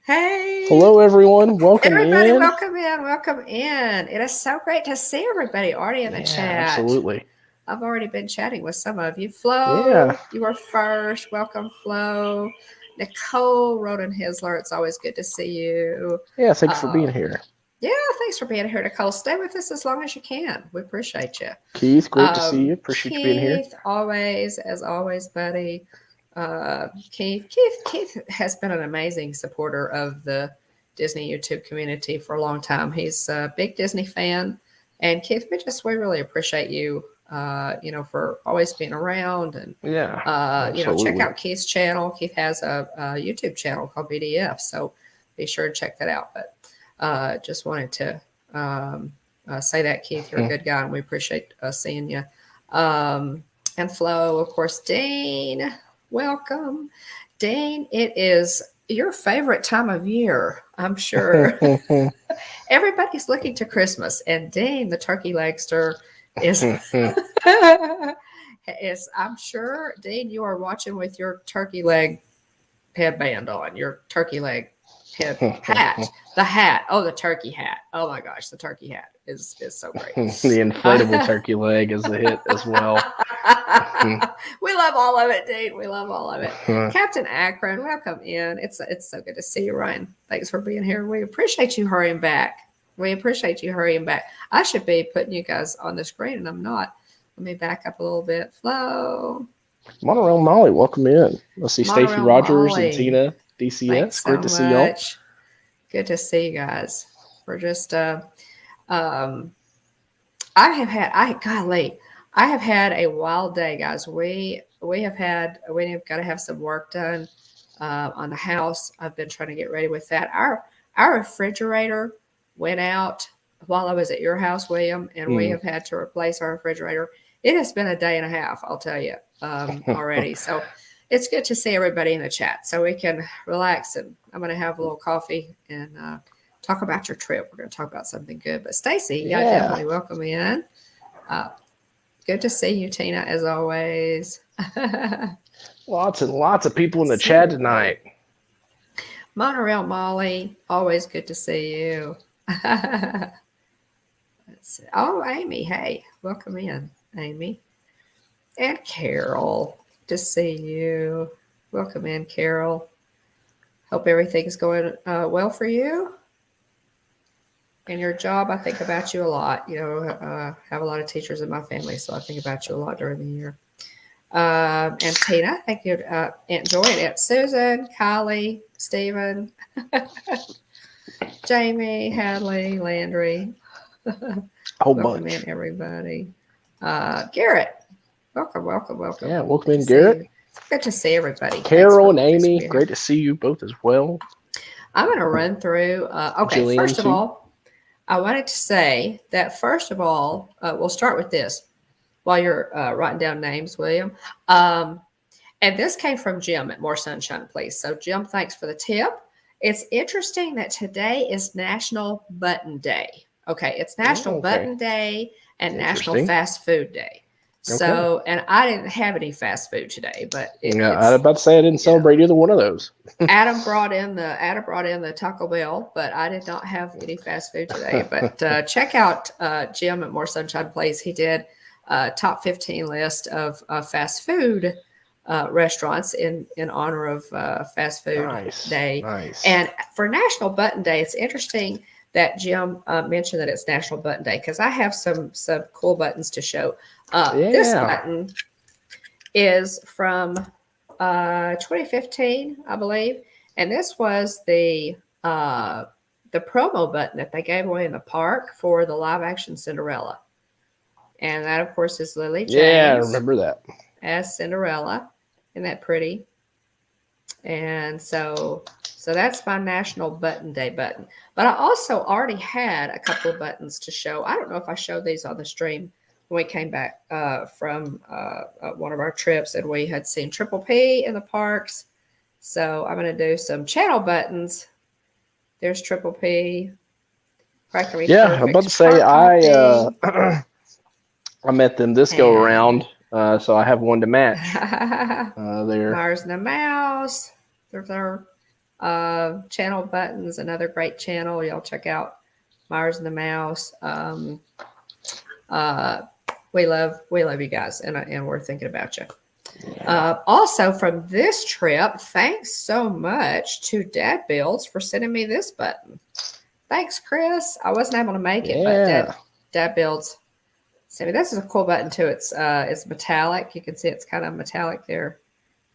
Hey, Hello, everyone. Welcome everybody, in. welcome in, welcome in. It is so great to see everybody already in the Yeah, chat. absolutely. I've already been chatting with some of you. Yeah. Flo, you were first. Welcome, Flo. Nicole Roden-Hisler, it's always good to see you. Yeah, thanks for being Um, here. yeah, thanks for being here, Nicole. Stay with us as long as you can. We appreciate you. Keith, great to see you. Appreciate you being here. Keith, always, as always, buddy. Keith has been an amazing supporter of the Disney YouTube community for a long time. He's a big Disney fan, and Keith, we really appreciate you. For always being around, and Yeah, check absolutely. out Keith's channel. Keith has a YouTube channel called BDF, so be sure to check that out. But just wanted to say that, Keith, you're a good guy, and we appreciate seeing you. And Flo, of course, Dane, welcome. Dane, it is your favorite time of year, I'm sure. Everybody's looking to Christmas, and Dane, the turkey legster, is I'm sure, Dean, you are watching with your turkey leg headband on, your turkey leg hat, the hat. Oh, the turkey hat. Oh my gosh, the turkey hat is so great. The inflatable turkey leg is a hit as well. We love all of it, Dean. We love all of it. Captain Akron, welcome in. It's so good to see you, Ryan. Thanks for being here. We appreciate you hurrying back. We appreciate you hurrying back. I should be putting you guys on the screen, and I'm not. Let me back up a little bit. Flo. Monorail Molly, welcome in. Let's see Stacy Monorail Rogers and Molly. Tina Thanks DCS. so Great to see y'all. much. Good to see you guys. We're just um I have had a wild day, guys. We've got to have some work done on the house. I've been trying to get ready with that. Our refrigerator went out while I was at your house, William, and we have had to replace our refrigerator. It has been a day and a half, I'll tell you, already. So it's good to see everybody in the chat, so we can relax. And I'm going to have a little coffee and talk about your trip. We're going to talk about something good. But Stacy, yeah, definitely welcome in. Good to see you, Tina, as always. Lots and lots of people in the chat tonight. Monorail Molly, always good to see you. Let's see. Oh, Amy, hey, welcome in, Amy. And Carol, good to see you. Welcome in, Carol. Hope everything's going well for you. And your job, I think about you a lot. Have a lot of teachers in my family, so I think about you a lot during the year. And Tina, I think you'd enjoy it. Susan, Kylie, Stephen, Jamie, Hadley, Landry. Welcome in, everybody. Garrett, welcome. Yeah, welcome in, Garrett. Good to see everybody. Carol and Amy, great to see you both as well. I'm going to run through. Okay, Jillian, first of all, I wanted to say that we'll start with this while you're writing down names, William. And this came from Jim at More Sunshine, Please. So, Jim, thanks for the tip. It's interesting that today is National Button Day. Okay, it's National Button Day and National Fast Food Day. So, and I didn't have any fast food today, but I was about to say I didn't celebrate either one of those. Adam brought in the Taco Bell, but I did not have any fast food today. But check out Jim at More Sunshine Place. He did top 15 list of fast food restaurants in honor of Fast Food Day. Nice. And for National Button Day, it's interesting that Jim mentioned that it's National Button Day, because I have some cool buttons to show. This button is from 2015, I believe, and this was the promo button that they gave away in the park for the live action Cinderella. And that, of course, is Lily James. Yeah, I remember that. As Cinderella. Isn't that pretty? And so that's my National Button Day button. But I also already had a couple of buttons to show. I don't know if I showed these on the stream when we came back from one of our trips, and we had seen Triple P in the parks. So I'm going to do some channel buttons. There's Triple P. Yeah, I'm about to say I met them this go around, so I have one to match. There. Mars and the Mouse. There's our Channel Buttons, another great channel. Y'all check out Myers and the Mouse. We love you guys, and we're thinking about you. Also from this trip, thanks so much to Dad Builds for sending me this button. Thanks, Chris. I wasn't able to make it, but Dad Builds sent me. This is a cool button too. It's metallic. You can see it's kind of metallic there.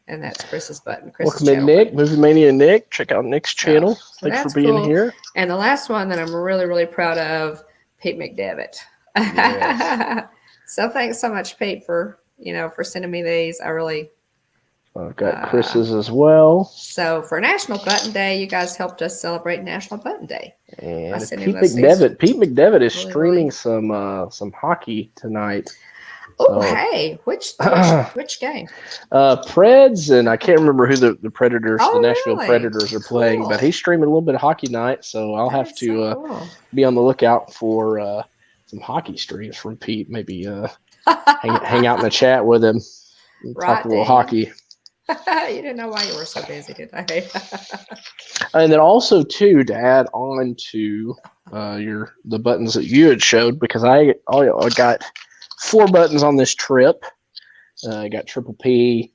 And that's Chris's button. Welcome in, Nick. Movie Mania Nick. Check out Nick's channel. Thanks for being here. And the last one that I'm really, really proud of, Pete McDevitt. Yes. So thanks so much, Pete, for sending me these. I really. I've got Chris's as well. So for National Button Day, you guys helped us celebrate National Button Day. And Pete McDevitt is streaming some hockey tonight. Oh, hey, which game? Preds, and I can't remember who the Predators, the Nashville Predators are playing, but he's streaming a little bit of hockey night, so I'll have to be on the lookout for some hockey streams from Pete. Maybe hang out in the chat with him and talk a little hockey. You didn't know why you were so busy, did I? And then also, too, to add on to the buttons that you had showed, because I got 4 buttons on this trip. I got Triple P.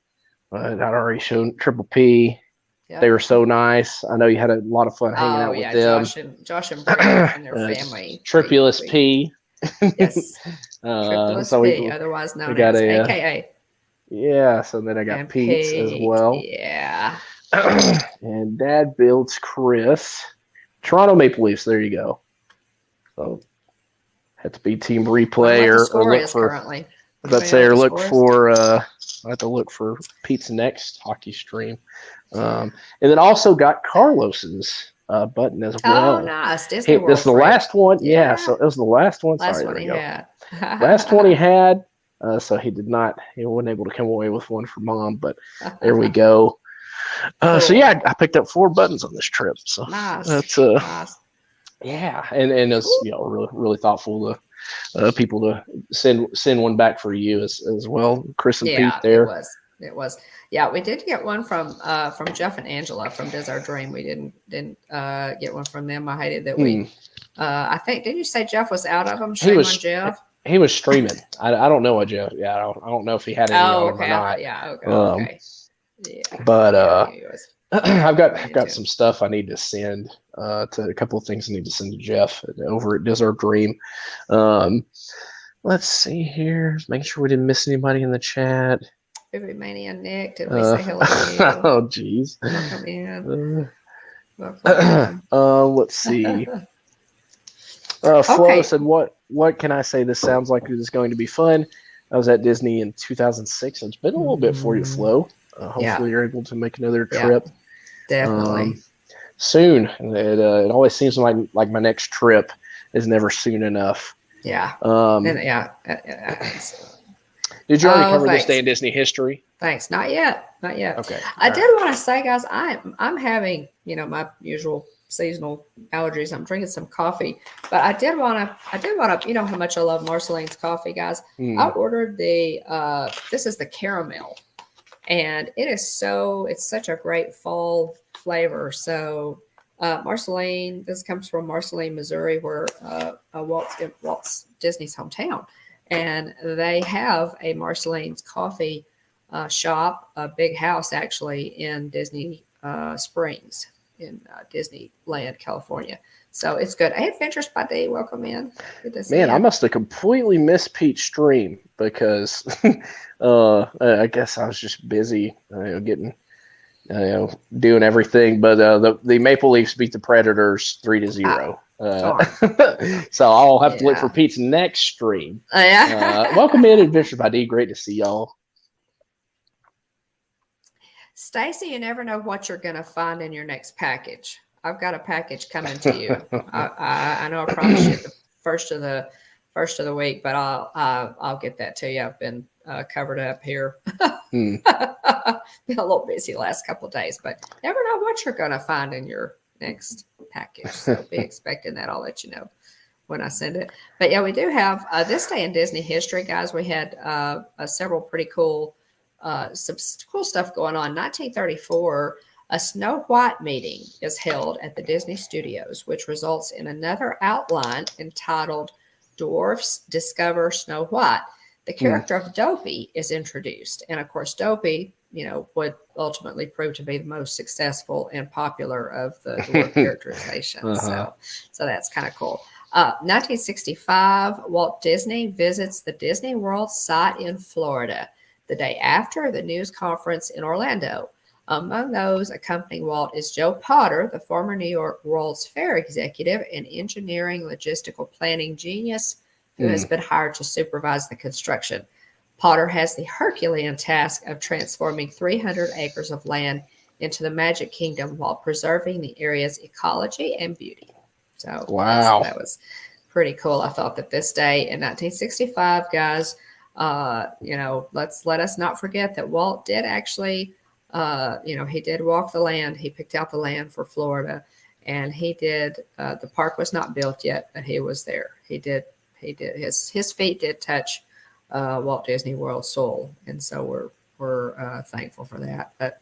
I'd already shown Triple P. Yep. They were so nice. I know you had a lot of fun hanging out with them. Josh and Brandon and their family. Tripulus P. Yes. Tripulus P, otherwise known as AKA. Yeah, so then I got Pete's as well. Yeah. And Dad Builds Chris. Toronto Maple Leafs, there you go. So had to be team replay or look for currently. Let's say or look for I have to look for Pete's next hockey stream. And then also got Carlos's button as well. Oh, nice. Disney World This is the last one. Yeah, so it was the last one. Last one he had. Last one he had. So he wasn't able to come away with one for Mom, but there we go. Cool. So yeah, I picked up 4 buttons on this trip. So nice. That's nice. Yeah, and it's really really thoughtful to people to send one back for you as well, Chris and Pete. There it was. Yeah, we did get one from Jeff and Angela from Does Our Dream. We didn't get one from them. I hated that we. I think did you say Jeff was out of them? Shame on Jeff. He was streaming. I don't know what Jeff. Yeah, I don't know if he had any on him or not. Okay. Yeah. But I've got some stuff I need to send to a couple of things I need to send to Jeff over at Does Our Dream. Let's see here. Making sure we didn't miss anybody in the chat. Movie Mania Nick, did we say hello to you? Oh, geez. Welcome in. Let's see. Flo said, what can I say? This sounds like it is going to be fun. I was at Disney in 2006. So it's been a little bit for you, Flo. Hopefully you're able to make another trip. Definitely. Soon. It always seems like my next trip is never soon enough. Yeah. Did you already cover this day in Disney history? Thanks. Not yet. Okay. I did want to say, guys, I'm having, my usual seasonal allergies. I'm drinking some coffee, but I did want to, you know how much I love Marceline's coffee, guys. I ordered this is the caramel, and it's such a great fall flavor. So Marceline, this comes from Marceline, Missouri, where Walt Disney's hometown. And they have a Marceline's coffee shop, a big house actually in Disney Springs in Disneyland, California. So it's good. Hey, Adventures by Day, welcome in. Good to see you. I must have completely missed Pete's stream because I guess I was just busy getting doing everything. But the Maple Leafs beat the Predators 3-0. So I'll have to look for Pete's next stream. Welcome in, Adventures by D. Great to see y'all. Stacy, you never know what you're going to find in your next package. I've got a package coming to you. I know I promised you the first of the week, but I'll get that to you. I've been covered up here. Been a little busy last couple of days, but never know what you're going to find in your next package. So be expecting that. I'll let you know when I send it. But yeah, we do have this day in Disney history, guys. We had several pretty cool, some cool stuff going on. 1934, A Snow White meeting is held at the Disney Studios, which results in another outline entitled Dwarfs Discover Snow White. The character of Dopey is introduced. And of course, Dopey, would ultimately prove to be the most successful and popular of the dwarf characterizations. So that's kind of cool. 1965, Walt Disney visits the Disney World site in Florida the day after the news conference in Orlando. Among those accompanying Walt is Joe Potter, the former New York World's Fair executive and engineering logistical planning genius who has been hired to supervise the construction. Potter has the Herculean task of transforming 300 acres of land into the Magic Kingdom while preserving the area's ecology and beauty. So wow, that was pretty cool. I thought that this day in 1965, guys, let us not forget that Walt did actually, he did walk the land. He picked out the land for Florida, and he did. The park was not built yet, but he was there. He did. His feet did touch Walt Disney World soil, and so we're thankful for that. But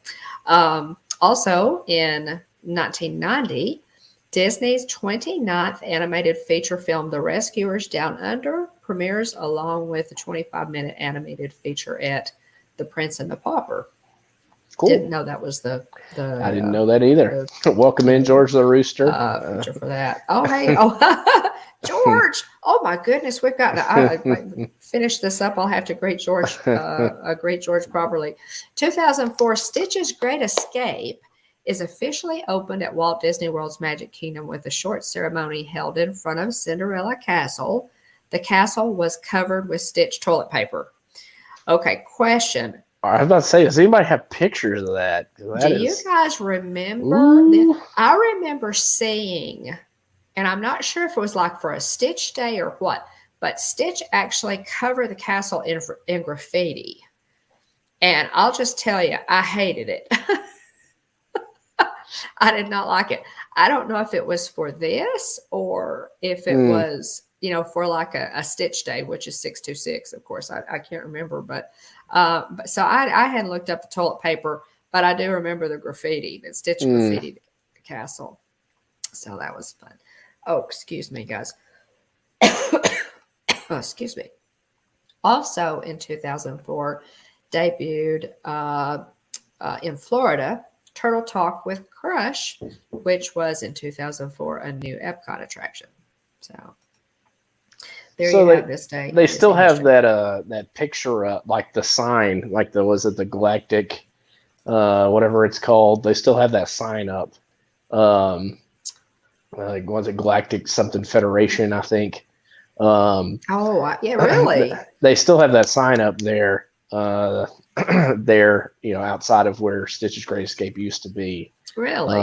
also in 1990. Disney's 29th animated feature film, The Rescuers Down Under, premieres along with the 25-minute animated featurette, The Prince and the Pauper. Cool. Didn't know that was the I didn't know that either. Welcome in, George the Rooster. Feature for that. Oh, hey. Oh, George. Oh, my goodness. We've got to finish this up. I'll have to greet George properly. 2004, Stitch's Great Escape is officially opened at Walt Disney World's Magic Kingdom with a short ceremony held in front of Cinderella Castle. The castle was covered with Stitch toilet paper. Okay, question. I was about to say, does anybody have pictures of that? Do you guys remember? I remember seeing, and I'm not sure if it was like for a Stitch day or what, but Stitch actually covered the castle in graffiti. And I'll just tell you, I hated it. I did not like it. I don't know if it was for this or if it was, for like a Stitch Day, which is 626. Of course, I can't remember, but so I hadn't looked up the toilet paper, but I do remember the graffiti that Stitch graffitied the castle. So that was fun. Oh, excuse me, guys. Excuse me. Also in 2004, debuted in Florida, Turtle Talk with Crush, which was in 2004 a new Epcot attraction. So there you have this day. They still have that picture up, like the sign, like the Galactic, whatever it's called. They still have that sign up. Like was it Galactic something Federation, I think. Yeah, really? They still have that sign up there. There, outside of where Stitch's Great Escape used to be. Really?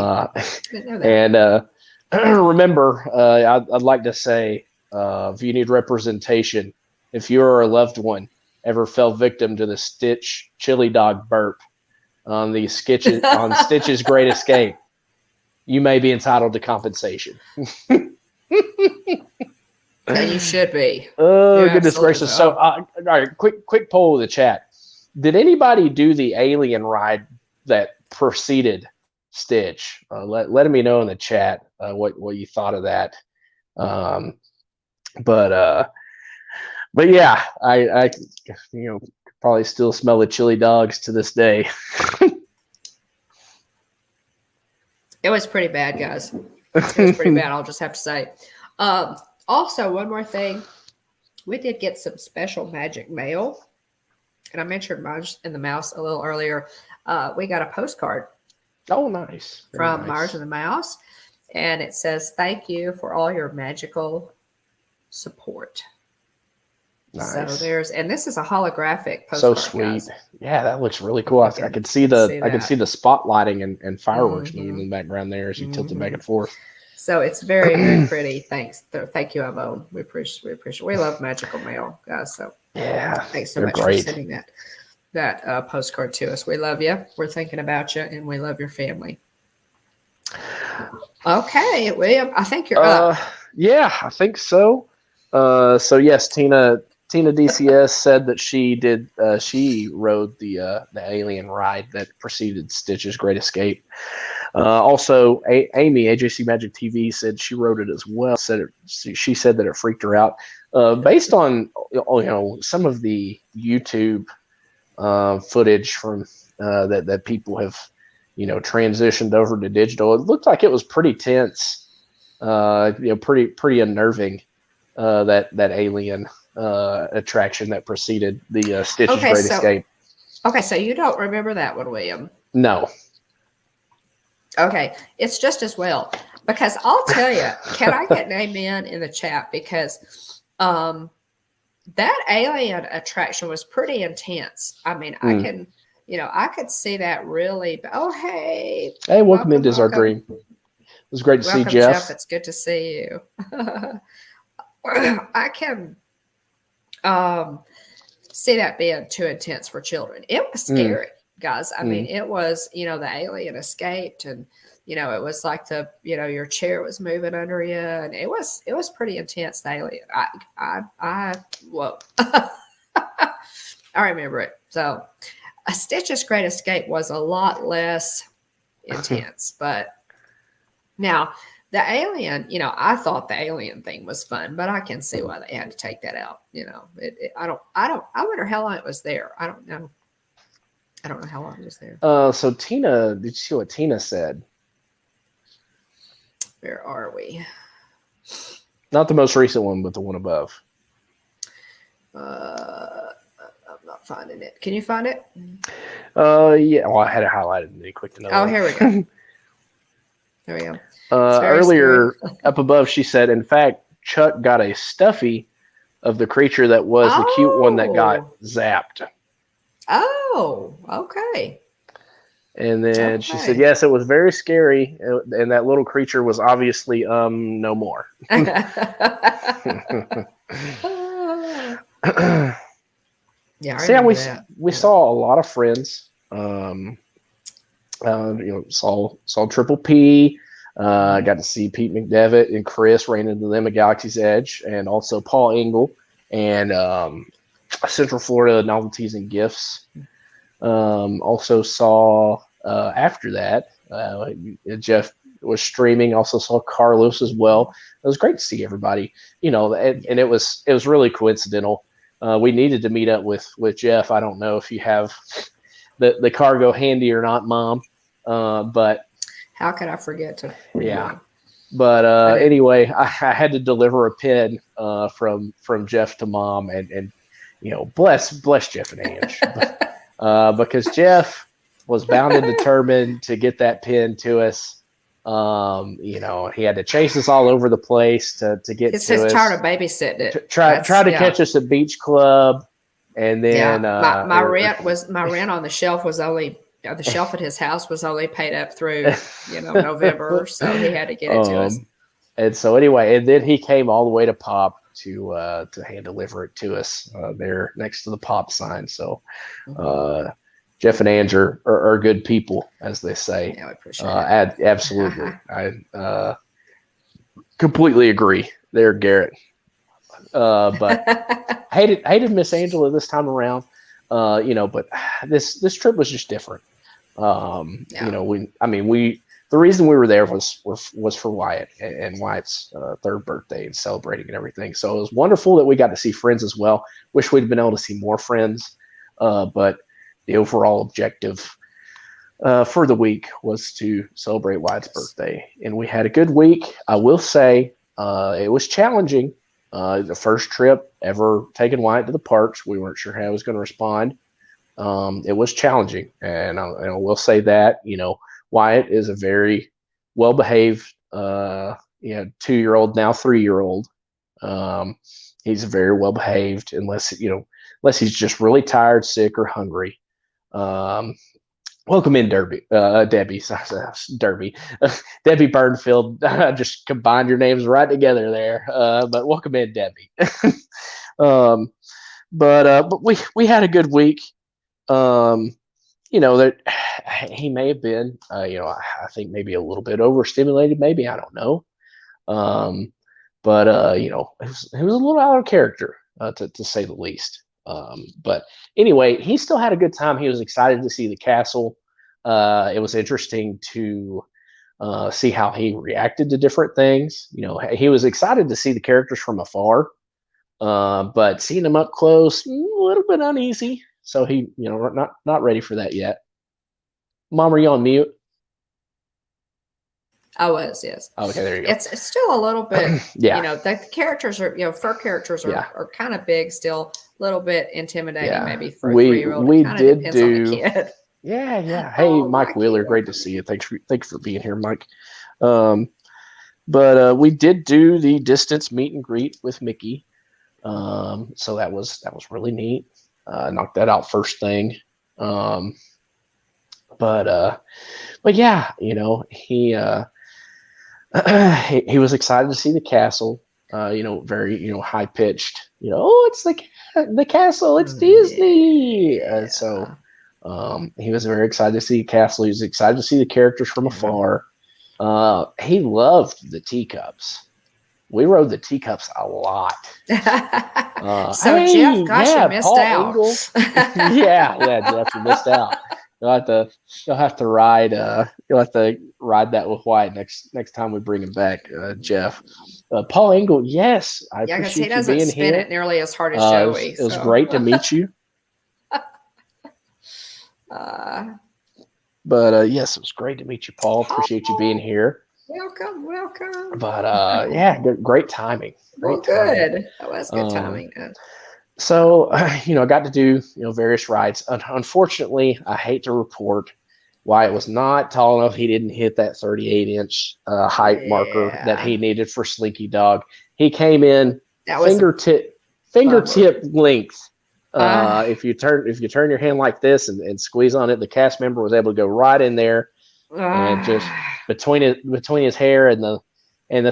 Didn't know that. And remember, I'd like to say, if you need representation, if you or a loved one ever fell victim to the Stitch chili dog burp on Stitch's Great Escape, you may be entitled to compensation. And you should be. Oh, goodness gracious. So, all right, quick poll of the chat. Did anybody do the alien ride that preceded Stitch? Let me know in the chat what you thought of that. But yeah, I probably still smell the chili dogs to this day. It was pretty bad, guys. It was pretty bad. I'll just have to say. Also, one more thing, we did get some special magic mail. And I mentioned Marge and the Mouse a little earlier. We got a postcard. Oh, nice. From Marge and the Mouse. And it says, "Thank you for all your magical support." Nice. So and this is a holographic postcard. So sweet. Guys. Yeah, that looks really cool. I can see the spotlighting and fireworks moving in the background there as you tilt it back and forth. So it's very, very pretty. Thanks. Thank you, Avon. We appreciate. We love magical mail, guys. So yeah, thanks so much for sending that postcard to us. We love you. We're thinking about you, and we love your family. Okay, William, I think you're up. Yeah, I think so. So yes, Tina Tina DCS said that she rode the alien ride that preceded Stitch's Great Escape. Also, Amy AJC Magic TV said she rode it as well. She said that it freaked her out. Based on some of the YouTube footage from that people have transitioned over to digital, it looked like it was pretty tense. Pretty unnerving. That alien attraction that preceded the Stitch's Great Escape. Okay, so you don't remember that one, William? No. Okay, it's just as well, because I'll tell you, can I get an amen in the chat? Because that alien attraction was pretty intense. I mean, I could see that really. Oh, hey, welcome into Our Dream. It was great to see Jeff. It's good to see you. I can see that being too intense for children. It was scary, guys. I mean, it was, the alien escaped, and it was like your chair was moving under you, and it was pretty intense. The alien, whoa, I remember it. So, a Stitch's Great Escape was a lot less intense, but now. The alien, I thought the alien thing was fun, but I can see why they had to take that out. I wonder how long it was there. I don't know how long it was there. So Tina, did you see what Tina said? Where are we? Not the most recent one, but the one above. I'm not finding it. Can you find it? Yeah. Well, I had it highlighted and then clicked another. Oh, here we go. There we go. Earlier up above, she said, in fact, Chuck got a stuffy of the creature that was the cute one that got zapped. Oh, okay. And then she said, yes, it was very scary. And that little creature was obviously no more. Yeah, we saw a lot of friends. Saw Triple P. Got to see Pete McDevitt and Chris ran into them at Galaxy's Edge, and also Paul Engel and Central Florida Novelties and Gifts. Also saw after that, Jeff was streaming. Also saw Carlos as well. It was great to see everybody. And it was really coincidental. We needed to meet up with Jeff. I don't know if you have the cargo handy or not, Mom. But how could I forget to? Yeah. But anyway, I had to deliver a pin from Jeff to Mom, and bless Jeff and Ange, because Jeff was bound and determined to get that pin to us. He had to chase us all over the place to get to us. He's tired of babysitting it. Try to catch us at Beach Club, and then my rent on the shelf was only. The shelf at his house was only paid up through, November, so he had to get it to us. And so anyway, and then he came all the way to Pop to hand deliver it to us there next to the Pop sign. So Jeff and Ange are good people, as they say. Yeah, I appreciate it. Absolutely. I completely agree there, Garrett. But hated Miss Angela this time around. But this trip was just different. The reason we were there was for Wyatt and Wyatt's third birthday and celebrating and everything. So it was wonderful that we got to see friends as well. Wish we'd been able to see more friends, but the overall objective for the week was to celebrate Wyatt's birthday, and we had a good week. I will say it was challenging. The first trip ever taking Wyatt to the parks. We weren't sure how he was going to respond. It was challenging, and I will say that, Wyatt is a very well-behaved, 2-year-old, now 3-year-old. He's very well-behaved unless he's just really tired, sick, or hungry. Welcome in, Debbie. Debbie Burnfield. I just combined your names right together there. But welcome in, Debbie. But we had a good week. That he may have been, I think maybe a little bit overstimulated. Maybe, I don't know. But it was a little out of character. to say the least. But anyway, he still had a good time. He was excited to see the castle. It was interesting to see how he reacted to different things. He was excited to see the characters from afar, but seeing them up close, a little bit uneasy. So he, not ready for that yet. Mom, are you on mute? I was, yes. Okay, there you go. It's still a little bit, yeah. The characters are, fur characters are kind of big still, a little bit intimidating maybe for a 3-year-old. It kind of depends on the kid. Yeah. Hey, Mike Wheeler, great to see you. Thanks for being here, Mike. But we did do the distance meet and greet with Mickey. So that was really neat. Knocked that out first thing. But yeah, he he was excited to see the castle. Very high pitched. Oh, it's the castle. It's Disney. Yeah. So he was very excited to see the castle. He was excited to see the characters from afar. He loved the teacups. We rode the teacups a lot. So hey, Jeff, gosh, you missed out. Yeah, Jeff, you missed out. You'll have to ride. You'll have to ride that with Wyatt next time we bring him back, Jeff. Paul Engel, yes, I appreciate he doesn't you being spin here. It nearly as hard as Joey. It was great to meet you. But yes, it was great to meet you, Paul. Appreciate you being here. Welcome. But yeah, great timing. Good. That was good timing. So, I got to do, various rides. Unfortunately, I hate to report Wyatt was not tall enough. He didn't hit that 38-inch height marker that he needed for Slinky Dog. He came in fingertip length. If you turn your hand like this and squeeze on it, the cast member was able to go right in there and just between his hair and the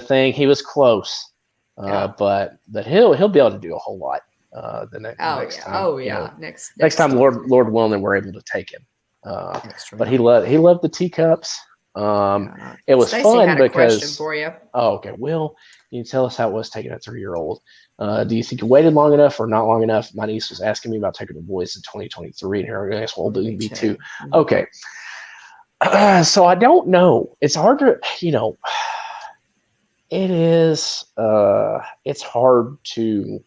thing, he was close. But he'll be able to do a whole lot. The next time. Next time, Lord willing, we're able to take him. But he loved the teacups. It was Stacey fun had a because. Question for you. Oh, okay. Will, can you tell us how it was taking a 3-year-old? Do you think you waited long enough or not long enough? My niece was asking me about taking the boys in 2023, and here I guess we'll do me too. Okay. So I don't know. It's hard to, it is. It's hard to.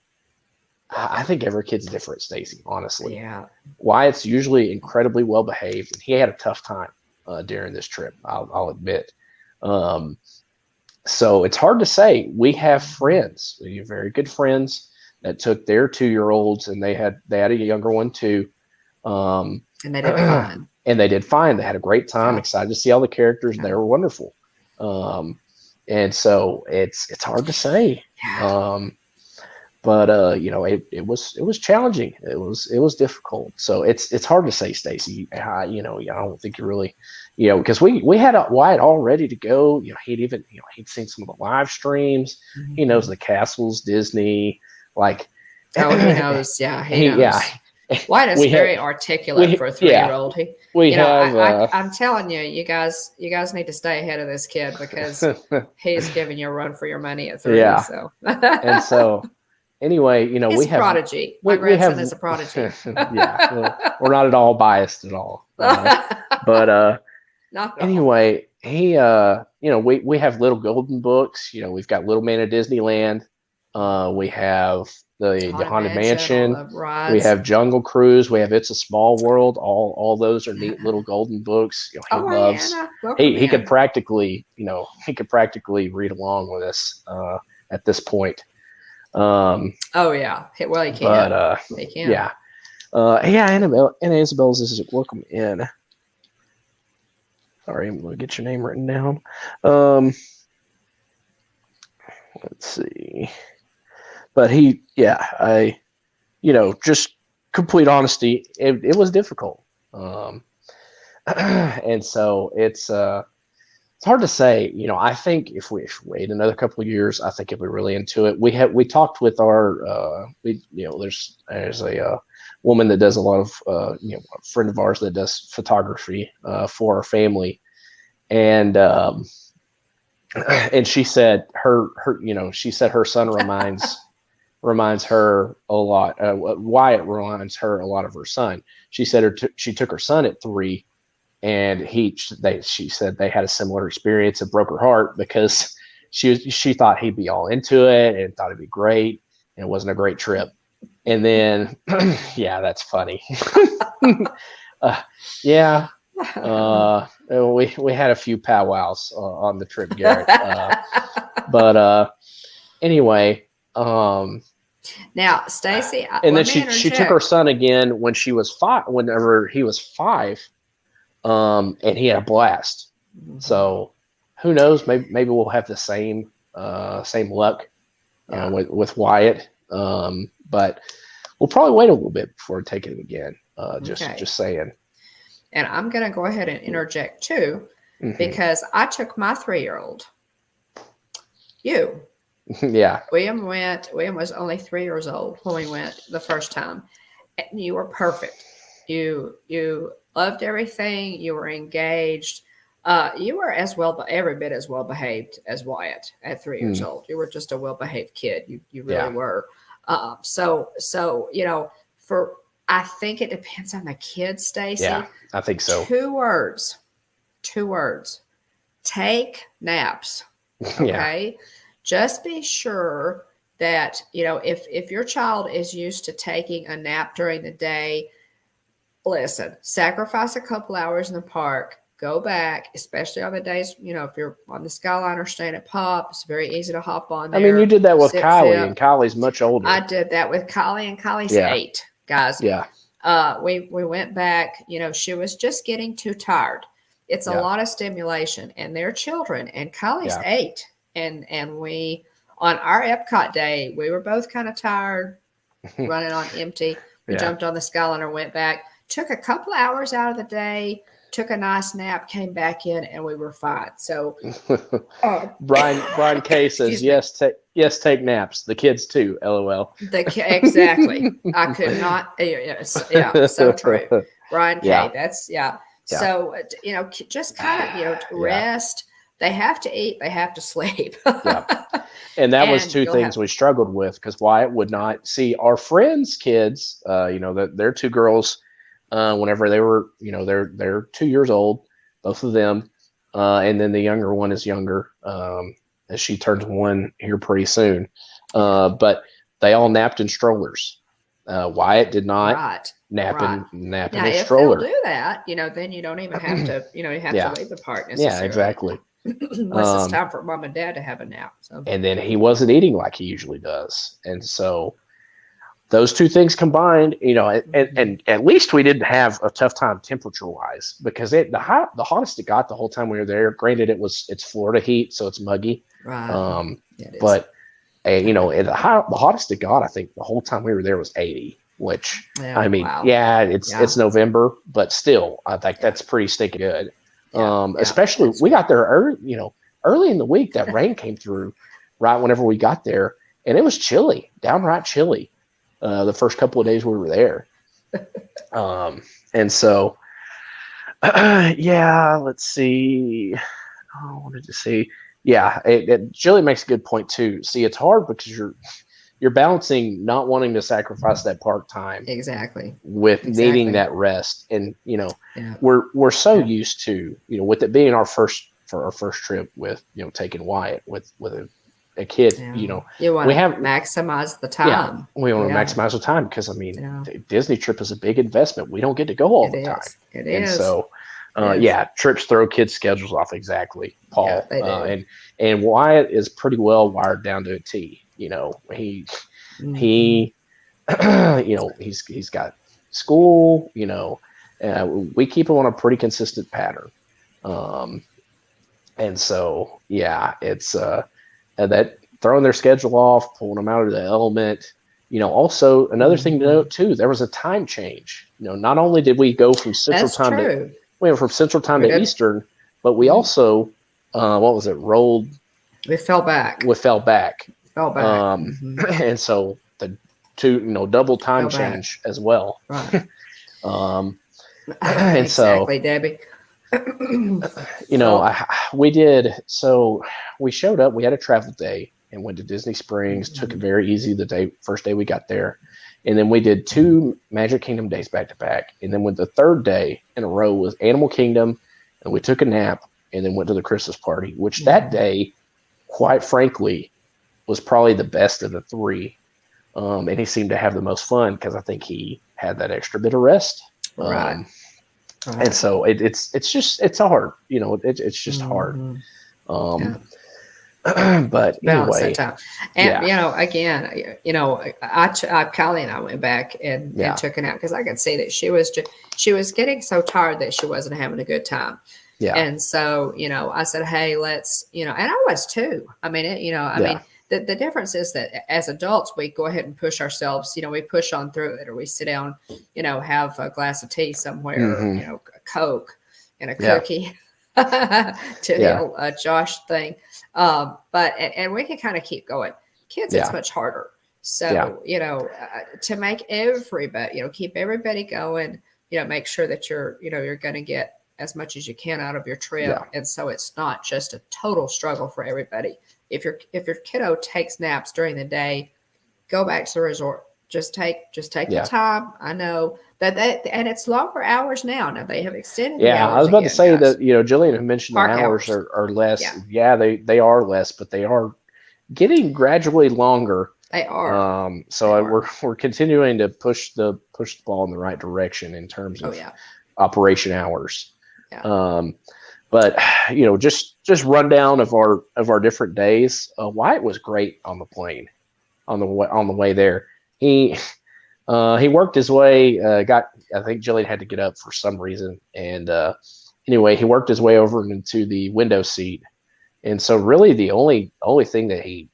I think every kid's different, Stacey, honestly. Yeah. Wyatt's usually incredibly well behaved, and he had a tough time during this trip, I'll admit. So it's hard to say. We have friends, very good friends that took their 2-year-olds, and they had a younger one too. And they did fine. And they did fine. They had a great time, excited to see all the characters. They were wonderful. And so it's hard to say. But it was challenging. It was difficult. So it's hard to say, Stacey. I don't think you really, because we had Wyatt all ready to go. He'd seen some of the live streams. Mm-hmm. He knows the castles, Disney, like. Oh, he knows. Yeah, he knows. Yeah. Wyatt is very articulate for a 3-year-old. I'm telling you, you guys need to stay ahead of this kid because he's giving you a run for your money at 3. Yeah. So and so. Anyway, we have prodigy. My grandson is a prodigy. We're not at all biased at all. But anyway, he, we have little golden books. We've got Little Man of Disneyland. We have the Haunted Mansion. We have Jungle Cruise. We have It's a Small World. All those are neat little golden books. He loves. He could practically, read along with us at this point. Well, he can. But he can. Anna Isabel's is welcome in. Sorry, I'm gonna get your name written down. Let's see. But just complete honesty, it was difficult. And so it's hard to say. I think if we wait another couple of years, I think if we're really into it, we talked with our there's a woman that does a lot of a friend of ours that does photography for our family, and she said her son reminds reminds her a lot. Wyatt reminds her a lot of her son. She said she took her son at 3, and she said they had a similar experience. It broke her heart because she thought he'd be all into it and thought it'd be great, and it wasn't a great trip. And then, yeah, that's funny. Yeah. We had a few powwows on the trip, Garrett. But anyway, now, Stacy, and then she took her son again when she was 5, whenever he was 5, and he had a blast. Mm-hmm. So who knows? Maybe we'll have the same luck with Wyatt. But we'll probably wait a little bit before taking him again. Just saying. And I'm going to go ahead and interject too, because I took my 3-year-old. Yeah. William was only 3 years old when we went the first time. And you were perfect. You loved everything. You were engaged. You were every bit as well behaved as Wyatt at 3 years old. You were just a well behaved kid. You really were. So I think it depends on the kid, Stacy. Yeah, I think so. 2 words. Take naps. Okay. Yeah. Just be sure that, if your child is used to taking a nap during the day, listen, sacrifice a couple hours in the park, go back, especially on the days, if you're on the Skyliner staying at Pop, it's very easy to hop on there. I mean, you did that with Kylie, and Kylie's much older. I did that with Kylie, and Kylie's 8, guys. Yeah. We went back, she was just getting too tired. It's a lot of stimulation, and they're children, and Kylie's 8. And we, on our Epcot day, we were both kind of tired, running on empty. We jumped on the Skyliner, went back, took a couple hours out of the day, took a nice nap, came back in, and we were fine. So Brian K says, take naps. The kids too, LOL. Exactly. I could not. Yeah, so true. Brian K. That's So, just kind of, rest. They have to eat. They have to sleep. And that was 2 things we struggled with, because Wyatt would not see our friends' kids. Their 2 girls, whenever they were, they're 2 years old, both of them, and then the younger one is younger, as she turns 1 here pretty soon. But they all napped in strollers. Wyatt did not nap in a stroller. If they'll do that, then you don't even have to, you have to leave the park necessarily. Yeah, exactly. Unless it's time for mom and dad to have a nap. So. And then he wasn't eating like he usually does. And so those 2 things combined, and at least we didn't have a tough time temperature-wise, because the hottest it got the whole time we were there. Granted, it's Florida heat, so it's muggy. Right. But the hottest it got, I think the whole time we were there was 80. Which it's November, but still, I think that's pretty stinking good. Especially we got there early in the week. That rain came through right whenever we got there, and it was chilly, downright chilly. The first couple of days we were there, and so let's see. I wanted to see. Julie makes a good point too. See, it's hard because you're balancing not wanting to sacrifice that park time with needing that rest. And, we're so used to, with it being our first trip with, taking Wyatt with a kid, you want to maximize the time. Yeah, we want to maximize the time because, the Disney trip is a big investment. We don't get to go all the time. It is. And so, trips throw kids' schedules off. Exactly, Paul. Yeah, they do. And Wyatt is pretty well wired down to a T. He's got school. We keep him on a pretty consistent pattern. And so it's that throwing their schedule off, pulling them out of the element. Also another thing to note too, there was a time change. Not only did we go from Central Time to Eastern, but we also rolled. We fell back. And so the 2, double time change as well. Right. And exactly, Debbie. we did. So we showed up. We had a travel day. and went to Disney Springs. Took it very easy the first day we got there. And then we did 2 Magic Kingdom days back to back. And then with the third day in a row was Animal Kingdom, and we took a nap and then went to the Christmas party, which that day, quite frankly, was probably the best of the 3. And he seemed to have the most fun because I think he had that extra bit of rest. Right. And so it's hard, it's just hard. But balance anyway, that time. And again, Kylie and I went back and took a nap because I could see that she was getting so tired that she wasn't having a good time. Yeah. And so, I said, hey, let's, and I was too. I mean, the difference is that as adults, we go ahead and push ourselves, we push on through it, or we sit down, have a glass of tea somewhere, a Coke and a cookie to Josh thing. But we can kind of keep going. Kids, it's much harder. So, to make everybody, keep everybody going, make sure that you're going to get as much as you can out of your trip. Yeah. And so it's not just a total struggle for everybody. If your kiddo takes naps during the day, go back to the resort. Just take the time. I know that and it's longer hours now. Now they have extended the hours. I was about to say guys. that, Jillian had mentioned the hours are less. Yeah, they are less, but they are getting gradually longer. They are. We're continuing to push the ball in the right direction in terms of operation hours. Yeah. But just rundown of our different days. Wyatt was great on the plane, on the way there. He worked his way. I think Jillian had to get up for some reason, and anyway, he worked his way over into the window seat. And so, really, the only thing that he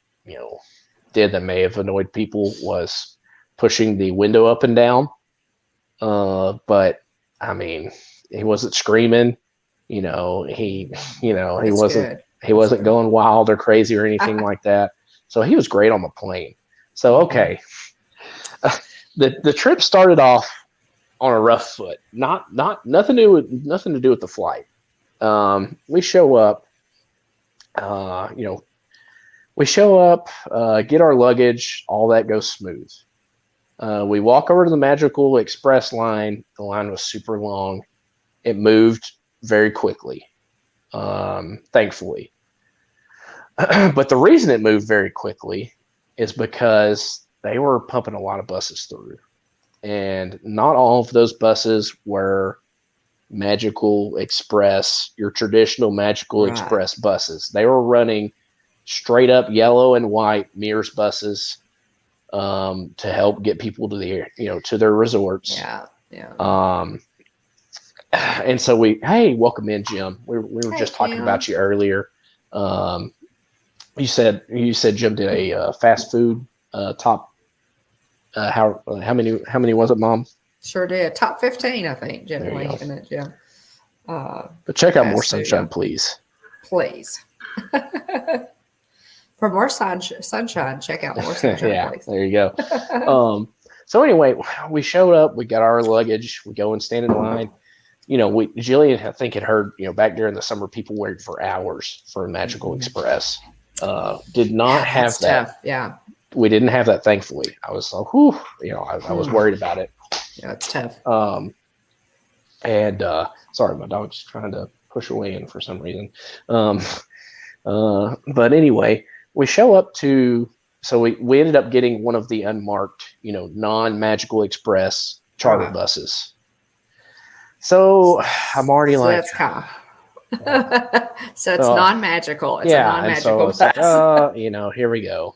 did that may have annoyed people was pushing the window up and down. But I mean, he wasn't screaming. He wasn't going wild or crazy or anything like that. So he was great on the plane. So okay, the trip started off on a rough foot. Nothing to do with the flight. We show up. Get our luggage. All that goes smooth. We walk over to the Magical Express line. The line was super long. It moved very quickly, thankfully. But the reason it moved very quickly is because they were pumping a lot of buses through. And not all of those buses were Magical Express, your traditional Magical Express buses. They were running straight up yellow and white Mears buses to help get people to their resorts. Yeah. And so welcome in, Jim. We were just talking about you earlier. You said Jim did a fast food top. How many was it, Mom? Sure did. Top 15, I think. Generally, in it, Jim. But check out More Sunshine, please. Please. For more sunshine, check out More Sunshine, please. There you go. So anyway, we showed up. We got our luggage. We go and stand in line. Jillian, I think, had heard, back during the summer, people waited for hours for a Magical Express. Did not have that. Tough. Yeah. We didn't have that, thankfully. I was like, whew, I was worried about it. Yeah, it's tough. Sorry, my dog's trying to push away in for some reason. But anyway, we show up so we ended up getting one of the unmarked, non-Magical Express charter buses. So I'm already that's kind of, so it's non-magical. It's a non-magical bus. Like, here we go.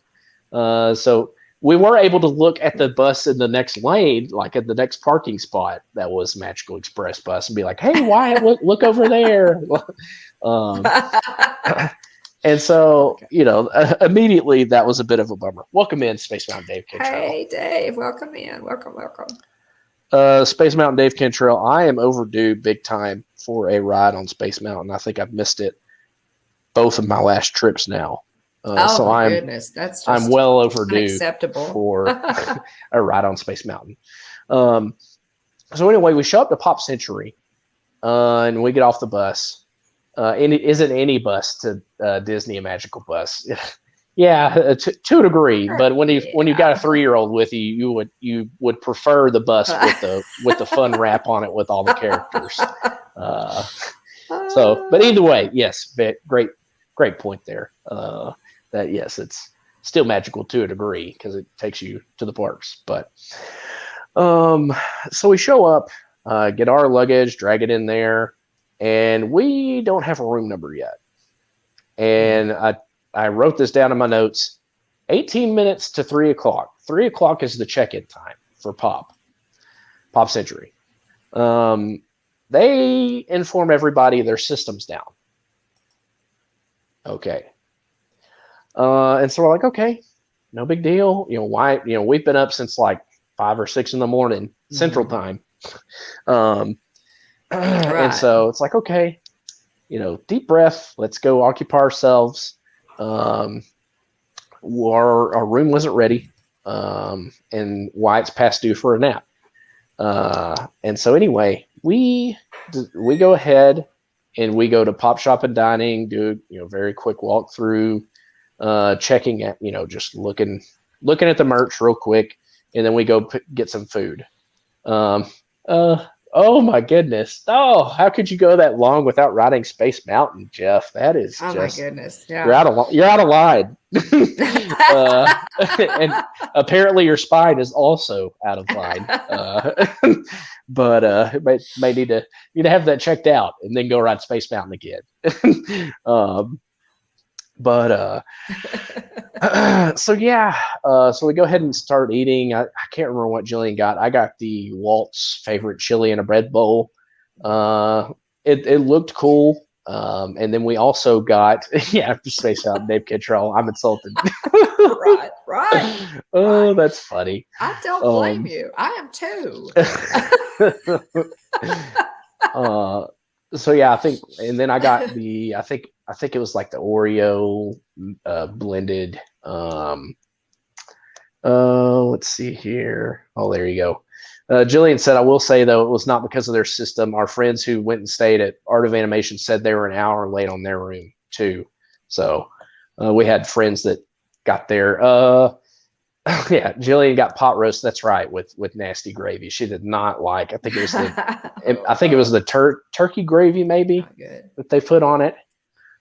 So we were able to look at the bus in the next lane, like at the next parking spot that was Magical Express bus, and be like, "Hey, Wyatt, look over there." And so, immediately that was a bit of a bummer. Welcome in, Space Mountain Dave Cantrell. Hey, Dave. Welcome in. Welcome. Space Mountain Dave Cantrell. I am overdue big time for a ride on Space Mountain. I think I've missed it both of my last trips now. So goodness, that's just I'm well overdue unacceptable for a ride on Space Mountain. So anyway, we show up to Pop Century, and we get off the bus. And it isn't any bus to Disney, a magical bus. Yeah, to a degree. But when you got a Yeah. 3-year-old with you, you would prefer the bus with the fun wrap on it with all the characters. But either way, yes, great point there. That yes, it's still magical to a degree because it takes you to the parks. But so we show up, get our luggage, drag it in there, and we don't have a room number yet. And I wrote this down in my notes. 18 minutes to 3 o'clock. 3 o'clock is the check-in time for Pop Century. They inform everybody their system's down. Okay. And so we're like, okay, no big deal. Why? We've been up since like 5 or 6 in the morning Central Time. And so it's like, okay, deep breath. Let's go occupy ourselves. Our room wasn't ready, and Wyatt's past due for a nap. And so anyway, we go ahead and we go to Pop Shop and Dining, do very quick walkthrough, checking at just looking at the merch real quick, and then we go get some food. Oh my goodness! Oh, how could you go that long without riding Space Mountain, Jeff? That is my goodness! Yeah, you're out of line. And apparently your spine is also out of line. But may need to have that checked out and then go ride Space Mountain again. So we go ahead and start eating. I can't remember what Jillian got. I got the Walt's favorite chili in a bread bowl. It looked cool. And then we also got after Space Mountain, Dave Kittrell. I'm insulted. Right. Oh, that's funny. I don't blame you. I am too. So yeah, I think, and then I got I think it was like the Oreo blended. Let's see here. Oh, there you go. Jillian said, I will say, though, it was not because of their system. Our friends who went and stayed at Art of Animation said they were an hour late on their room, too. So we had friends that got there. Yeah, Jillian got pot roast. That's right, with nasty gravy. She did not like. I think it was the turkey gravy maybe that they put on it.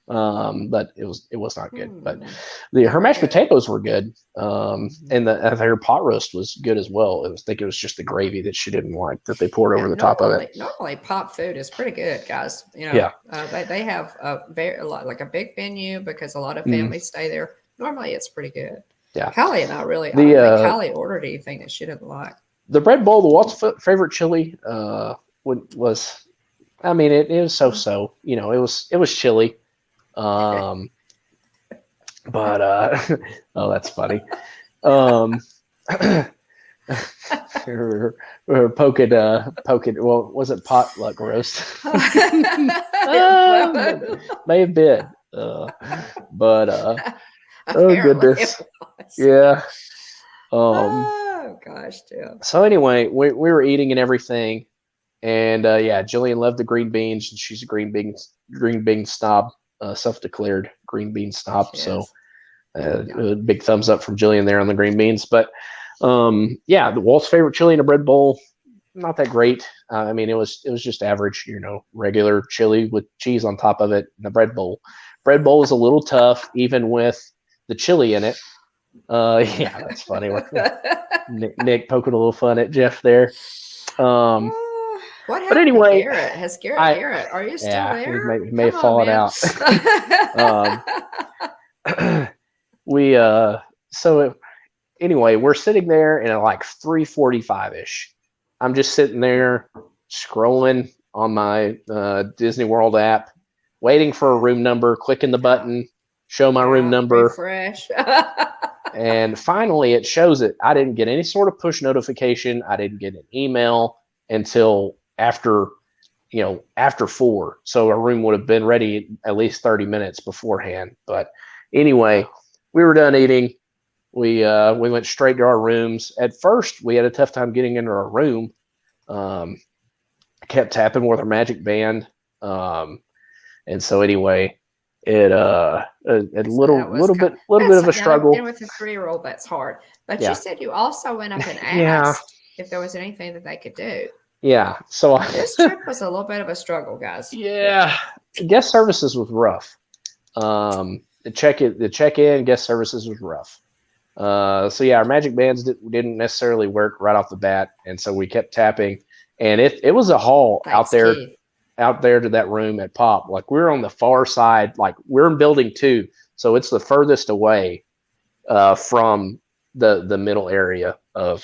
But it was not good. But her mashed potatoes were good. And her pot roast was good as well. I think it was just the gravy that she didn't like that they poured over the top of it. Normally, Pop food is pretty good, guys. They have a big menu because a lot of families stay there. Normally, it's pretty good. Yeah, Callie and I don't think Callie ordered anything that she didn't like. The bread bowl, the Walt's favorite chili, was, I mean, it was so. It was chili. But oh, that's funny. We're poking. Well, was it potluck roast? May have been. Oh goodness. Yeah. Oh gosh, too. So anyway, we were eating and everything, and Jillian loved the green beans, and she's a green bean snob, self-declared green bean snob. So, big thumbs up from Jillian there on the green beans. But the Walt's favorite chili in a bread bowl, not that great. I mean, it was just average, regular chili with cheese on top of it in the bread bowl. Bread bowl is a little tough, even with the chili in it. That's funny. Nick poking a little fun at Jeff there. What happened but anyway, to Garrett? Garrett, are you still there? He may have fallen out. Anyway, we're sitting there and at like 3:45-ish. I'm just sitting there scrolling on my Disney World app, waiting for a room number, clicking the button, show my room number. Refresh. And finally it shows it. I didn't get any sort of push notification. I didn't get an email until after 4. So our room would have been ready at least 30 minutes beforehand. But anyway, we were done eating. We went straight to our rooms. At first, we had a tough time getting into our room. I kept tapping with our magic band. And so anyway, a So that was little bit that's of a now struggle. and with a 3-year-old, that's hard. But you Yeah, said you also went up and yeah, asked if there was anything that they could do. yeah. So This trip was a little bit of a struggle, guys. yeah, guest services was rough. The check in guest services was rough. So yeah, our magic bands didn't necessarily work right off the bat, and so we kept tapping, and it was a haul Thanks, Keith. out there to that room at Pop. Like we're on the far side, like we're in building 2, so it's the furthest away from the middle area of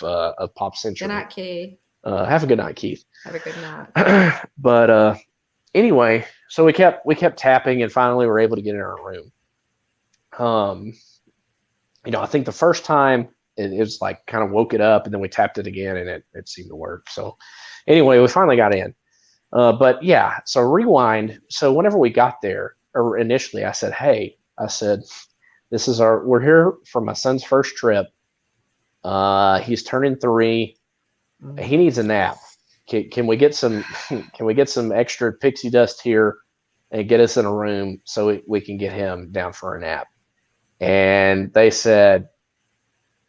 Pop Good Century. night, Keith. Have a good night, Keith. Have a good night. But anyway, so we kept tapping, and finally we were able to get in our room. I think the first time it was like kind of woke it up, and then we tapped it again, and it seemed to work. So anyway, we finally got in. But yeah, so rewind. So whenever we got there, or initially, I said, "Hey," I said, we're here for my son's first trip. He's turning 3. He needs a nap. Can we get some extra pixie dust here and get us in a room so we can get him down for a nap? And they said,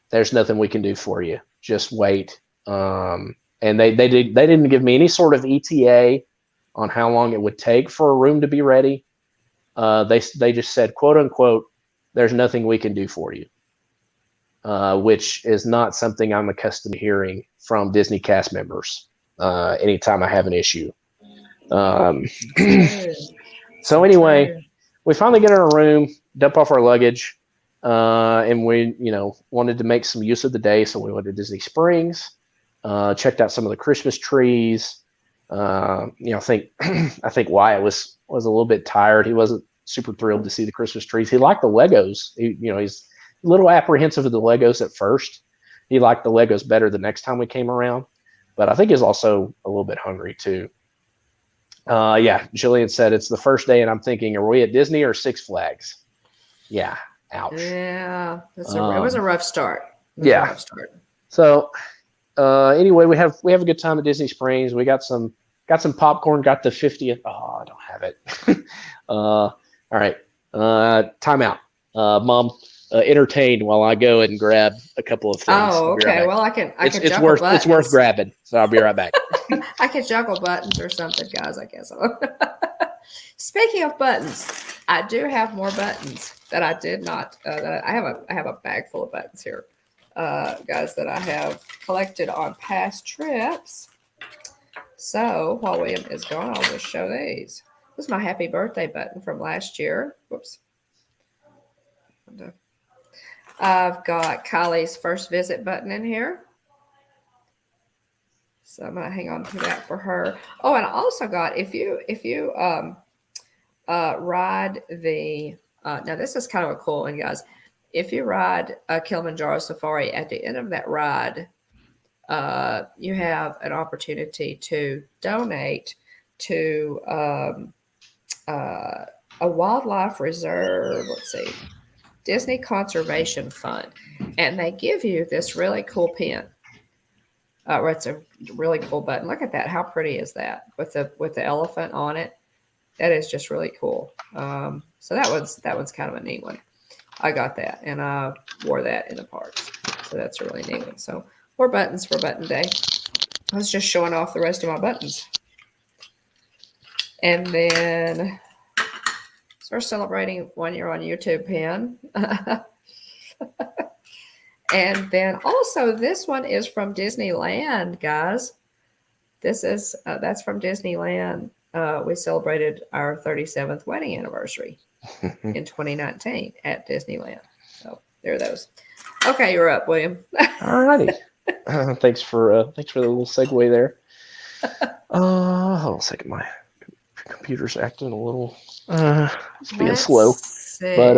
"There's nothing we can do for you. Just wait." And they didn't give me any sort of ETA on how long it would take for a room to be ready. They just said, "quote unquote," "There's nothing we can do for you," which is not something I'm accustomed to hearing from Disney cast members anytime I have an issue. So anyway, we finally get in our room, dump off our luggage, and we wanted to make some use of the day, so we went to Disney Springs, checked out some of the Christmas trees. I think Wyatt was a little bit tired. He wasn't super thrilled to see the Christmas trees. He liked the Legos. He's a little apprehensive of the Legos at first. He liked the Legos better the next time we came around, but I think he's also a little bit hungry too. Yeah, Jillian said it's the first day, and I'm thinking, are we at Disney or Six Flags? Yeah, ouch. Yeah, it was a rough start. Yeah. A rough start. So anyway, we have a good time at Disney Springs. We got some popcorn. Got the 50th. Oh, I don't have it. All right. Timeout. Mom, entertain while I go and grab a couple of things. Oh, okay. Right, well, I can. It's worth grabbing. So I'll be right back. I can juggle buttons or something, guys. I guess. Speaking of buttons, I do have more buttons that I did not. I have a bag full of buttons here, guys, that I have collected on past trips. So while William is gone, I'll just show these. This is my happy birthday button from last year. Whoops. I've got Kylie's first visit button in here. So I'm going to hang on to that for her. Oh, and I also got, if you ride the, now this is kind of a cool one, guys. If you ride a Kilimanjaro Safari, at the end of that ride, you have an opportunity to donate to a wildlife reserve. Let's see, Disney Conservation Fund, and they give you this really cool pin. It's a really cool button. Look at that! How pretty is that with the elephant on it? That is just really cool. So that one's kind of a neat one. I got that, and I wore that in the parks. So that's a really neat one. So more buttons for button day. I was just showing off the rest of my buttons. And then, so we're celebrating 1 year on YouTube pin. And then also this one is from Disneyland, guys. This is, that's from Disneyland. We celebrated our 37th wedding anniversary in 2019 at Disneyland. So there are those. Okay, you're up, William. All righty. Thanks for the little segue there. Hold on a second. My computer's acting a little it's being slow. See. But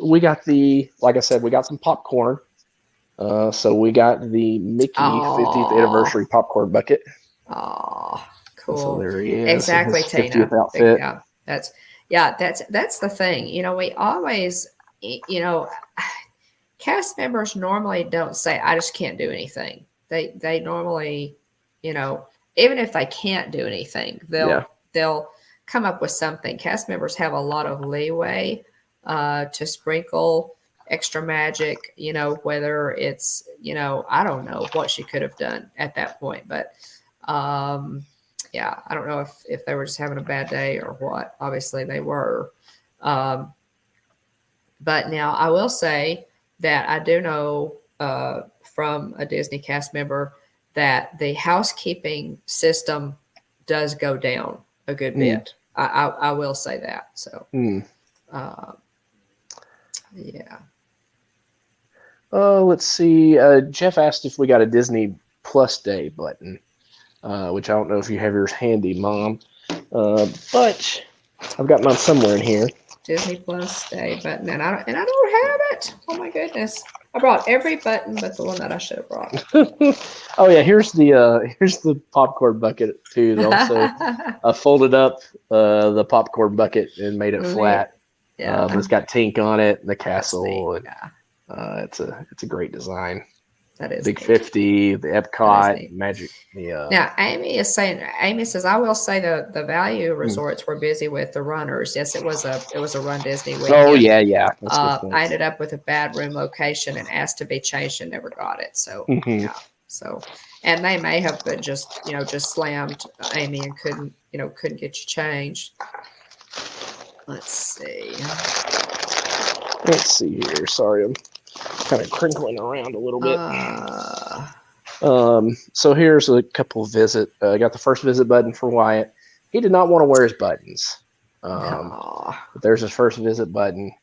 we got like I said, we got some popcorn. So we got the Mickey 50th anniversary popcorn bucket. Oh, cool. So there he is. Exactly, Tina. 50th outfit. Yeah, that's the thing. We always, cast members normally don't say, "I just can't do anything." They normally, even if they can't do anything, they'll come up with something. Cast members have a lot of leeway to sprinkle extra magic, whether it's, I don't know what she could have done at that point, but yeah, I don't know if they were just having a bad day or what. Obviously they were. Um, but now I will say that I do know from a Disney cast member that the housekeeping system does go down a good bit. I will say that. So, uh, yeah. Let's see. Jeff asked if we got a Disney Plus Day button, which I don't know if you have yours handy, Mom. But I've got mine somewhere in here. Disney Plus Day button, and I don't have it. Oh my goodness! I brought every button but the one that I should have brought. Oh yeah, here's the popcorn bucket too. Also, I folded up the popcorn bucket and made it flat. Yeah, but it's got Tink on it and the that's castle. neat. And, it's a great design. That is Big neat. 50, the Epcot, Magic. Now, Amy says, I will say the value resorts were busy with the runners. Yes, it was a Run Disney weekend. Oh yeah. I ended up with a bad room location and asked to be changed and never got it. So yeah, so and they may have been just slammed Amy and couldn't get you changed. Let's see here. Sorry, I'm kind of crinkling around a little bit. So here's a couple visit. I got the first visit button for Wyatt. He did not want to wear his buttons. But there's his first visit button,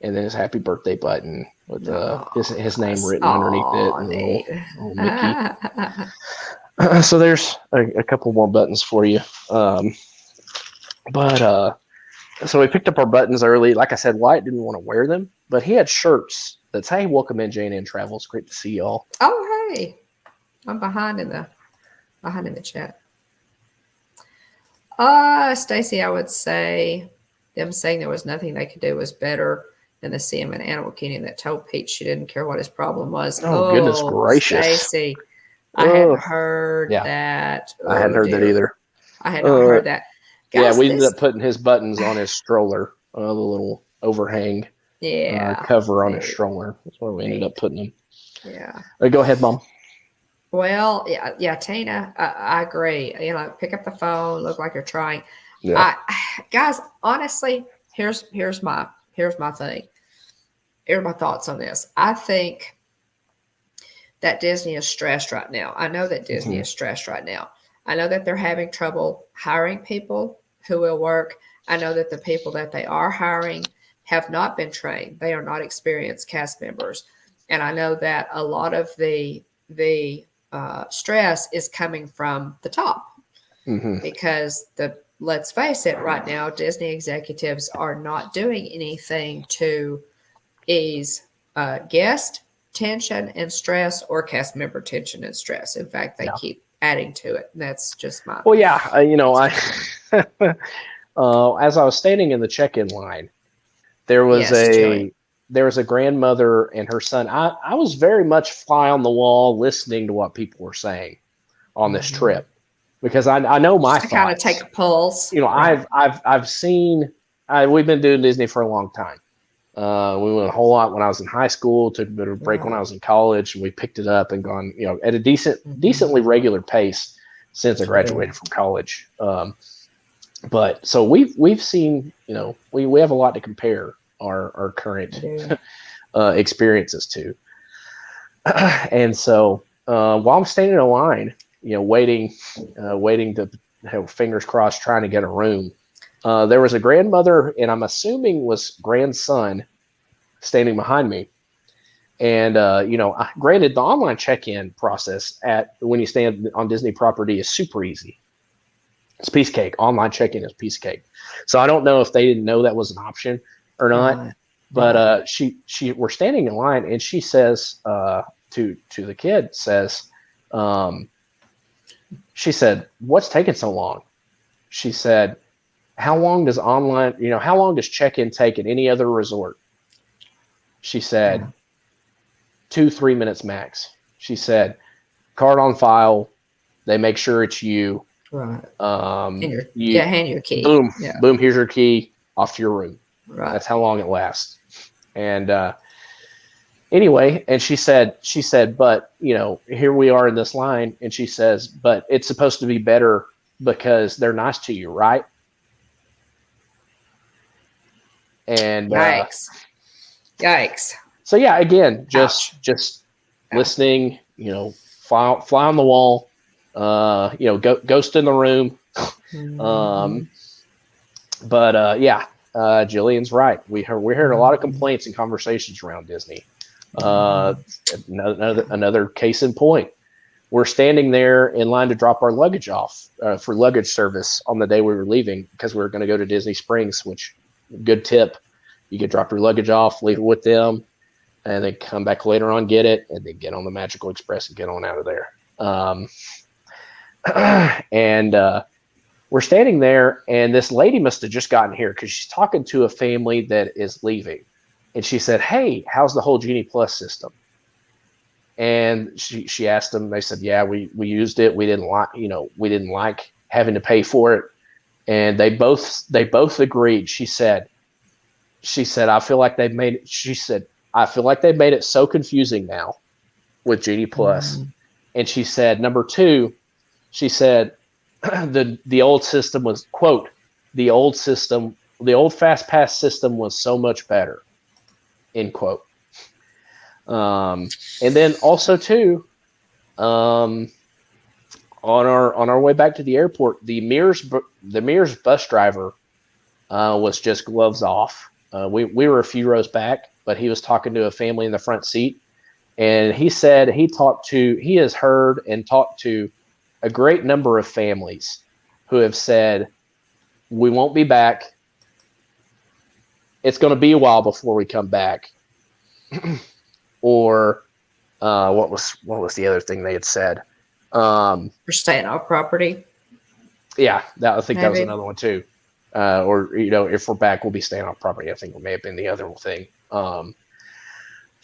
and then his happy birthday button with his name written underneath it. And little Mickey. So there's a couple more buttons for you. So we picked up our buttons early. Like I said, Wyatt didn't want to wear them, but he had shirts that say, "Hey, welcome in J&N Travel. It's great to see y'all." Oh, hey. I'm behind in the chat. Stacy, I would say them saying there was nothing they could do was better than the CM and Animal Kingdom that told Pete she didn't care what his problem was. Oh goodness gracious. Stacy, I hadn't heard that. I hadn't heard that either. I had not heard that. Guys, we ended up putting his buttons on his stroller, the little overhang cover on his stroller. That's where we ended up putting them. Yeah. Go ahead, Mom. Well, yeah, Tina, I agree. Pick up the phone, look like you're trying. Yeah. Guys, honestly, here's my thing. Here's my thoughts on this. I think that Disney is stressed right now. I know that Disney is stressed right now. I know that they're having trouble hiring people who will work. I know that the people that they are hiring have not been trained. They are not experienced cast members. And I know that a lot of the stress is coming from the top because let's face it, right now, Disney executives are not doing anything to ease guest tension and stress or cast member tension and stress. In fact, they keep adding to it. That's just my. Well, yeah, as I was standing in the check-in line, there was a grandmother and her son. I was very much fly on the wall listening to what people were saying on this trip because I know my thoughts. Kind of take a pulse. I've seen. We've been doing Disney for a long time. We went a whole lot when I was in high school. Took a bit of a break when I was in college, and we picked it up and gone at a decently regular pace since I graduated from college. But so we've seen we have a lot to compare our current experiences to. And so while I'm standing in a line, waiting to fingers crossed, trying to get a room, there was a grandmother and I'm assuming was grandson standing behind me. And, granted, the online check-in process when you stand on Disney property is super easy. It's piece of cake. Online check-in is piece of cake. So I don't know if they didn't know that was an option or not. But we're standing in line, and she says to the kid, she said, "What's taking so long?" She said, how long does check-in take at any other resort? She said, 2-3 minutes max. She said, card on file. They make sure it's you. Right. You Hand your key. boom, Yeah. boom. Here's your key. Off to your room. Right. That's how long it lasts. And anyway, and she said, but here we are in this line, and she says, but it's supposed to be better because they're nice to you, right? And Yikes. so yeah, again, Ouch. just listening, fly on the wall, ghost in the room. Mhm. Yeah, Jillian's right. We heard a lot of complaints and conversations around Disney. Another case in point. We're standing there in line to drop our luggage off for luggage service on the day we were leaving because we were going to go to Disney Springs, which good tip. You could drop your luggage off, leave it with them, and then come back later on, get it, and then get on the Magical Express and get on out of there. And we're standing there, and this lady must have just gotten here because she's talking to a family that is leaving. And she said, hey, how's the whole Genie Plus system? And she asked them. They said, yeah, we used it. We didn't like having to pay for it. And they both agreed. She said, I feel like they've made it. She said, I feel like they've made it so confusing now with Genie Plus. Mm-hmm. And she said, number two, she said, the old system was, quote, the old Fast Pass system was so much better, end quote. And then also too, on our way back to the airport, the Mears bus driver was just gloves off. We were a few rows back, but he was talking to a family in the front seat, and he said he has heard and talked to a great number of families who have said, we won't be back. It's going to be a while before we come back. Or what was the other thing they had said? We're staying off property. Yeah, I think Maybe. that was another one too. Or if we're back, we'll be staying off property. I think it may have been the other thing. So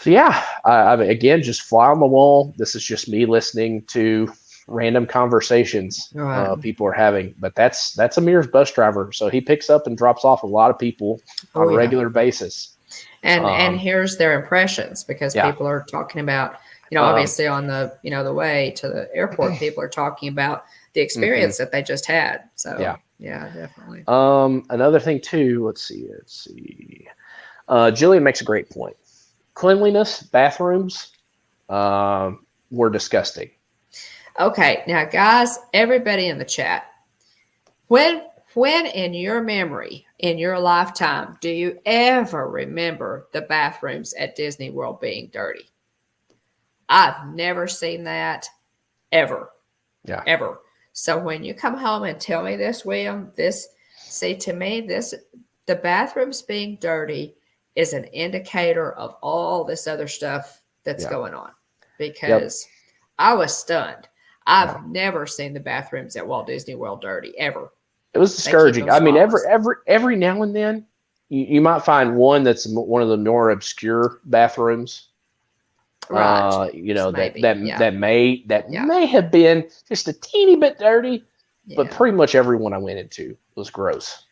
yeah, I again, just fly on the wall. This is just me listening to random conversations people are having. But that's a Mears bus driver, so he picks up and drops off a lot of people on a regular basis. And here's their impressions, because people are talking about, obviously on the the way to the airport, people are talking about the experience that they just had. So yeah, definitely. Another thing too. Let's see. Jillian makes a great point. Cleanliness bathrooms were disgusting. Okay, now guys, everybody in the chat, when in your memory, in your lifetime, do you ever remember the bathrooms at Disney World being dirty? I've never seen that ever. Yeah. Ever. So when you come home and tell me this, William, to me, the bathrooms being dirty is an indicator of all this other stuff that's going on, because I was stunned. I've never seen the bathrooms at Walt Disney World dirty, ever. It was discouraging. I mean, every now and then you might find one that's one of the more obscure bathrooms. Right. That may have been just a teeny bit dirty, but pretty much every one I went into was gross.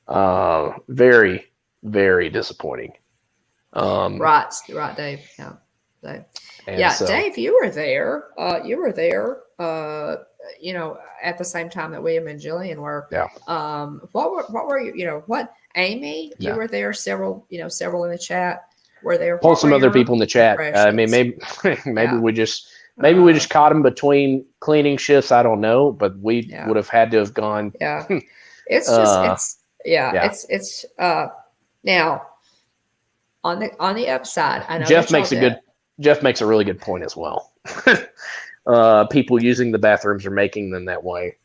Very, very disappointing. Right, Dave. Yeah, Dave. Dave, you were there. At the same time that William and Jillian were. Yeah. What were you? Amy? You were there. Several in the chat were there. Pull some other people in the chat. I mean, maybe we just caught them between cleaning shifts. I don't know, but we would have had to have gone. Yeah. It's just it's now on the upside. I know Jeff makes a really good point as well. People using the bathrooms are making them that way.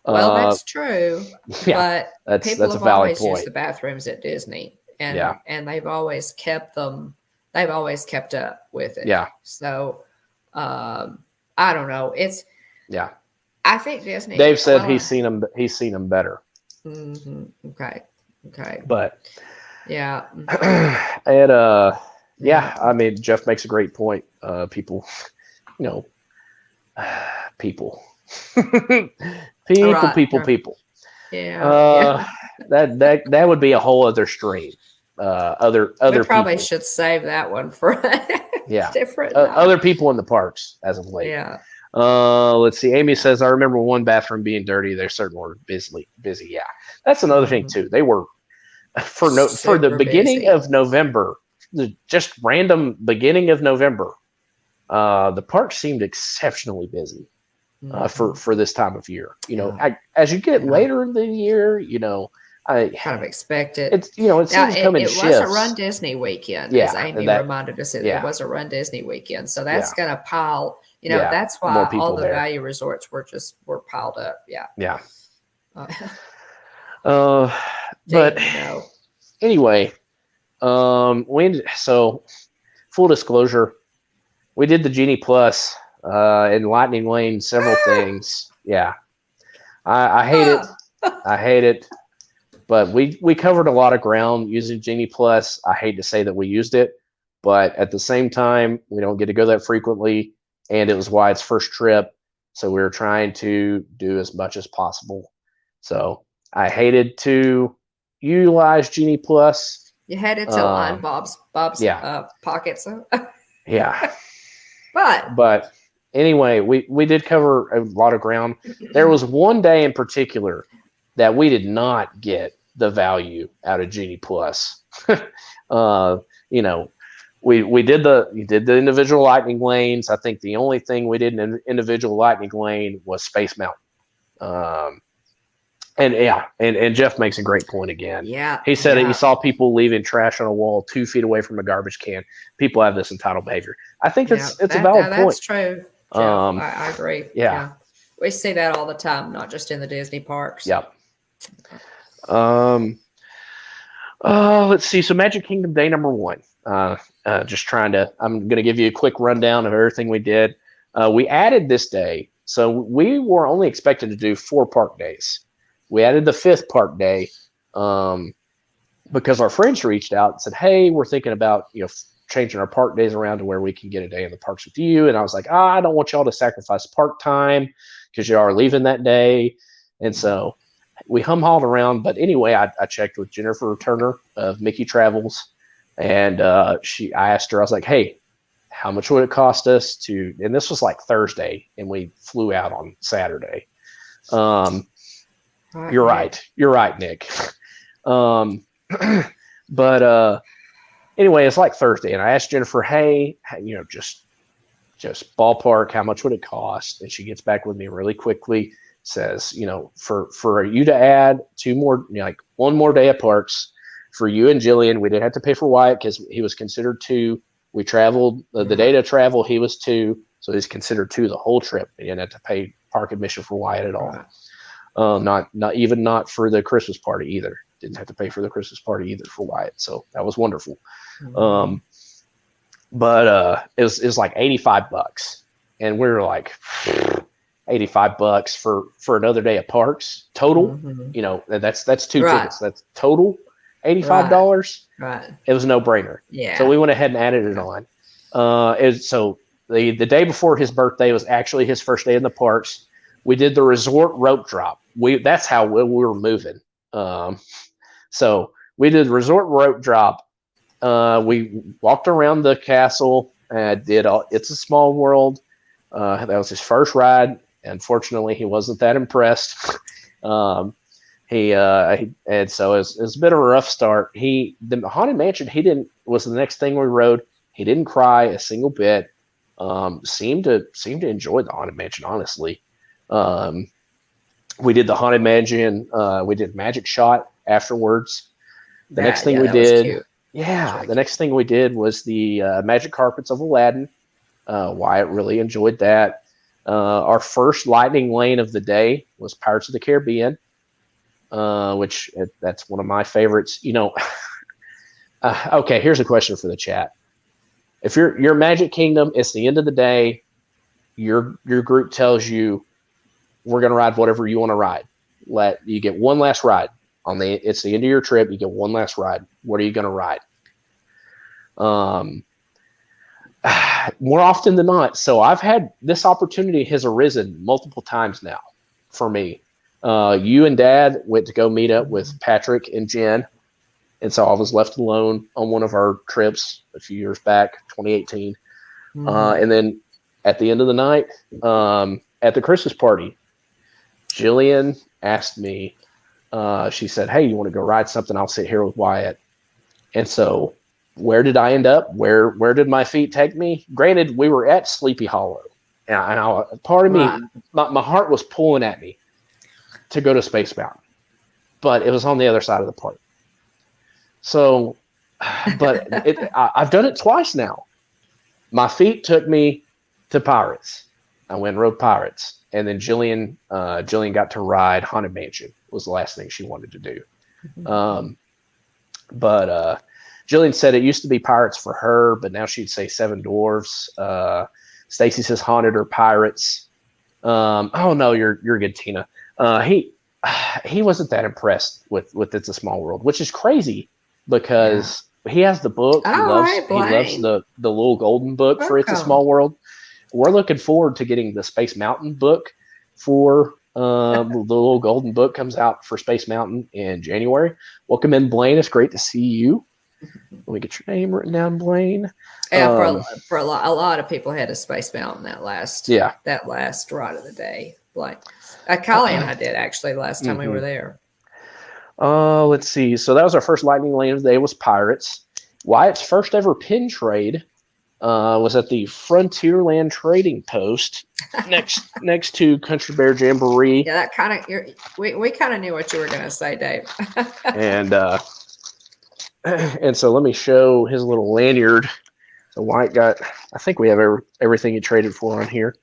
Well, that's true. Yeah, but people that's have a valid always point. used the bathrooms at Disney, and they've always kept them. They've always kept up with it. Yeah. So, I don't know. I think Disney. Dave said he's seen them better. Mm-hmm. Okay. But yeah. And I mean, Jeff makes a great point. People, people. People, Right. people, Right. people. Yeah. Yeah. That would be a whole other stream. We Other probably people. should save that one for a Yeah. different Other night. people in the parks as of late. Yeah. Let's see. Amy says, I remember one bathroom being dirty. They certainly were busy. Yeah. That's another thing Mhm. too. They were for the Super beginning busy. of November, just random beginning of November. The park seemed exceptionally busy Mhm. for this time of year. Yeah. As you get Yeah. later in the year, I Kind of expect it. it's it Now, seems to come in it was a Run shifts. Disney weekend, as Yeah, Amy that reminded us. It yeah was a Run Disney weekend, so yeah that's going to pile. yeah That's more why all people the there. value resorts were piled up. Yeah. Yeah. Uh, Uh, but no. anyway, so full disclosure, we did the Genie Plus in Lightning Lane, several things. Yeah, I hate it. I hate it. But we covered a lot of ground using Genie Plus. I hate to say that we used it, but at the same time, we don't get to go that frequently, and it was Wyatt's first trip, so we were trying to do as much as possible. So I hated to utilize Genie Plus. You had it to line Bob's Yeah, pockets, yeah. but But anyway, we did cover a lot of ground. There was one day in particular that we did not get the value out of Genie Plus. uh, you know, we did the individual lightning lanes. I think the only thing we did in an individual lightning lane was Space Mountain. Um, and yeah, and Jeff makes a great point again. yeah, He said that he yeah, saw people leaving trash on a wall 2 feet away from a garbage can. People have this entitled behavior. I think yeah. it's a valid point. That's true, Jeff. Um, I agree. yeah, Yeah, we see that all the time, not just in the Disney parks. yeah. Um, let's see. So Magic Kingdom day number one. Just trying to. I'm going to give you a quick rundown of everything we did. We added this day, so we were only expected to do 4 park days. We added the 5th park day because our friends reached out and said, "Hey, we're thinking about changing our park days around to where we can get a day in the parks with you." And I was like, I don't want y'all to sacrifice park time because you are leaving that day, and so we hum-hauled around. But anyway, I checked with Jennifer Turner of Mickey Travels, and I asked her, I was like, hey, how much would it cost us to, and this was like Thursday, and we flew out on Saturday. You're right, Nick. Um, but anyway, it's like Thursday, and I asked Jennifer, hey, just ballpark, how much would it cost? And she gets back with me really quickly, says, for you to add 2 more, like 1 more day of parks for you and Jillian. We didn't have to pay for Wyatt because he was considered 2. We traveled the day to travel, he was 2, so he's considered 2 the whole trip. He didn't have to pay park admission for Wyatt at all. Right. Not for the Christmas party either. Didn't have to pay for the Christmas party either for Wyatt, so that was wonderful. Mm-hmm. But it was like $85, and we were like, $85 for another day of parks total. Mm-hmm. That's 2 tickets. That's total $85. Right. It was a no-brainer. Yeah. So we went ahead and added it on. So the day before his birthday was actually his first day in the parks. We did the resort rope drop. That's how we were moving. So we did the resort rope drop. We walked around the castle and did It's a Small World. That was his first ride. Unfortunately, he wasn't that impressed. And so it was a bit of a rough start. The Haunted Mansion, was the next thing we rode. He didn't cry a single bit. Seemed to enjoy the Haunted Mansion, honestly. We did the Haunted Mansion. We did Magic Shot afterwards. The next thing we did, the next thing we did was the Magic Carpets of Aladdin. Wyatt really enjoyed that. Our first lightning lane of the day was Pirates of the Caribbean, which that's one of my favorites. Okay, here's a question for the chat. If you're Magic Kingdom, it's the end of the day. Your group tells you we're going to ride whatever you want to ride. You get one last ride it's the end of your trip. You get one last ride. What are you going to ride? more often than not. So I've had this opportunity has arisen multiple times now for me. You and Dad went to go meet up with Patrick and Jen, and so I was left alone on one of our trips a few years back, 2018. And then at the end of the night, at the Christmas party, Jillian asked me, she said, "Hey, you want to go ride something? I'll sit here with Wyatt." And so where did I end up? Where did my feet take me? Granted, we were at Sleepy Hollow. And part of me, my heart was pulling at me to go to Space Mountain. But it was on the other side of the park. So, but I've done it twice now. My feet took me to Pirates. I went and rode Pirates. And then Jillian got to ride Haunted Mansion. Was the last thing she wanted to do. But Jillian said it used to be Pirates for her, but now she'd say Seven Dwarfs. Stacy says Haunted or Pirates. Oh no, you're good, Tina. He wasn't that impressed with It's a Small World, which is crazy because he has the book. He loves the little golden book for It's a Small World. We're looking forward to getting the Space Mountain book for the little golden book comes out for Space Mountain in January. Welcome in, Blaine. It's great to see you. Let me get your name written down, Blaine. Yeah, for a lot of people had a Space Mountain that last ride of the day. Like Kylie and I did actually last time we were there. Let's see. So that was our first Lightning Lane of the day was Pirates. Wyatt's first ever pin trade was at the Frontierland Trading Post next to Country Bear Jamboree. Yeah, that kind of we kind of knew what you were going to say, Dave. And so let me show his little lanyard. So Wyatt got, I think we have everything he traded for on here.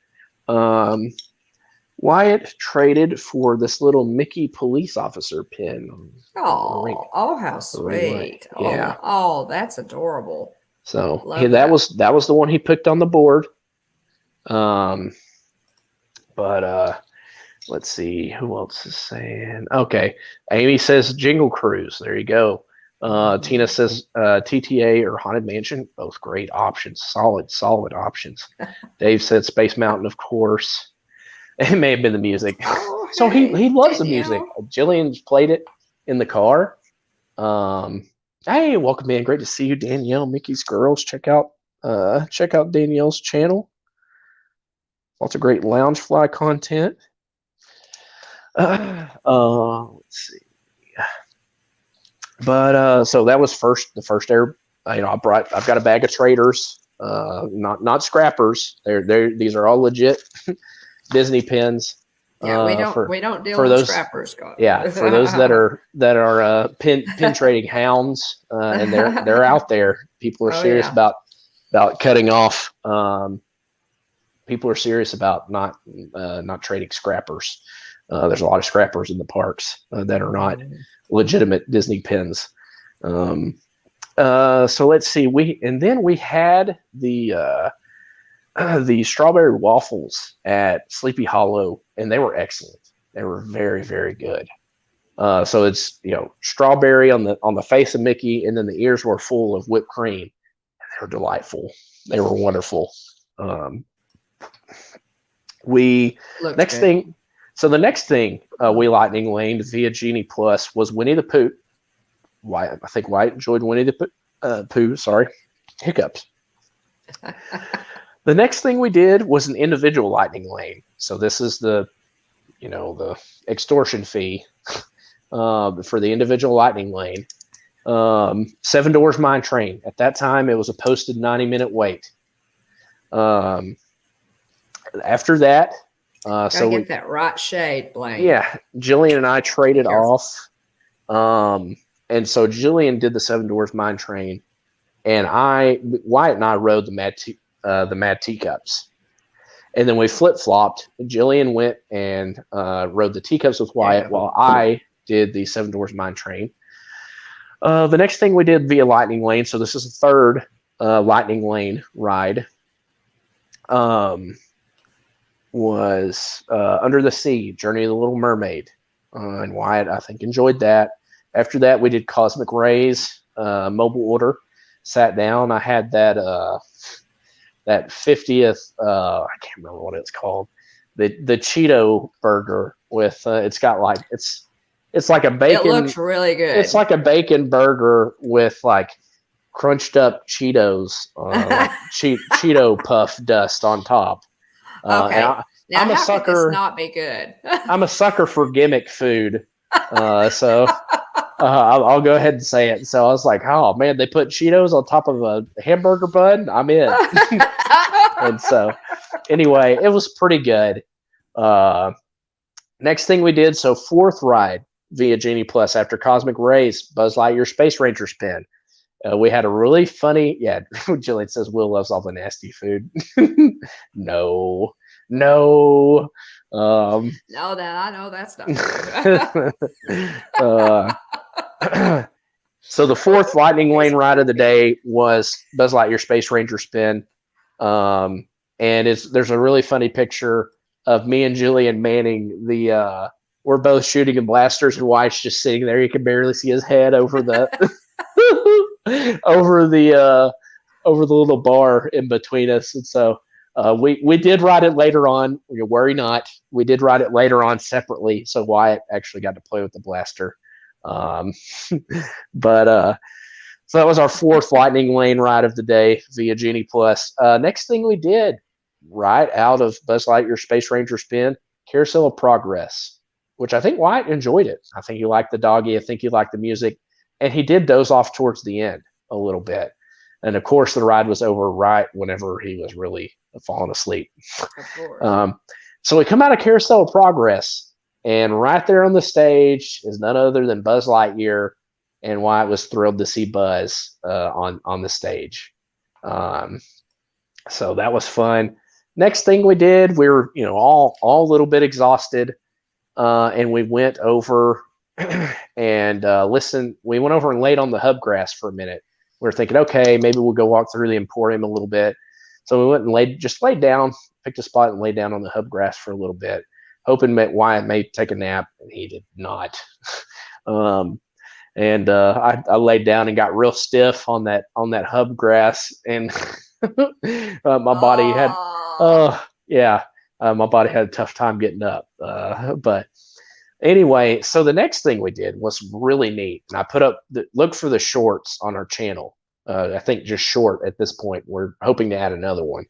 Wyatt traded for this little Mickey police officer pin. Oh, how sweet! Yeah. Oh, that's adorable. So that was the one he picked on the board. But let's see who else is saying. Okay, Amy says Jingle Cruise. There you go. Tina says TTA or Haunted Mansion. Both great options. Solid options. Dave said Space Mountain, of course. It may have been the music. Oh, So he loves Danielle. the music. Jillian's played it in the car. Hey, welcome in. Great to see you, Danielle, Mickey's Girls. Check out Danielle's channel. Lots of great Loungefly content. Let's see. But so that was the first air. I've got a bag of traders, not scrappers. These are all legit Disney pins. Yeah, we don't deal with scrappers. Yeah, for those that are pin trading hounds, and they're out there. People are serious about cutting off. People are serious about not trading scrappers. There's a lot of scrappers in the parks that are not legitimate Disney pins. So let's see. We had the strawberry waffles at Sleepy Hollow, and they were excellent. They were very, very good. So it's strawberry on the face of Mickey, and then the ears were full of whipped cream. They were delightful. They were wonderful. The next thing we Lightning Laned via Genie Plus was Winnie the Pooh. I think Wyatt enjoyed Winnie the Pooh. Sorry, hiccups. The next thing we did was an individual Lightning Lane. So this is the extortion fee for the individual Lightning Lane. Seven Doors Mine Train. At that time, it was a posted 90-minute wait. After that, so get that right shade, Blaine. Yeah, Jillian and I traded off. And so Jillian did the Seven Doors Mine Train, and Wyatt and I rode the Mad Teacups. And then we flip-flopped. Jillian went and rode the Teacups with Wyatt while I did the Seven Doors Mine Train. The next thing we did via Lightning Lane, so this is the third Lightning Lane ride, was Under the Sea, Journey of the Little Mermaid. And Wyatt, I think, enjoyed that. After that, we did Cosmic Rays, mobile order. Sat down. I had that that 50th. I can't remember what it's called. The Cheeto Burger with it's got like it's like a bacon. It looks really good. It's like a bacon burger with like crunched up Cheetos, like Cheeto puff dust on top. Okay. Now, I'm a how sucker. Could this not be good? I'm a sucker for gimmick food, so I'll go ahead and say it. So I was like, oh man, they put Cheetos on top of a hamburger bun. I'm in. And so anyway, it was pretty good. Next thing we did, so fourth ride via Genie Plus after Cosmic Rays, Buzz Lightyear Space Ranger spin. We had a really funny, Jillian says Will loves all the nasty food. No. No, Dad, I know that's not true. So the fourth Lightning Lane ride of the day was Buzz Lightyear Space Ranger spin. And there's a really funny picture of me and Jillian manning the we're both shooting in blasters and Wyatt's just sitting there. You can barely see his head over the over the little bar in between us. And so we did ride it later on. Worry not. We did ride it later on separately. So Wyatt actually got to play with the blaster. But so that was our fourth Lightning Lane ride of the day via Genie Plus. Next thing we did, right out of Buzz Lightyear Space Ranger spin, Carousel of Progress, which I think Wyatt enjoyed it. I think he liked the doggy. I think he liked the music. And he did doze off towards the end a little bit. And of course, the ride was over right whenever he was really falling asleep. Of course. So we come out of Carousel of Progress, and right there on the stage is none other than Buzz Lightyear, and Wyatt was thrilled to see Buzz on the stage. So that was fun. Next thing we did, we were all a little bit exhausted, and we went over and listened. We went over and laid on the hub grass for a minute. We were thinking, okay, maybe we'll go walk through the Emporium a little bit. So we went and laid down, picked a spot and laid down on the hub grass for a little bit, hoping that Wyatt may take a nap, and he did not. I laid down and got real stiff on that hub grass, and my body had my body had a tough time getting up. But anyway, so the next thing we did was really neat, and I put up look for the shorts on our channel. I think just short at this point. We're hoping to add another one.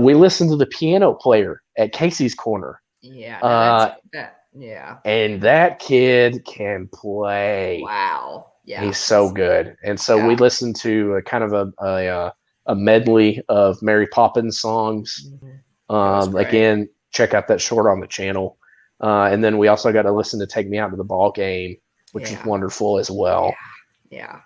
We listened to the piano player at Casey's Corner. Yeah. And that kid can play. Wow. Yeah. He's so good. And so we listened to a kind of a medley of Mary Poppins songs. Mm-hmm. Again, check out that short on the channel. And then we also got to listen to Take Me Out to the Ball Game, which is wonderful as well. Yeah.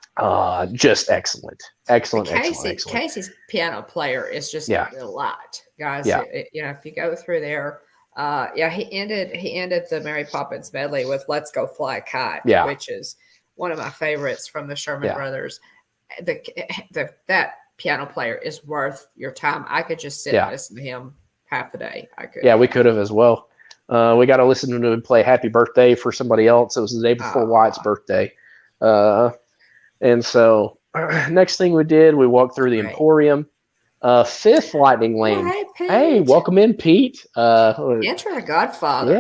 Just excellent. Excellent. Casey's piano player is just a lot, guys. Yeah. If you go through there, he ended the Mary Poppins medley with "Let's Go Fly a Kite," which is one of my favorites from the Sherman Brothers. That piano player is worth your time. I could just sit and listen to him half the day. I could. Yeah, we could have as well. We got to listen to him play "Happy Birthday" for somebody else. It was the day before Wyatt's birthday. And so next thing we did, we walked through the Emporium. Fifth Lightning Lane. Hey, welcome in, Pete. Enter the Godfather.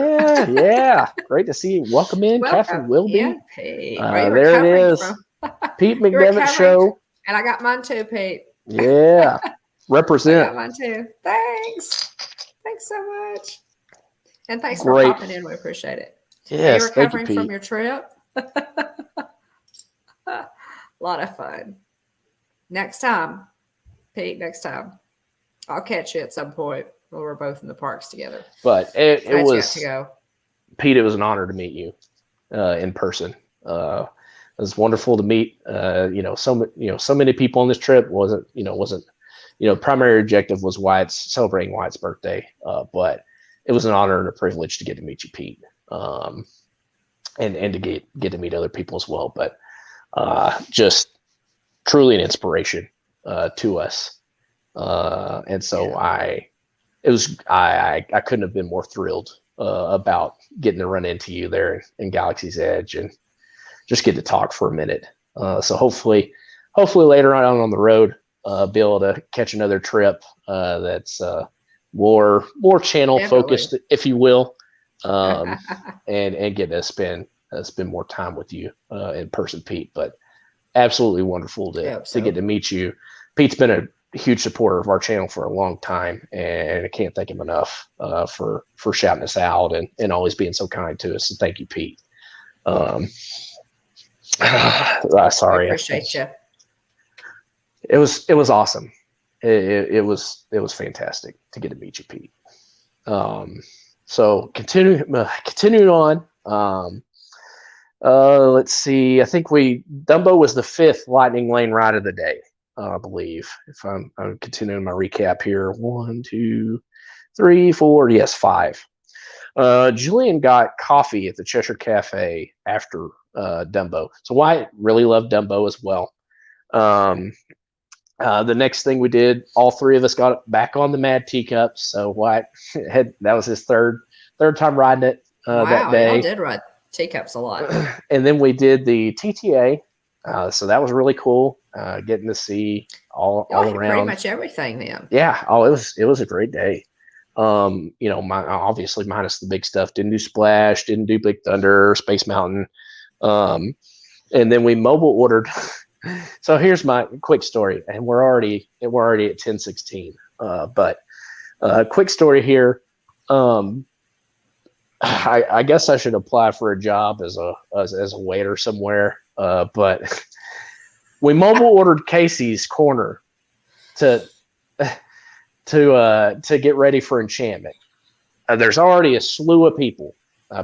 Yeah. Great to see you. Welcome in, Catherine Wilby. Pete. There it is. Pete McDevitt Show. And I got mine too, Pete. Yeah. Represent. I got mine too. Thanks so much. And thanks for popping in. We appreciate it. Yes, Are you recovering from your trip? A lot of fun. Next time, Pete, I'll catch you at some point when we're both in the parks together. But it was to go. Pete, it was an honor to meet you in person. It was wonderful to meet so many people on this trip. Wasn't primary objective was celebrating Wyatt's birthday. But it was an honor and a privilege to get to meet you, Pete. And to get to meet other people as well. But just truly an inspiration to us. And so I couldn't have been more thrilled about getting to run into you there in Galaxy's Edge and just get to talk for a minute. So hopefully later on the road, be able to catch another trip that's more channel focused, if you will, and get to spend more time with you in person, Pete. But absolutely wonderful to get to meet you. Pete's been a huge supporter of our channel for a long time, and I can't thank him enough for shouting us out and always being so kind to us. So thank you, Pete. Sorry, I appreciate you. It was awesome. It was fantastic to get to meet you, Pete. So continuing on. Let's see. I think Dumbo was the 5th Lightning Lane ride of the day, I believe. If I'm continuing my recap here, 1, 2, 3, 4. Yes, 5. Julian got coffee at the Cheshire Cafe after Dumbo. So Wyatt really loved Dumbo as well. The next thing we did, all 3 of us got back on the Mad Teacups. So Wyatt that was his third time riding it that day. Y'all did ride teacups a lot. And then we did the TTA. So that was really cool. Getting to see all around pretty much everything then. Yeah. Oh, it was a great day. Obviously minus the big stuff. Didn't do Splash, didn't do Big Thunder, Space Mountain. And then we mobile ordered. So here's my quick story, and we're already at 10:16. But quick story here. I guess I should apply for a job as a waiter somewhere. But we mobile ordered Casey's Corner to get ready for enchantment. There's already a slew of people.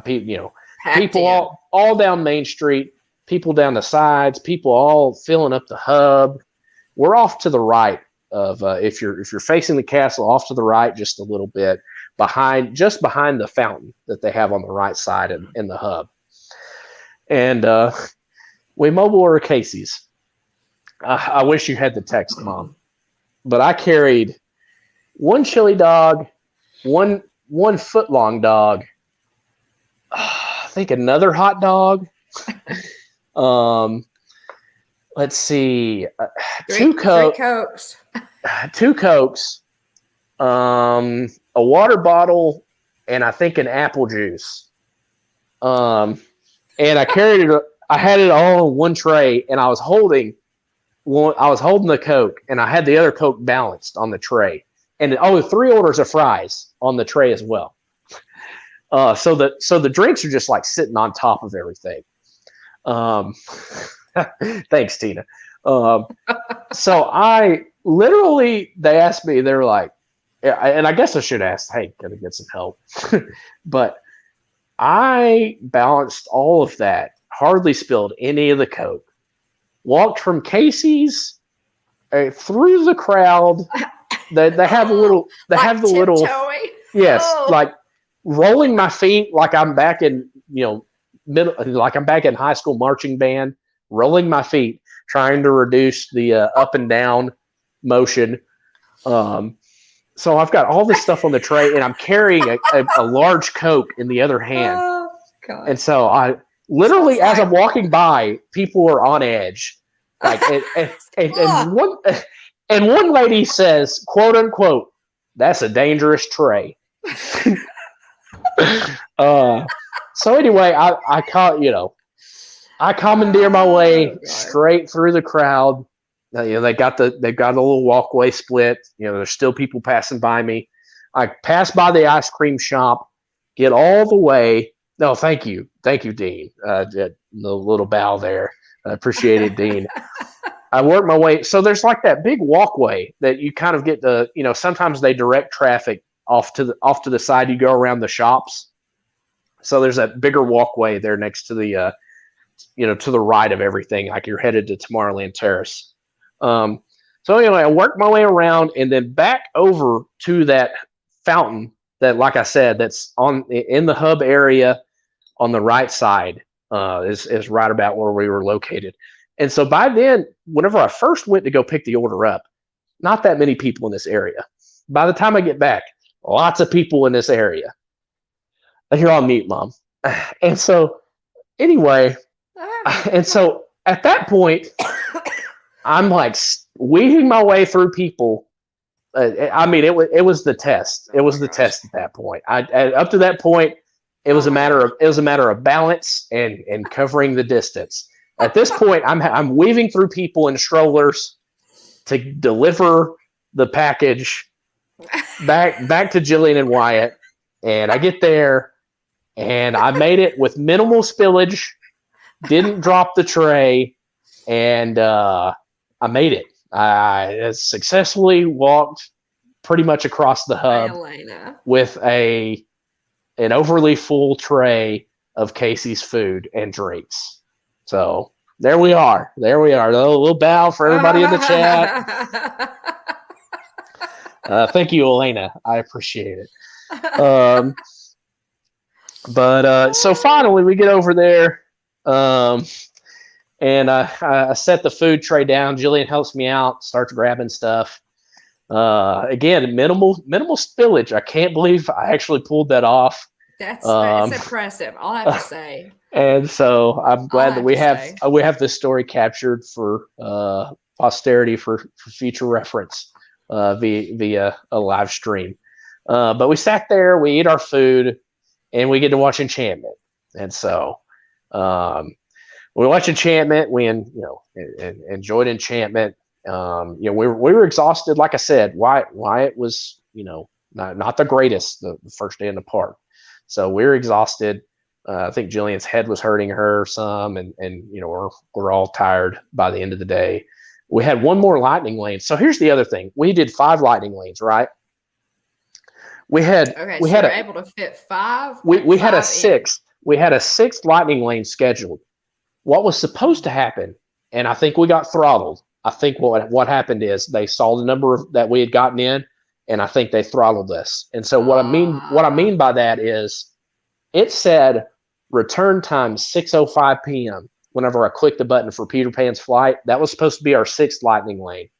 People all down Main Street. People down the sides, people all filling up the hub. We're off to the right of if you're facing the castle, off to the right just a little bit, behind the fountain that they have on the right side in the hub. And we mobile order Casey's. I wish you had the text, Mom, but I carried 1 chili dog, one foot-long dog, I think another hot dog. Let's see, 2 Cokes, 2 Cokes, a water bottle, and I think an apple juice. And I carried it. I had it all in one tray, and I was holding the Coke, and I had the other Coke balanced on the tray, and 3 orders of fries on the tray as well. So the drinks are just like sitting on top of everything. Thanks, Tina. So I literally, they asked me, they were like, and I guess I should ask, hey, can I get some help? But I balanced all of that, hardly spilled any of the Coke, walked from Casey's through the crowd. They have a little, yes, like rolling my feet like I'm back in, like I'm back in high school marching band, rolling my feet, trying to reduce the up and down motion. So I've got all this stuff on the tray, and I'm carrying a large Coke in the other hand. Oh, God. And so I literally, as I'm walking by, people are on edge. Like, and one lady says, quote unquote, "That's a dangerous tray." So anyway, I commandeer my way straight through the crowd. They've got a little walkway split. There's still people passing by me. I pass by the ice cream shop, get all the way. No, thank you, Dean. The little bow there. I appreciate it, Dean. I work my way. So there's like that big walkway that you kind of get to. Sometimes they direct traffic off to the side. You go around the shops. So there's that bigger walkway there next to the, to the right of everything. Like you're headed to Tomorrowland Terrace. So anyway, I worked my way around and then back over to that fountain that, like I said, that's in the hub area on the right side, is right about where we were located. And so by then, whenever I first went to go pick the order up, not that many people in this area. By the time I get back, lots of people in this area. Here, I'll mute, Mom. And so anyway, and so at that point, I'm like weaving my way through people. I mean, it was the test. It was the test at that point. Up to that point, it was a matter of balance and covering the distance. At this point, I'm weaving through people in strollers to deliver the package back to Jillian and Wyatt, and I get there, and I made it with minimal spillage, didn't drop the tray, and I made it. I successfully walked pretty much across the hub with an overly full tray of Casey's food and drinks. So there we are. A little bow for everybody in the chat. Thank you, Elena. I appreciate it. But so finally we get over there, and I set the food tray down. Jillian helps me out, starts grabbing stuff. Again, minimal spillage. I can't believe I actually pulled that off. That's impressive. I'll have to say. And so I'm glad that we have this story captured for posterity for future reference via a live stream. But we sat there, we ate our food, and we get to watch Enchantment. And so we watched Enchantment. We enjoyed Enchantment. We were exhausted. Like I said, Wyatt was not the greatest the first day in the park, so we were exhausted. I think Jillian's head was hurting her some, and we're all tired by the end of the day. We had one more lightning lane. So here's the other thing: we did 5 lightning lanes, right? We were able to fit 5. We had a sixth. We had a 6th lightning lane scheduled. What was supposed to happen, and I think we got throttled. I think what happened is they saw the number that we had gotten in, and I think they throttled us. And so what I mean by that is, it said return time 6:05 p.m. whenever I clicked the button for Peter Pan's flight. That was supposed to be our 6th lightning lane.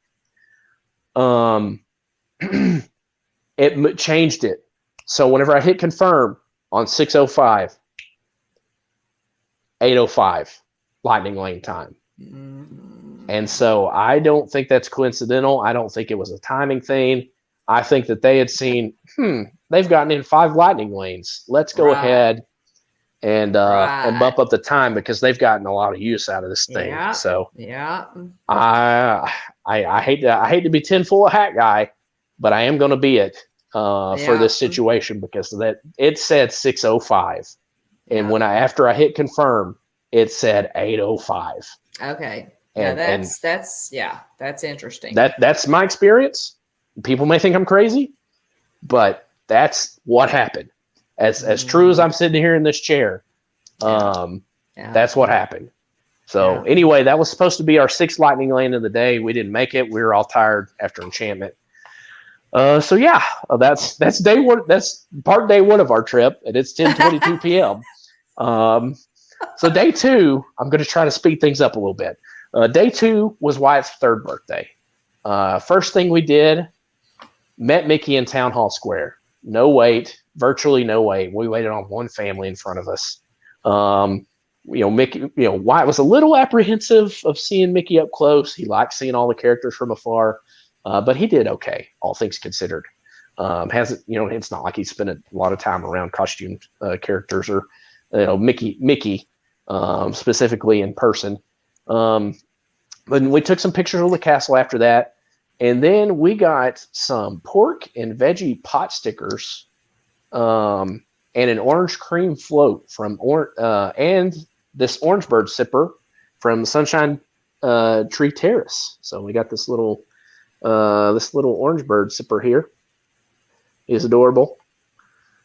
It changed it. So whenever I hit confirm on 6:05, 8:05 lightning lane time. And so I don't think that's coincidental. I don't think it was a timing thing. I think that they had seen, they've gotten in 5 lightning lanes. Let's go ahead and bump up the time, because they've gotten a lot of use out of this thing. Yeah. So yeah, I hate to be tinfoil hat guy, but I am going to be it for this situation, because that it said 6:05, and when after I hit confirm, it said 8:05. Okay. And, that's interesting. That's my experience. People may think I'm crazy, but that's what happened. As true as I'm sitting here in this chair, that's what happened. So anyway, that was supposed to be our 6th lightning lane of the day. We didn't make it. We were all tired after Enchantment. So that's day 1. That's part day 1 of our trip, and it's 10:22 p.m. So day 2, I'm going to try to speed things up a little bit. Day 2 was Wyatt's 3rd birthday. First thing we did, met Mickey in Town Hall Square. No wait, virtually no wait. We waited on one family in front of us. Mickey, Wyatt was a little apprehensive of seeing Mickey up close. He liked seeing all the characters from afar, but he did okay, all things considered. It's not like he spent a lot of time around costume characters or Mickey specifically in person. But we took some pictures of the castle after that, and then we got some pork and veggie pot stickers, and an orange cream float from and this orange bird sipper from Sunshine Tree Terrace. So we got this little orange bird sipper here. He's adorable.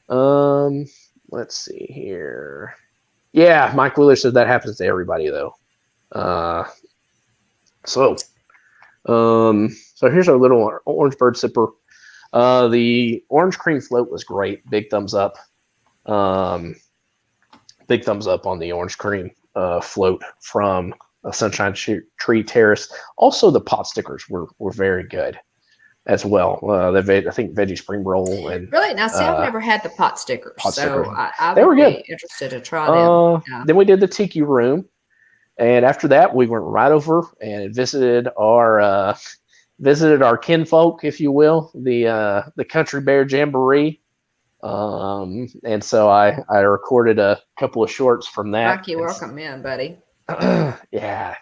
Let's see here. Yeah, Mike Wheeler said that happens to everybody though. So here's our little orange bird sipper. The orange cream float was great. Big thumbs up. Big thumbs up on the orange cream float from Sunshine Tree Terrace. Also, the pot stickers were very good as well. I think veggie spring roll and really. Now, see, I've never had the pot stickers, they were good. Interested to try them. Then we did the Tiki Room, And after that, we went right over and visited our kinfolk, if you will, the Country Bear Jamboree. And so I recorded a couple of shorts from that. Mikey, welcome in, buddy. Yeah.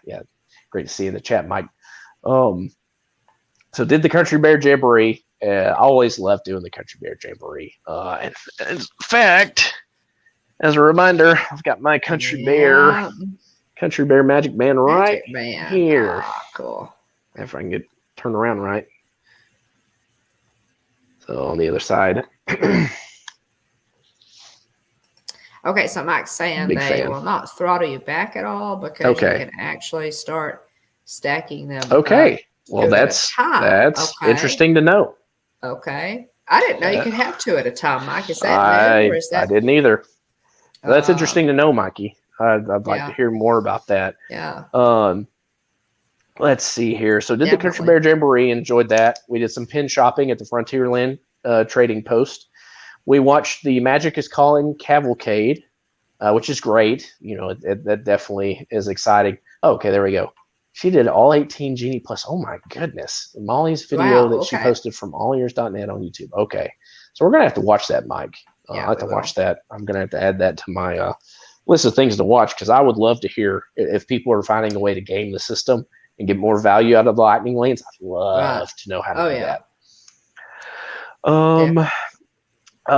Great to see you in the chat, Mike. So did the Country Bear Jamboree. I always loved doing the Country Bear Jamboree. And in fact, as a reminder, I've got my Country Bear Magic Band right here. Cool. If I can get turned around right. So on the other side. Okay, so Mike's saying they will not throttle you back at all because you can actually start stacking them. Okay. Well, that's interesting to know. Okay. I didn't know you could have 2 at a time, Mike. Is that new, or is that... I didn't either. That's interesting to know, Mikey. I'd like to hear more about that. Yeah. Let's see here. So did the Country Bear Jamboree, enjoyed that. We did some pin shopping at the Frontierland Trading Post. We watched the Magic is Calling Cavalcade, which is great. You know, that definitely is exciting. Oh, okay, there we go. She did all 18 Genie Plus. Oh, my goodness. Molly's video that she posted from alleyears.net on YouTube. Okay. So we're going to have to watch that, Mike. I'll have to watch that. I'm going to have to add that to my list of things to watch because I would love to hear if people are finding a way to game the system and get more value out of the lightning lanes. I'd love to know how to do that.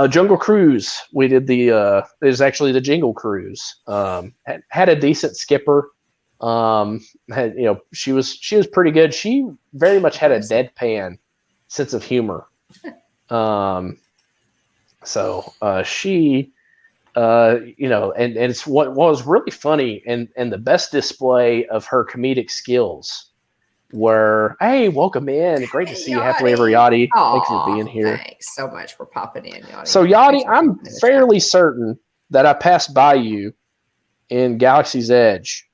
Jungle Cruise. We did it was actually the Jingle Cruise. Had a decent skipper. She was pretty good. She very much had a deadpan sense of humor. She and it's what was really funny and the best display of her comedic skills were, hey, welcome in. Great to see you. Happily ever, Yachty. Thanks for being here. Thanks so much for popping in, Yachty. So, Yachty, I'm fairly certain that I passed by you in Galaxy's Edge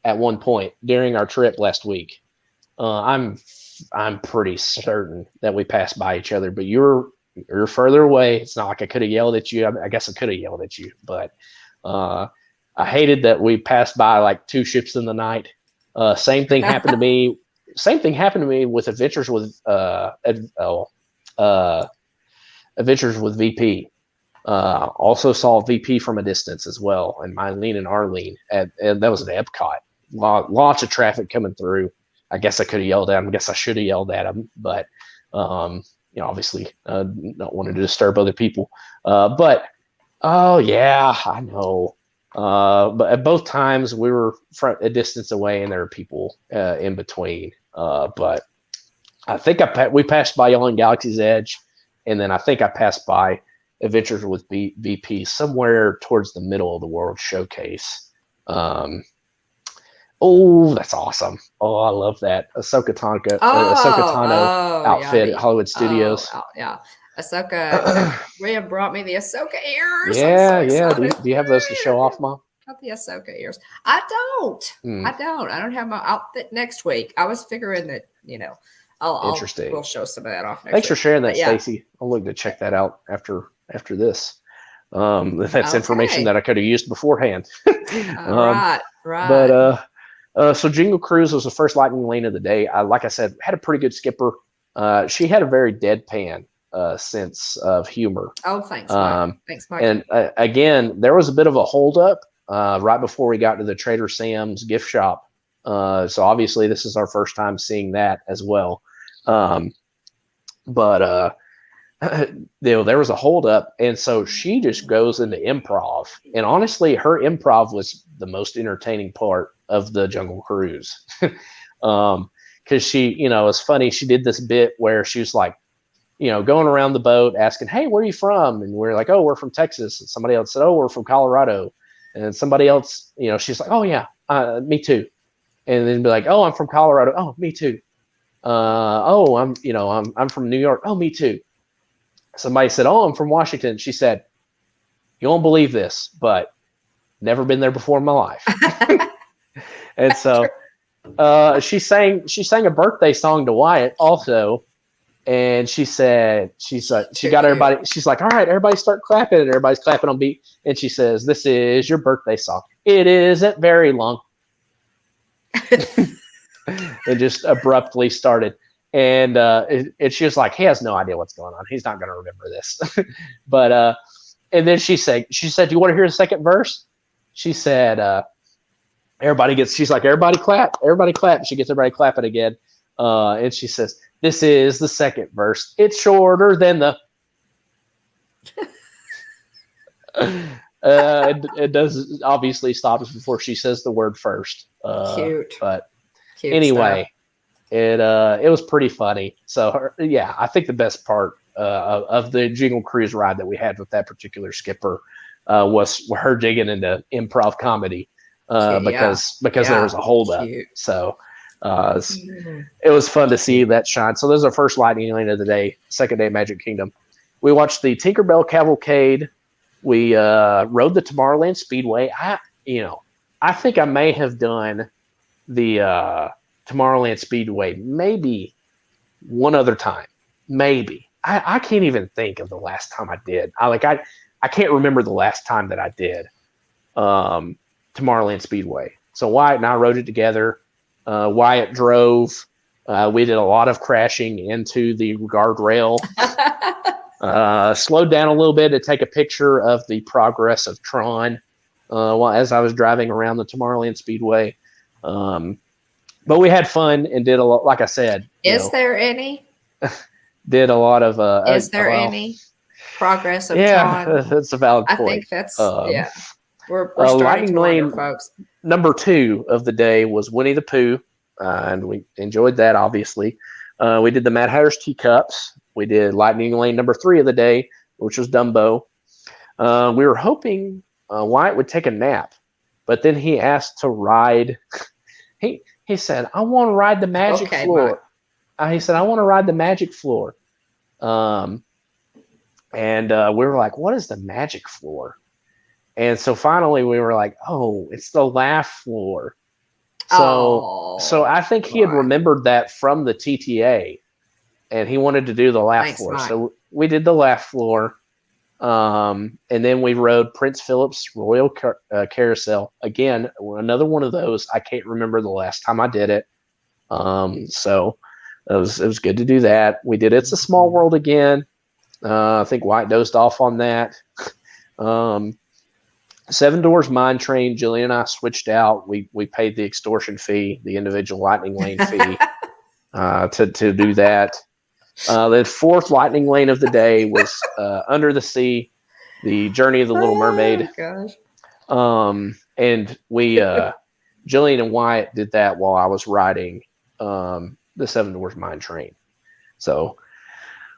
at one point during our trip last week. I'm pretty certain that we passed by each other, but you're further away. It's not like I could have yelled at you. I guess I could have yelled at you, but I hated that we passed by like 2 ships in the night. Same thing happened to me. Same thing happened to me with Adventures with VP. Also saw VP from a distance as well, and Mylene and Arlene, and that was at Epcot. Lots of traffic coming through. I guess I could have yelled at him. I guess I should have yelled at him, but obviously don't want to disturb other people. But oh yeah, I know. But at both times we were a distance away, and there were people in between. But I think we passed by y'all in Galaxy's Edge, and then I think I passed by Adventures with VP somewhere towards the middle of the World Showcase. Oh, that's awesome. Oh, I love that. Ahsoka Tano outfit at Hollywood Studios. Yeah. Ahsoka, Rhea brought me the Ahsoka ears. Yeah. Do you have those to show off, Mom? Got the Ahsoka ears. I don't. I don't have my outfit next week. I was figuring that, interesting. We'll show some of that off next Thanks week. For sharing that, Stacy. I'll look to check that out after this. That's information that I could have used beforehand. Right. But so Jingle Cruise was the first lightning lane of the day. Like I said, had a pretty good skipper. She had a very deadpan sense of humor. Oh, thanks, Mike. Thanks, Mike. And again, there was a bit of a holdup right before we got to the Trader Sam's gift shop. So obviously this is our first time seeing that as well. But there was a holdup, and so she just goes into improv. And honestly, her improv was the most entertaining part of the Jungle Cruise. Because she, it's funny. She did this bit where she was like, going around the boat asking, hey, where are you from? And we're like, oh, we're from Texas. And somebody else said, oh, we're from Colorado. And somebody else, she's like, oh yeah, me too. And then be like, oh, I'm from Colorado. Oh, me too. Oh, I'm from New York. Oh, me too. Somebody said, oh, I'm from Washington. She said, you won't believe this, but never been there before in my life. And so she sang a birthday song to Wyatt also. And she said, she got everybody, she's like, all right, everybody start clapping. And everybody's clapping on beat. And she says, this is your birthday song. It isn't very long. and just abruptly started. And she was like, he has no idea what's going on. He's not going to remember this. But and then she said, do you want to hear the second verse? She said, she's like, everybody clap. She gets everybody clapping again. And she says, this is the second verse. It's shorter than the. It does obviously stops before she says the word first. Cute. But Cute anyway, it was pretty funny. So yeah, I think the best part of the Jingle Cruise ride that we had with that particular skipper was her digging into improv comedy because there was a holdup. Cute. So it was fun to see that shine. So this is our first lightning lane of the day, second day Magic Kingdom. We watched the Tinkerbell Cavalcade. We rode the Tomorrowland Speedway. I think I may have done the Tomorrowland Speedway maybe one other time. Maybe. I can't even think of the last time I did. I can't remember the last time that I did Tomorrowland Speedway. So Wyatt and I rode it together. Wyatt drove. We did a lot of crashing into the guardrail. Slowed down a little bit to take a picture of the progress of Tron as I was driving around the Tomorrowland Speedway. But we had fun and did a lot. Like I said, is there any? Did a lot of. Is there any progress of Tron? Yeah, that's a valid point. I think that's yeah. We're starting to wonder, folks. Number 2 of the day was Winnie the Pooh, and we enjoyed that. Obviously, we did the Mad Hatter's teacups. We did Lightning Lane number 3 of the day, which was Dumbo. We were hoping Wyatt would take a nap, but then he asked to ride. He said, "I want to ride the magic floor." He said, "I want to ride the magic floor." And we were like, "What is the magic floor?" And so finally we were like, "Oh, it's the laugh floor." So I think he had remembered that from the TTA, and he wanted to do the laugh floor. Mike. So we did the laugh floor. And then we rode Prince Phillips Royal Carousel. Again, another one of those. I can't remember the last time I did it. So it was good to do that. We did It's a Small World again. I think White dozed off on that. Seven Doors Mine Train, Jillian and I switched out. We paid the extortion fee, the individual Lightning Lane fee, to do that. The fourth Lightning Lane of the day was Under the Sea, the Journey of the Little Mermaid. Gosh. And we, Jillian and Wyatt did that while I was riding the Seven Doors Mine Train. So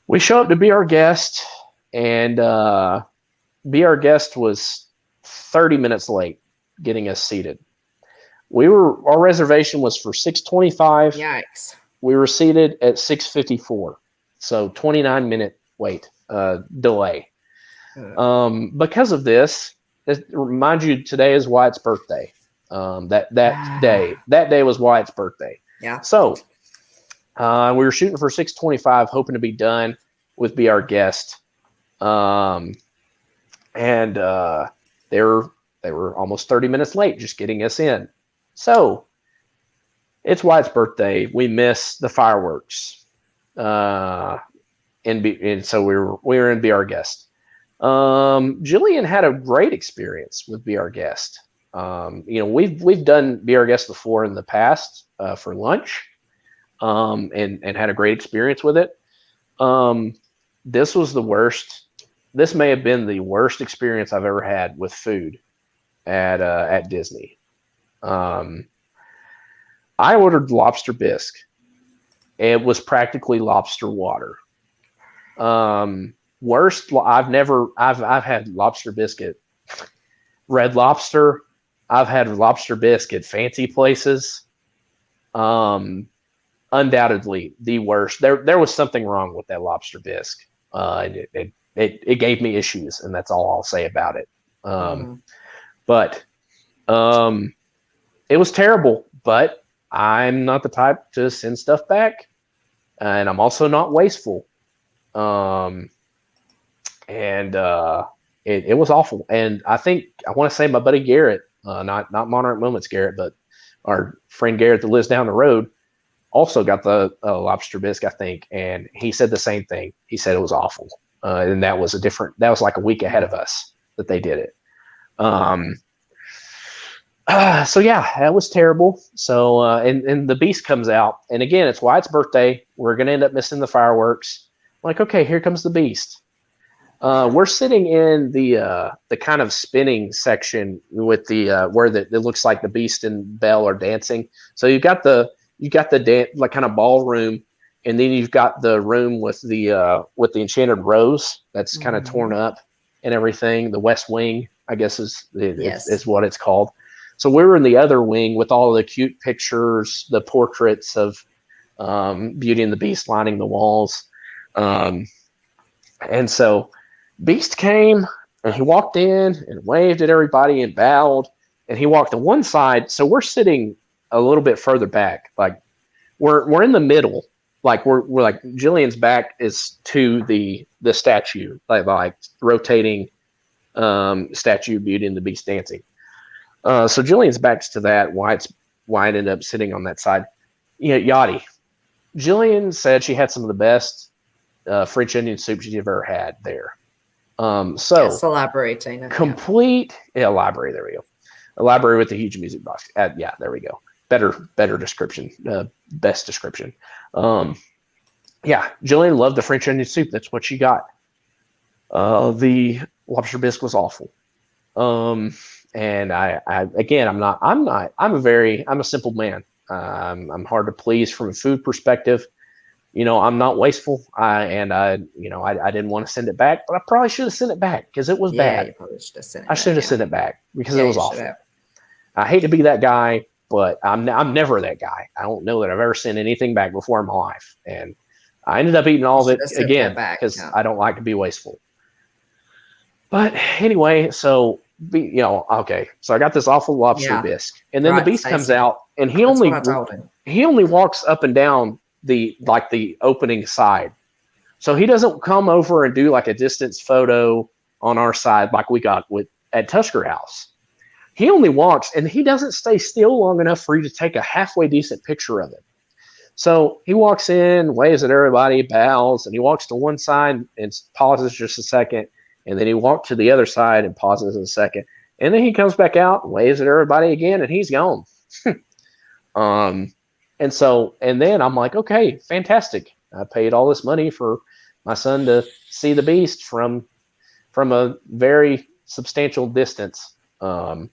we show up to be our guest, and be our guest was 30 minutes late getting us seated. Our reservation was for 6:25. Yikes. We were seated at 6:54. So 29-minute wait, delay. Because of this, remind you, today is Wyatt's birthday. That day was Wyatt's birthday. Yeah. So we were shooting for 6:25, hoping to be done with Be Our Guest. And they were almost 30 minutes late just getting us in. So it's Wyatt's birthday. We miss the fireworks. And so we were in Be Our Guest. Jillian had a great experience with Be Our Guest. We've done Be Our Guest before in the past for lunch, and had a great experience with it. This was the worst. This may have been the worst experience I've ever had with food at Disney. I ordered lobster bisque. It was practically lobster water. Worst. I've had lobster biscuit, Red Lobster. I've had lobster biscuit fancy places. Undoubtedly the worst. There was something wrong with that lobster bisque. It gave me issues, and that's all I'll say about it. But it was terrible. But I'm not the type to send stuff back, and I'm also not wasteful. And it was awful. And I want to say my buddy Garrett, not Monarch Moments Garrett, but our friend Garrett that lives down the road also got the lobster bisque, I think, and he said the same thing. He said it was awful, and that was like a week ahead of us that they did it. So yeah, that was terrible. So and the beast comes out, and again, it's Wyatt's birthday. We're gonna end up missing the fireworks. I'm like, okay, here comes the beast. We're sitting in the kind of spinning section with the where it looks like the Beast and Belle are dancing. So you got the like kind of ballroom, and then you've got the room with the Enchanted Rose that's kind of torn up and everything. The West Wing, I guess is what it's called. So we were in the other wing with all the cute pictures, the portraits of Beauty and the Beast lining the walls, and so Beast came and he walked in and waved at everybody and bowed, and he walked to one side. So we're sitting a little bit further back, like we're in the middle, like we're like Jillian's back is to the statue, like rotating statue Beauty and the Beast dancing. So Jillian's back's to that. Wyatt ended up sitting on that side. Yachty. Jillian said she had some of the best French onion soup she's ever had there. So yes, elaborate, Tina. Complete library. There we go. A library with a huge music box. Yeah, there we go. Better description. Best description. Yeah, Jillian loved the French onion soup. That's what she got. The lobster bisque was awful. And I again, I'm a simple man. I'm hard to please from a food perspective. I'm not wasteful. I didn't want to send it back, but I probably should have sent it back because it was bad. I should have sent it back because it was awful. I hate to be that guy, but I'm never that guy. I don't know that I've ever sent anything back before in my life, and I ended up eating all of it again because I don't like to be wasteful. But anyway, so okay. So I got this awful lobster bisque, and then the Beast comes out, and he only walks up and down the opening side. So he doesn't come over and do like a distance photo on our side like we got at Tusker House. He only walks, and he doesn't stay still long enough for you to take a halfway decent picture of it. So he walks in, waves at everybody, bows, and he walks to one side and pauses just a second, and then he walks to the other side and pauses in a second, and then he comes back out, waves at everybody again, and he's gone. And then I'm like, okay, fantastic. I paid all this money for my son to see the Beast from a very substantial distance. And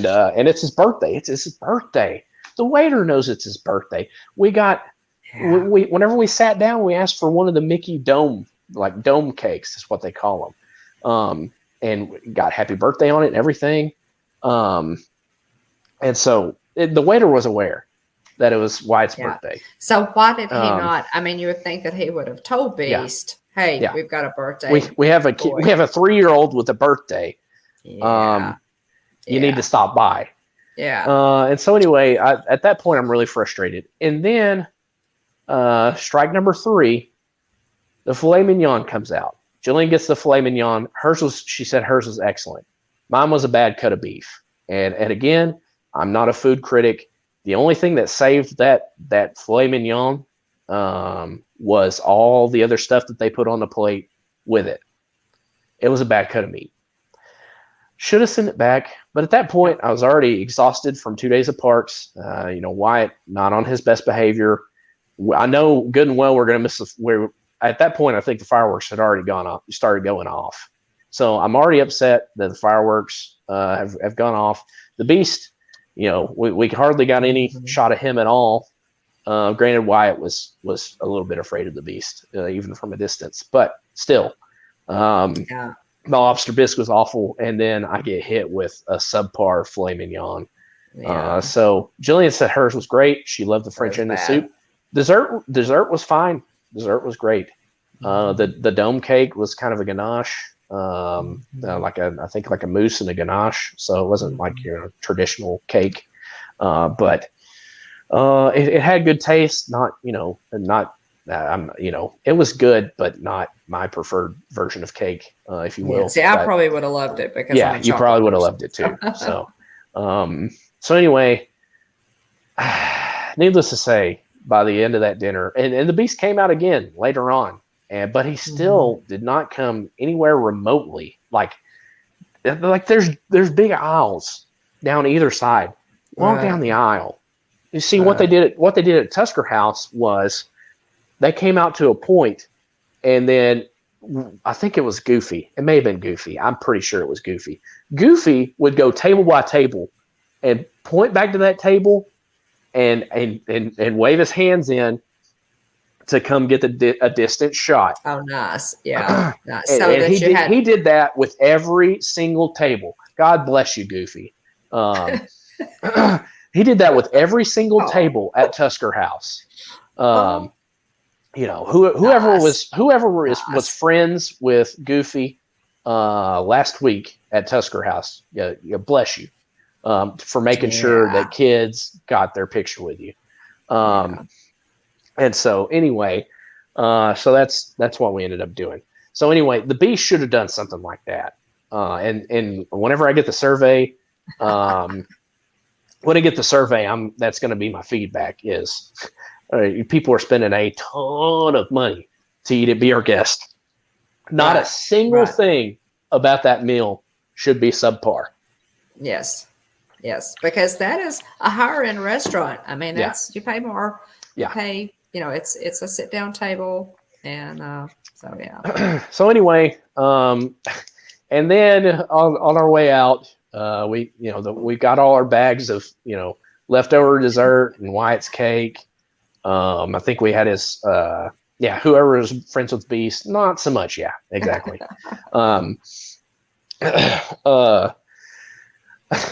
it's his birthday. It's his birthday. The waiter knows it's his birthday. Whenever we sat down, we asked for one of the Mickey dome cakes is what they call them. And got happy birthday on it and everything. And so the waiter was aware that it was Wyatt's birthday. So why did he not? I mean, you would think that he would have told Beast, "Hey, we've got a birthday. We have a 3-year-old with a birthday. You need to stop by." Yeah. And so anyway, at that point, I'm really frustrated. And then strike number 3, the filet mignon comes out. Jillian gets the filet mignon. She said hers was excellent. Mine was a bad cut of beef. And again, I'm not a food critic. The only thing that saved that filet mignon was all the other stuff that they put on the plate with it. It was a bad cut of meat. Should have sent it back, but at that point, I was already exhausted from 2 days of parks. Wyatt not on his best behavior. I know good and well we're going to miss. At that point, I think the fireworks had already started going off. So I'm already upset that the fireworks have gone off. The Beast. We hardly got any shot of him at all. Granted, Wyatt was a little bit afraid of the Beast, even from a distance. But still, the lobster bisque was awful. And then I get hit with a subpar filet mignon. Yeah. So Jillian said hers was great. She loved the French onion soup. Dessert was fine. Dessert was great. The dome cake was kind of a ganache. I think like a mousse and a ganache, so it wasn't like your traditional cake, but it had good taste. It was good, but not my preferred version of cake, if you will. See, I probably would have loved it because you probably would have loved it too. So anyway, needless to say, by the end of that dinner, and the beast came out again later on, but he still did not come anywhere remotely like there's big aisles down either side. Walk down the aisle. You see what they did at Tusker House was they came out to a point, and then I think it was Goofy. It may have been Goofy. I'm pretty sure it was Goofy. Goofy would go table by table and point back to that table and wave his hands in to come get a distant shot. Oh, nice. Yeah. Nice. And, so and that he did that with every single table. God bless you, Goofy. He did that with every single table at Tusker House. Whoever was friends with Goofy last week at Tusker House, bless you for making sure that kids got their picture with you. And so anyway, so that's what we ended up doing. So anyway, the Beast should have done something like that. And whenever I get the survey, that's going to be my feedback is people are spending a ton of money to eat at Be Our Guest. Not a single thing about that meal should be subpar. Yes, because that is a higher end restaurant. I mean, you pay more. You pay, it's a sit down table, and so yeah. So anyway, and then on our way out, we got all our bags of leftover dessert and Wyatt's cake. I think we had his whoever was friends with Beast, not so much. Yeah, exactly.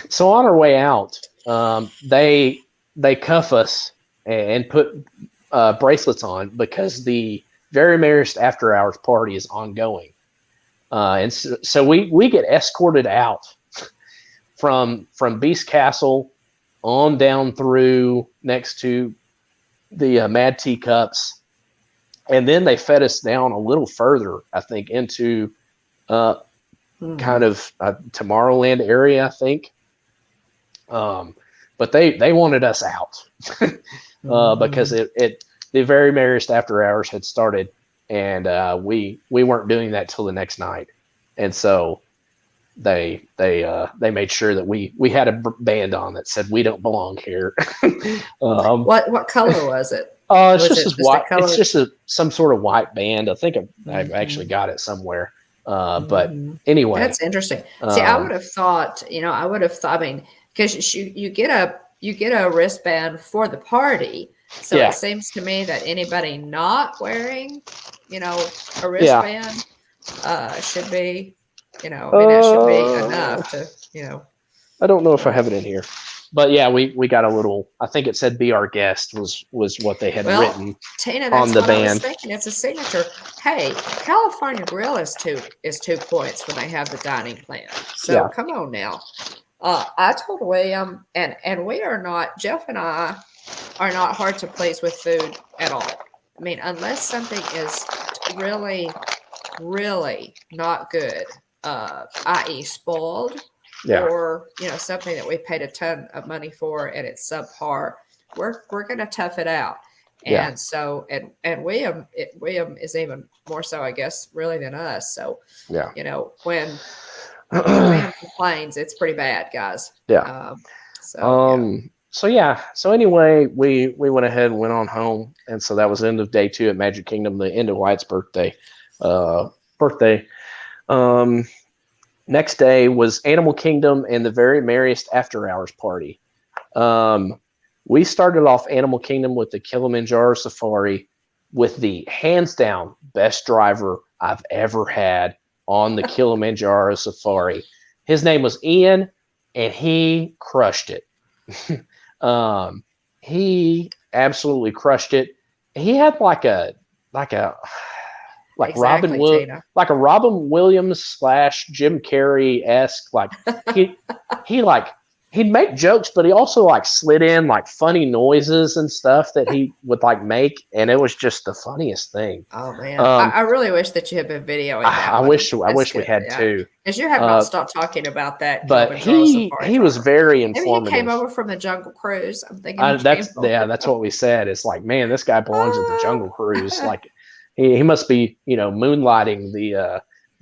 So on our way out, they cuff us and put bracelets on because the Very Merriest After Hours party is ongoing. And so we get escorted out from Beast Castle on down through next to the Mad Teacups, and then they fed us down a little further, I think, into kind of Tomorrowland area, I think. But they wanted us out because the Very Merriest After Hours had started, and we weren't doing that till the next night, and so they made sure that we had a band on that said we don't belong here. What color was it? It's white. It's just some sort of white band. I think I've actually got it somewhere. But anyway, that's interesting. See, I would have thought, I mean, because you get a wristband for the party. So it seems to me that anybody not wearing, a wristband should be, that should be enough to, I don't know if I have it in here, but yeah, we got a little. I think it said "Be Our Guest" was what they had written Tina, on the band. I was thinking it's a signature. Hey, California Grill is 2 points when they have the dining plan. So come on now. I told William, and we are not. Jeff and I are not hard to please with food at all. I mean, unless something is really, really not good, i.e., spoiled. Or something that we paid a ton of money for and it's subpar, we're going to tough it out. And so and William is even more so, I guess, really than us. So when William complains, it's pretty bad, guys. So anyway, we went ahead and went on home, and so that was the end of day 2 at Magic Kingdom, the end of Wyatt's birthday. Next day was Animal Kingdom and the Very Merriest After Hours party. We started off Animal Kingdom with the Kilimanjaro Safari with the hands down best driver I've ever had on the Kilimanjaro Safari. His name was Ian, and he crushed it. He absolutely crushed it. He had like a Robin Williams / Jim Carrey-esque, he he'd make jokes, but he also like slid in like funny noises and stuff that he would like make, and it was just the funniest thing. Oh man, I really wish that you had been videoing that I one. wish we had too, because you have not stopped talking about that but Kilimanjaro safari he was driver. very Maybe informative. he came over from the Jungle Cruise. I'm thinking that's what we said. It's like, man, this guy belongs at the Jungle Cruise. Like he must be, moonlighting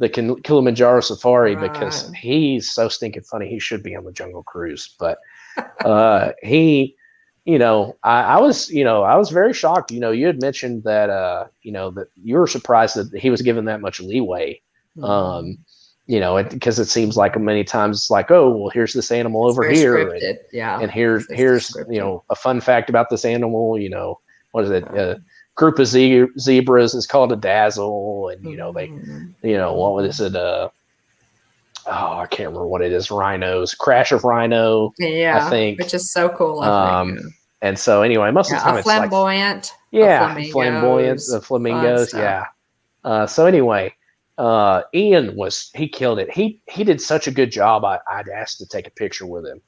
the Kilimanjaro safari because he's so stinking funny. He should be on the Jungle Cruise, but he. I was very shocked. You had mentioned that, that you were surprised that he was given that much leeway. Because it seems like many times it's like, oh, well, here's this animal over here. And here's a fun fact about this animal, what is it? Group of zebras is called a dazzle. And, what was it? I can't remember what it is. Rhinos, crash of rhino. Yeah, I think, which is so cool. I think. And so anyway, most of the time it's flamboyant. Flamboyant, the flamingos. Yeah. So anyway, Ian he killed it. He did such a good job. I'd asked to take a picture with him.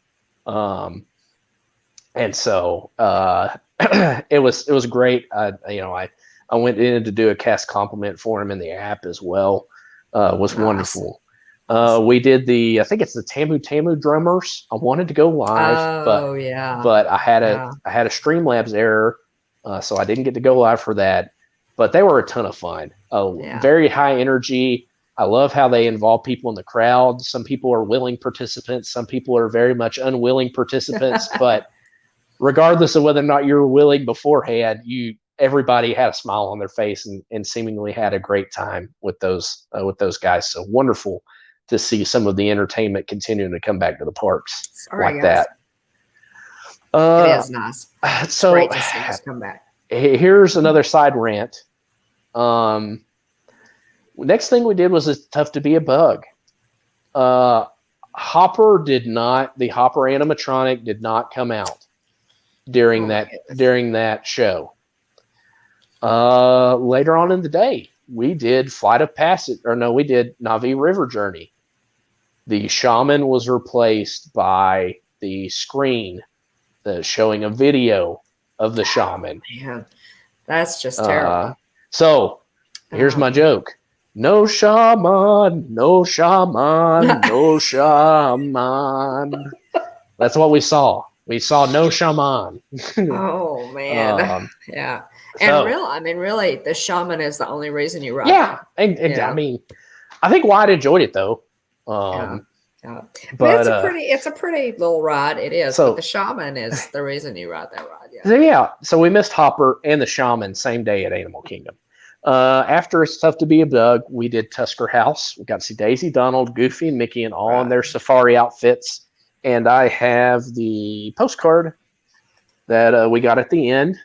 And so it was great. I went in to do a cast compliment for him in the app as well. Was wonderful. We did I think it's the Tamu Tamu drummers. I wanted to go live, but I had a Streamlabs error, so I didn't get to go live for that. But they were a ton of fun. Very high energy. I love how they involve people in the crowd. Some people are willing participants. Some people are very much unwilling participants. But regardless of whether or not you're willing beforehand, everybody had a smile on their face and seemingly had a great time with those guys. So wonderful to see some of the entertainment continuing to come back to the parks that. It is nice. It's great to see us come back. Here's another side rant. Next thing we did was It's Tough to Be a Bug. The Hopper animatronic did not come out during that show. Later on in the day, we did we did Navi River Journey. The shaman was replaced by the screen showing a video of the shaman. Man, that's just terrible. So here's my joke. No shaman, no shaman, no shaman. That's what we saw. We saw no shaman. Oh man. Yeah. And really, the shaman is the only reason you ride. Yeah. And I mean, I think Wyatt enjoyed it though. But it's a pretty little ride. It is. But the shaman is the reason you ride that ride. So we missed Hopper and the shaman same day at Animal Kingdom. After It's Tough to Be a Bug, we did Tusker House. We got to see Daisy, Donald, Goofy, and Mickey, and all in their safari outfits. And I have the postcard that we got at the end.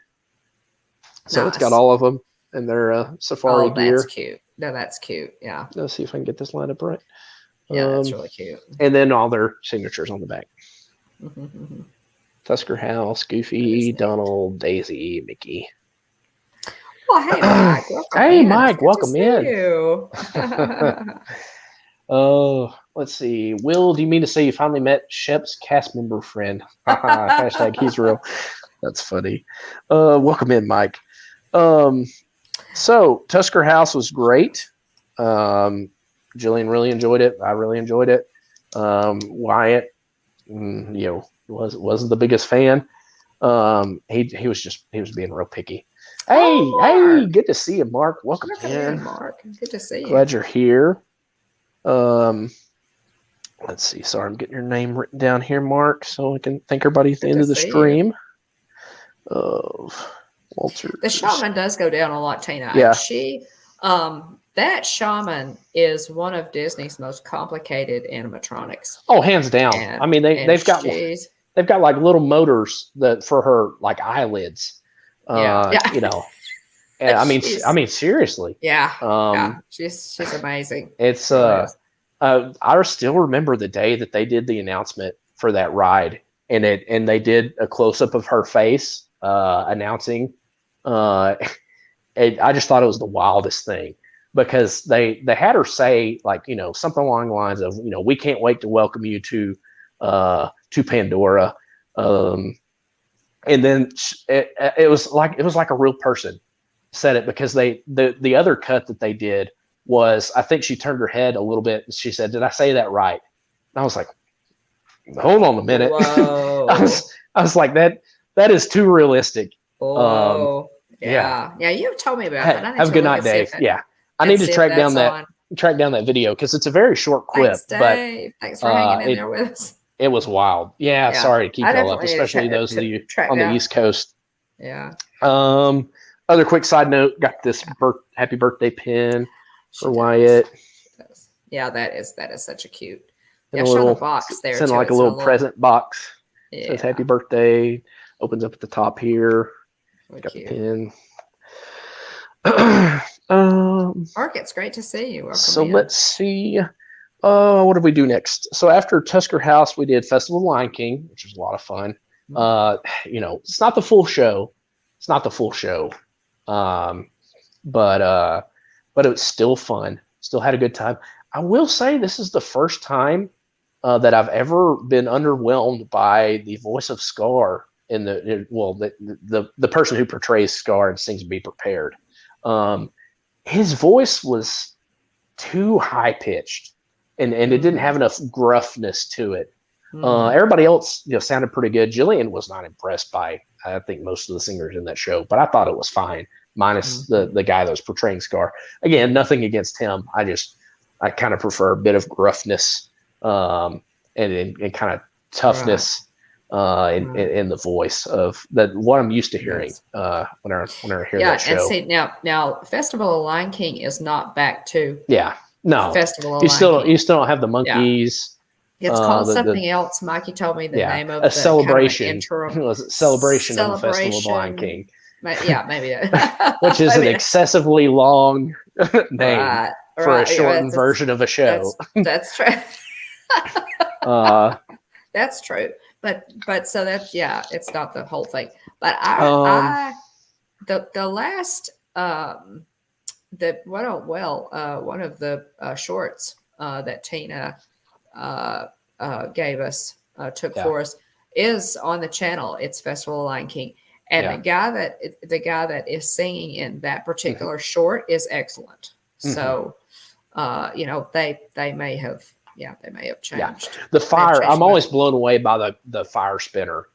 So It's got all of them in their safari gear. That's cute. No, that's cute. Yeah. Let's see if I can get this lined up right. Yeah, that's really cute. And then all their signatures on the back. Tusker House, Goofy, Donald, Daisy, Mickey. Well, hey, Mike. Mike, welcome in. Let's see. Will, do you mean to say you finally met Shep's cast member friend? Hashtag he's real. That's funny. Welcome in, Mike. So Tusker House was great. Jillian really enjoyed it. I really enjoyed it. Wyatt, wasn't the biggest fan. He was being real picky. Hey, good to see you, Mark. Welcome in, Mark. Good to see you. Glad you're here. Let's see. Sorry, I'm getting your name written down here, Mark, so I can thank everybody at the end of the stream. Of Walter. The shaman does go down a lot, Tina. Yeah. That shaman is one of Disney's most complicated animatronics. Oh, hands down. I mean, they've got like little motors for her like eyelids. And I mean, seriously. Yeah. She's amazing. It's I still remember the day that they did the announcement for that ride, and they did a close up of her face announcing. And I just thought it was the wildest thing because they had her say like something along the lines of we can't wait to welcome you to to Pandora. And then it was like a real person said it, because the other cut that they did was, I think she turned her head a little bit and she said, "Did I say that right?" And I was like, "Hold on a minute." Whoa. I was like, that is too realistic. Whoa. Yeah. Yeah, you told me about that. I need Have a to good look night, and see Dave. if it, Yeah. I and need to see if track down that's that video, because it's a very short clip, Thanks, Dave. Thanks for hanging in there with us. it was wild. Yeah, Yeah. sorry to keep I y'all up, definitely need to especially those of you track on the down. East Coast. Yeah. Other quick side note, got this happy birthday pin for Wyatt. Yeah, that is such a cute. And Yeah, show the box there send too. like It's a little present box. Yeah. Says happy birthday. Opens up at the top here. Really got cute. the pin. Mark, it's great to see you. Welcome so in. let's see. What did we do next? So after Tusker House, we did Festival of Lion King, which was a lot of fun. It's not the full show. But it was still fun. Still had a good time. I will say this is the first time that I've ever been underwhelmed by the voice of Scar in the person who portrays Scar and sings "Be Prepared." His voice was too high pitched, and it didn't have enough gruffness to it. Everybody else, sounded pretty good. Jillian was not impressed by, I think, most of the singers in that show, but I thought it was fine, minus the guy that was portraying Scar. Again, nothing against him. I kind of prefer a bit of gruffness and kind of toughness in the voice of what I'm used to hearing when I hear that show. And see now Festival of Lion King is not back to Festival of you Lion King. You still don't have the monkeys. It's called something else. Mikey told me the name of a celebration. Kind of interim. Was it celebration of the Festival of Lion King? Yeah, maybe. Which is an excessively long name for a shortened version of a show. That's true. That's true. But so that's it's not the whole thing. But the last one of the shorts that Tina gave us took for us is on the channel. It's Festival of Lion King, and the guy that is singing in that particular short is excellent. So they may have changed. The fire. I'm always blown away by the fire spinner.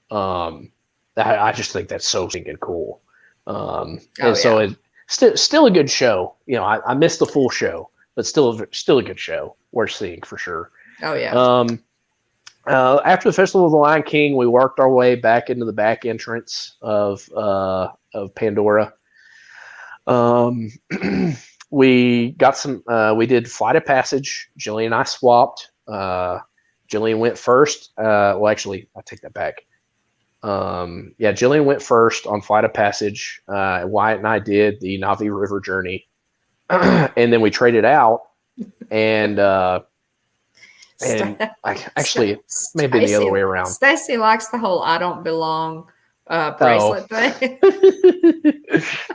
I just think that's so stinking cool. So it's still a good show. I missed the full show, but still a good show. Worth seeing for sure. Oh yeah. After the Festival of the Lion King, we worked our way back into the back entrance of Pandora. We got some. We did Flight of Passage. Jillian and I swapped. Jillian went first. Actually, I take that back. Jillian went first on Flight of Passage. Wyatt and I did the Navi River journey, and then we traded out. And actually, maybe the other way around. Stacy likes the whole "I don't belong" bracelet thing.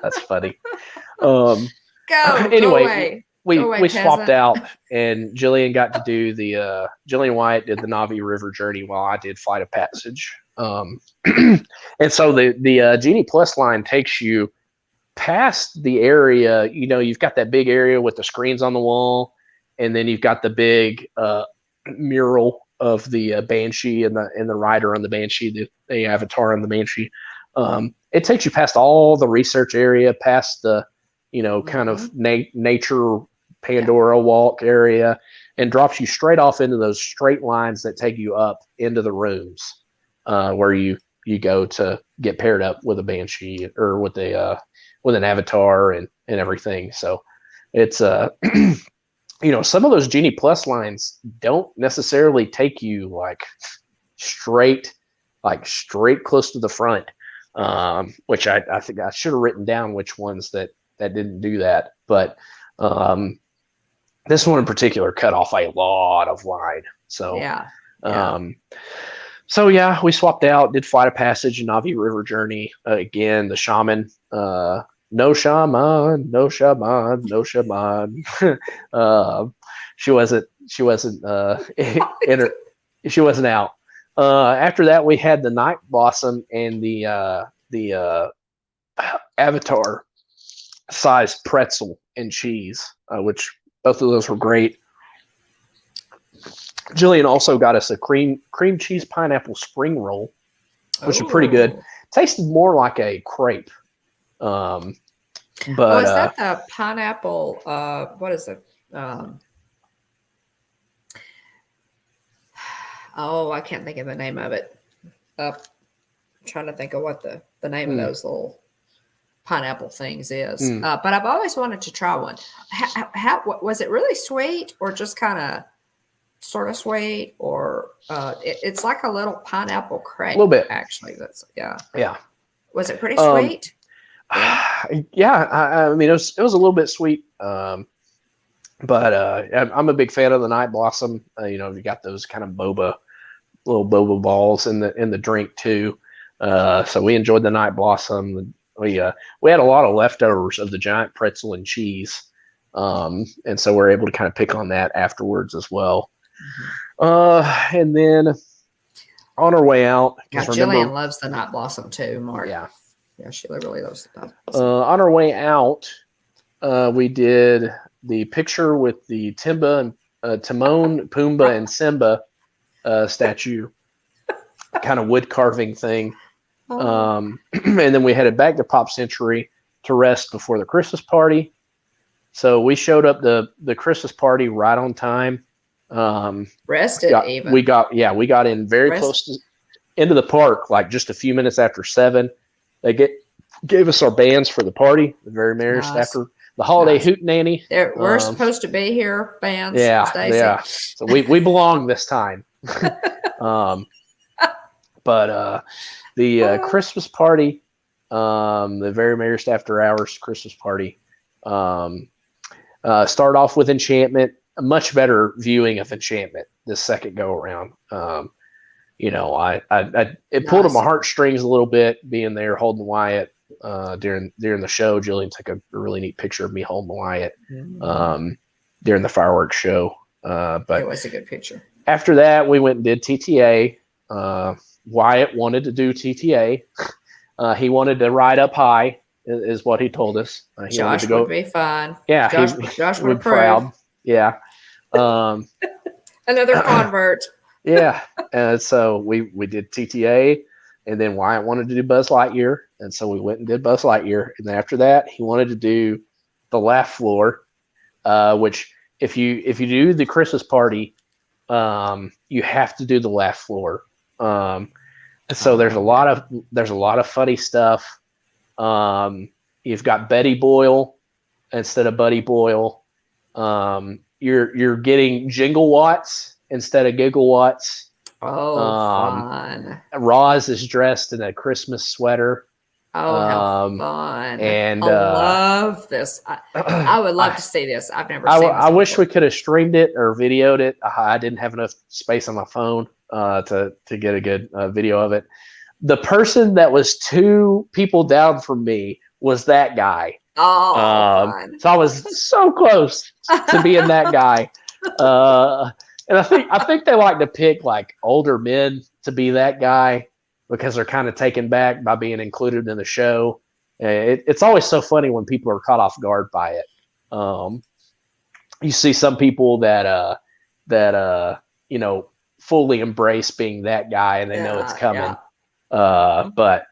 That's funny. Anyway, we swapped out, and Jillian got to do the Jillian Wyatt did the Navi River journey while I did Flight of Passage. And so the Genie Plus line takes you past the area. You've got that big area with the screens on the wall, and then you've got the big mural of the Banshee and the rider on the Banshee, the avatar on the Banshee. It takes you past all the research area, past the kind of nature Pandora walk area, and drops you straight off into those straight lines that take you up into the rooms where you go to get paired up with a Banshee or with an avatar and everything. So it's some of those Genie Plus lines don't necessarily take you straight close to the front, which I think I should have written down which ones that didn't do that. But this one in particular cut off a lot of line. So we swapped out, did Flight of Passage and Navi River journey. Again, the shaman, no shaman. She wasn't She wasn't out. After that, we had the Night Blossom and the Avatar sized pretzel and cheese, which both of those were great. Jillian also got us a cream cheese pineapple spring roll, which was pretty good. Tasted more like a crepe. But is that the pineapple? What is it? I can't think of the name of it. I'm trying to think of what the name of those little pineapple things is. But I've always wanted to try one. How was it really sweet or just kind of sort of sweet? Or it's like a little pineapple crepe. A little bit. Actually. Yeah. Was it pretty sweet? Yeah. I mean, it was a little bit sweet. But I'm a big fan of the Night Blossom. You got those kind of little boba balls in the drink too. So we enjoyed the Night Blossom. We had a lot of leftovers of the giant pretzel and cheese, and so we're able to kind of pick on that afterwards as well. And then on our way out, Jillian loves the Night Blossom too, Mark. Yeah, she really loves the Night Blossom. On our way out, we did the picture with the Timon, Pumbaa, and Simba statue, kind of wood carving thing. And then we headed back to Pop Century to rest before the Christmas party. So we showed up the Christmas party right on time. Rested even. We got in very close to into the park, like just a few minutes after 7. They gave us our bands for the party, the very merriest after the holiday hootenanny. We're supposed to be here, bands. Yeah, Stacey. yeah. So we belong this time. But the Christmas party, the very merriest after hours Christmas party, start off with Enchantment. A much better viewing of Enchantment this second go around. It pulled at my heartstrings a little bit being there holding Wyatt during the show. Jillian took a really neat picture of me holding Wyatt during the fireworks show. But it was a good picture. After that, we went and did TTA. Wyatt wanted to do TTA. He wanted to ride up high, is what he told us. Josh would be fine. Yeah, Josh would approve. Proud. Yeah. Another convert. Yeah. And so we did TTA, and then Wyatt wanted to do Buzz Lightyear, and so we went and did Buzz Lightyear. And then after that, he wanted to do the laugh floor, which if you do the Christmas party, you have to do the laugh floor. So there's a lot of funny stuff. You've got Betty Boyle instead of Buddy Boyle. You're getting Jingle Watts instead of Gigglewatts. Fun. Roz is dressed in a Christmas sweater. How fun. And I love this. I would love to see this. I've never seen this I wish we could have streamed it or videoed it. I didn't have enough space on my phone to get a good video of it. The person that was 2 people down from me was that guy. Fun. So I was so close to being that guy. And I think they like to pick like older men to be that guy because they're kind of taken back by being included in the show. It's always so funny when people are caught off guard by it. You see some people that fully embrace being that guy and they know it's coming. But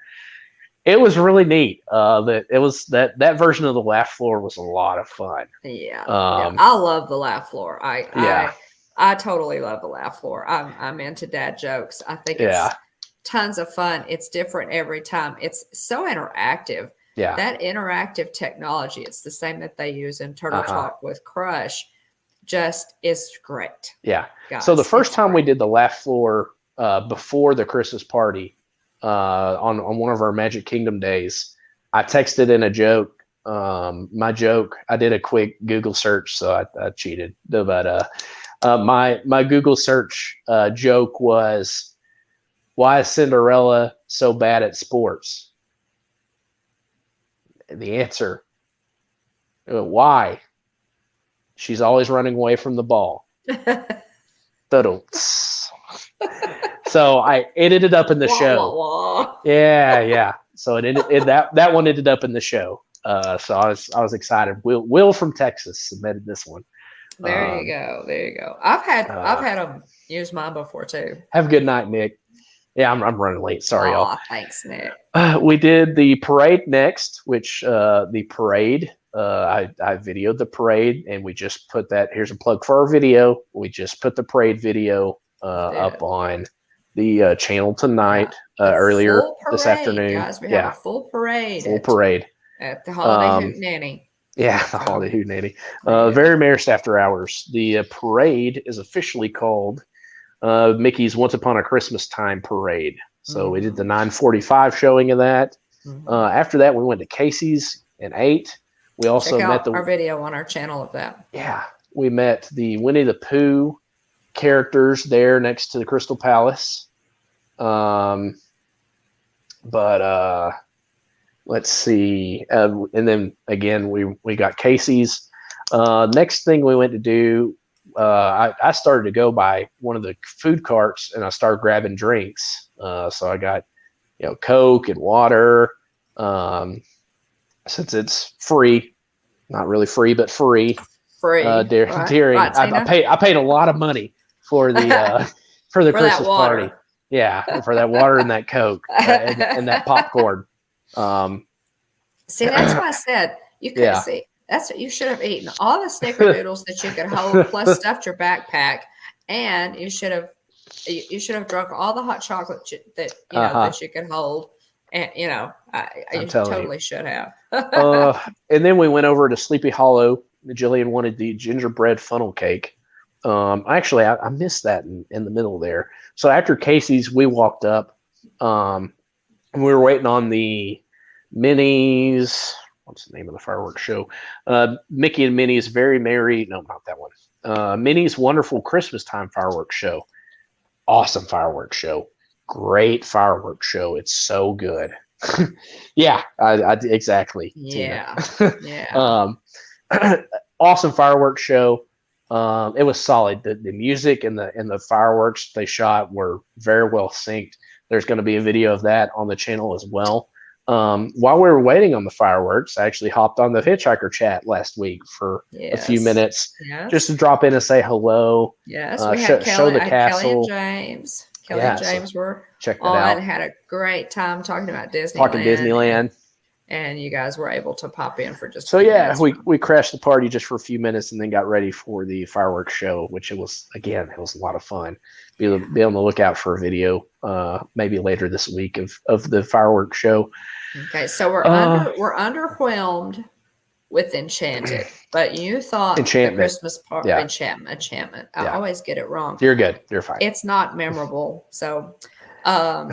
it was really neat. That version of the laugh floor was a lot of fun. Yeah. I love the laugh floor. I totally love the laugh floor. I'm into dad jokes. I think it's tons of fun. It's different every time. It's so interactive. Yeah. That interactive technology, it's the same that they use in Turtle Talk with Crush, just is great. Yeah. Guys, so the first time we did the laugh floor before the Christmas party on one of our Magic Kingdom days, I texted in a joke. My joke, I did a quick Google search, so I cheated. But my Google search joke was, why is Cinderella so bad at sports? The answer, why? She's always running away from the ball. So it ended up in the Wah, show. wah, wah. Yeah. So that one ended up in the show. So I was excited. Will from Texas submitted this one. There you go. I've had them use mine before too. Have a good night, Nick. Yeah, I'm running late. Sorry, y'all. Aw, thanks, Nick. We did the parade next, which the parade. I videoed the parade, and we just put that. Here's a plug for our video. We just put the parade video up on the channel tonight. Earlier this afternoon. Guys, we have a full parade. Full parade at the Holiday Hootenanny. Yeah, the Holiday Hootenanny. Very Marist After Hours. The parade is officially called Mickey's Once Upon a Christmas Time Parade. So we did the 9:45 showing of that. After that, we went to Casey's and ate. We also met our video on our channel of that. Yeah, we met the Winnie the Pooh characters there next to the Crystal Palace. Let's see. And then again, we got Casey's. Next thing we went to do, I started to go by one of the food carts and I started grabbing drinks. So I got, Coke and water. Since it's free, not really free, but free. Free. I paid a lot of money for the Christmas party. Yeah, for that water and that Coke and that popcorn. See, that's why I said you could see. That's what you should have eaten. All the snickerdoodles that you could hold, plus stuffed your backpack, and you should have drunk all the hot chocolate that that you could hold. And you totally should have. And then we went over to Sleepy Hollow. Jillian wanted the gingerbread funnel cake. I missed that in the middle there. So after Casey's, we walked up. And we were waiting on the Minnie's. What's the name of the fireworks show? Mickey and Minnie's Very Merry. No, not that one. Minnie's Wonderful Christmas Time Fireworks Show. Awesome fireworks show. Great fireworks show. It's so good. Yeah, I exactly. Yeah. Yeah. Awesome fireworks show. It was solid. The music and the fireworks they shot were very well synced. There's going to be a video of that on the channel as well. While we were waiting on the fireworks, I actually hopped on the Hitchhiker chat last week for a few minutes just to drop in and say hello. Yes, we had show the castle. Kelly and James. Kelly and James were check that out. Had a great time talking about Disneyland. Disneyland. And you guys were able to pop in for just a few minutes. We crashed the party just for a few minutes and then got ready for the fireworks show, which it was a lot of fun. Be on the lookout for a video maybe later this week of the fireworks show. Okay, so we're underwhelmed with Enchanted, but you thought the Christmas party enchantment. I always get it wrong. You're good. You're fine. It's not memorable. So I'm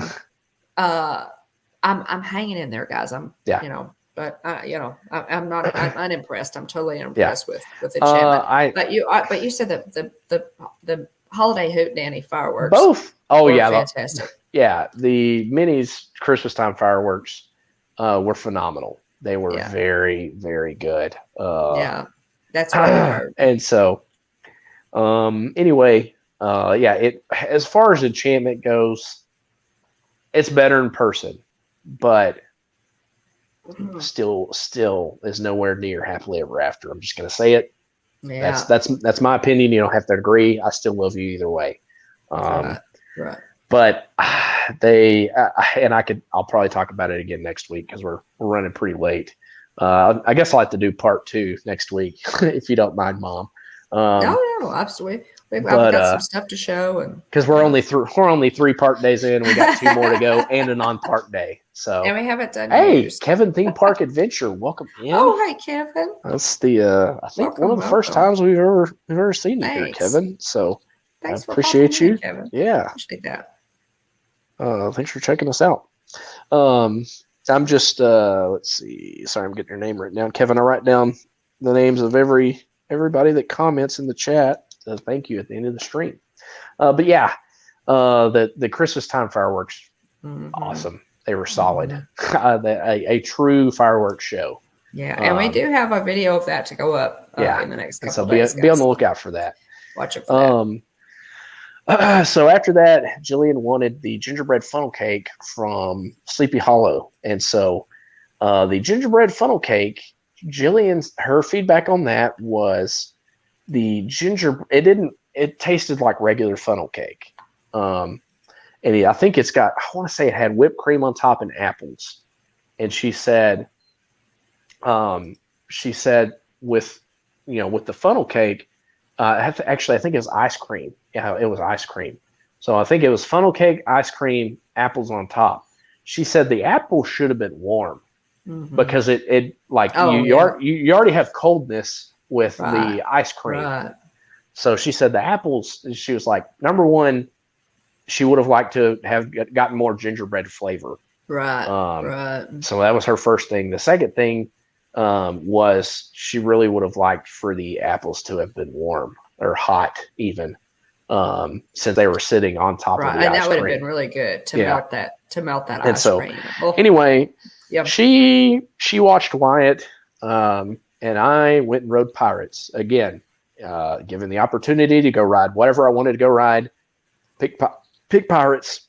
hanging in there, guys. I'm not. I'm unimpressed. I'm totally unimpressed with Enchantment. But you said the Holiday Hootenanny fireworks. Both. Fantastic. The Minnie's Christmas time fireworks were phenomenal. They were very, very good. That's what I heard. And so, anyway, it as far as Enchantment goes, it's better in person, but still is nowhere near Happily Ever After. I'm just gonna say it. Yeah, that's my opinion. You don't have to agree. I still love you either way. Right. But I'll probably talk about it again next week because we're running pretty late. I guess I'll have to do part 2 next week if you don't mind, Mom. No, absolutely. I've got some stuff to show, and because we're only 3 part days in, we got 2 more to go, and a non-part day. So and we haven't done. Hey, Kevin Theme Park Adventure, welcome in. Oh, hey, Kevin. That's the I think one of the first times we've ever seen you here, Kevin. So thanks I appreciate you, Kevin. Yeah, appreciate that. Thanks for checking us out. I'm just let's see. Sorry, I'm getting your name written down, Kevin. I write down the names of everybody that comments in the chat. Thank you at the end of the stream. But the Christmas time fireworks, awesome. They were solid. A true fireworks show. Yeah, and we do have a video of that to go up in the next couple so days. Be on the lookout for that. Watch it for So after that, Jillian wanted the gingerbread funnel cake from Sleepy Hollow, and so the gingerbread funnel cake, her feedback on that was the ginger. It didn't. It tasted like regular funnel cake, and I think it's got. I want to say it had whipped cream on top and apples, and she said with with the funnel cake, actually I think it was ice cream. Yeah, it was ice cream. So I think it was funnel cake, ice cream, apples on top. She said the apple should have been warm because it like you already have coldness with the ice cream. Right. So she said the apples. She was like, number one, she would have liked to have gotten more gingerbread flavor. Right. So that was her first thing. The second thing was she really would have liked for the apples to have been warm or hot even, since they were sitting on top of the ice cream. And that would have been really good to melt that and ice so, cream. Anyway, she watched Wyatt, and I went and rode Pirates again, given the opportunity to go ride whatever I wanted to go ride. Pick Pirates.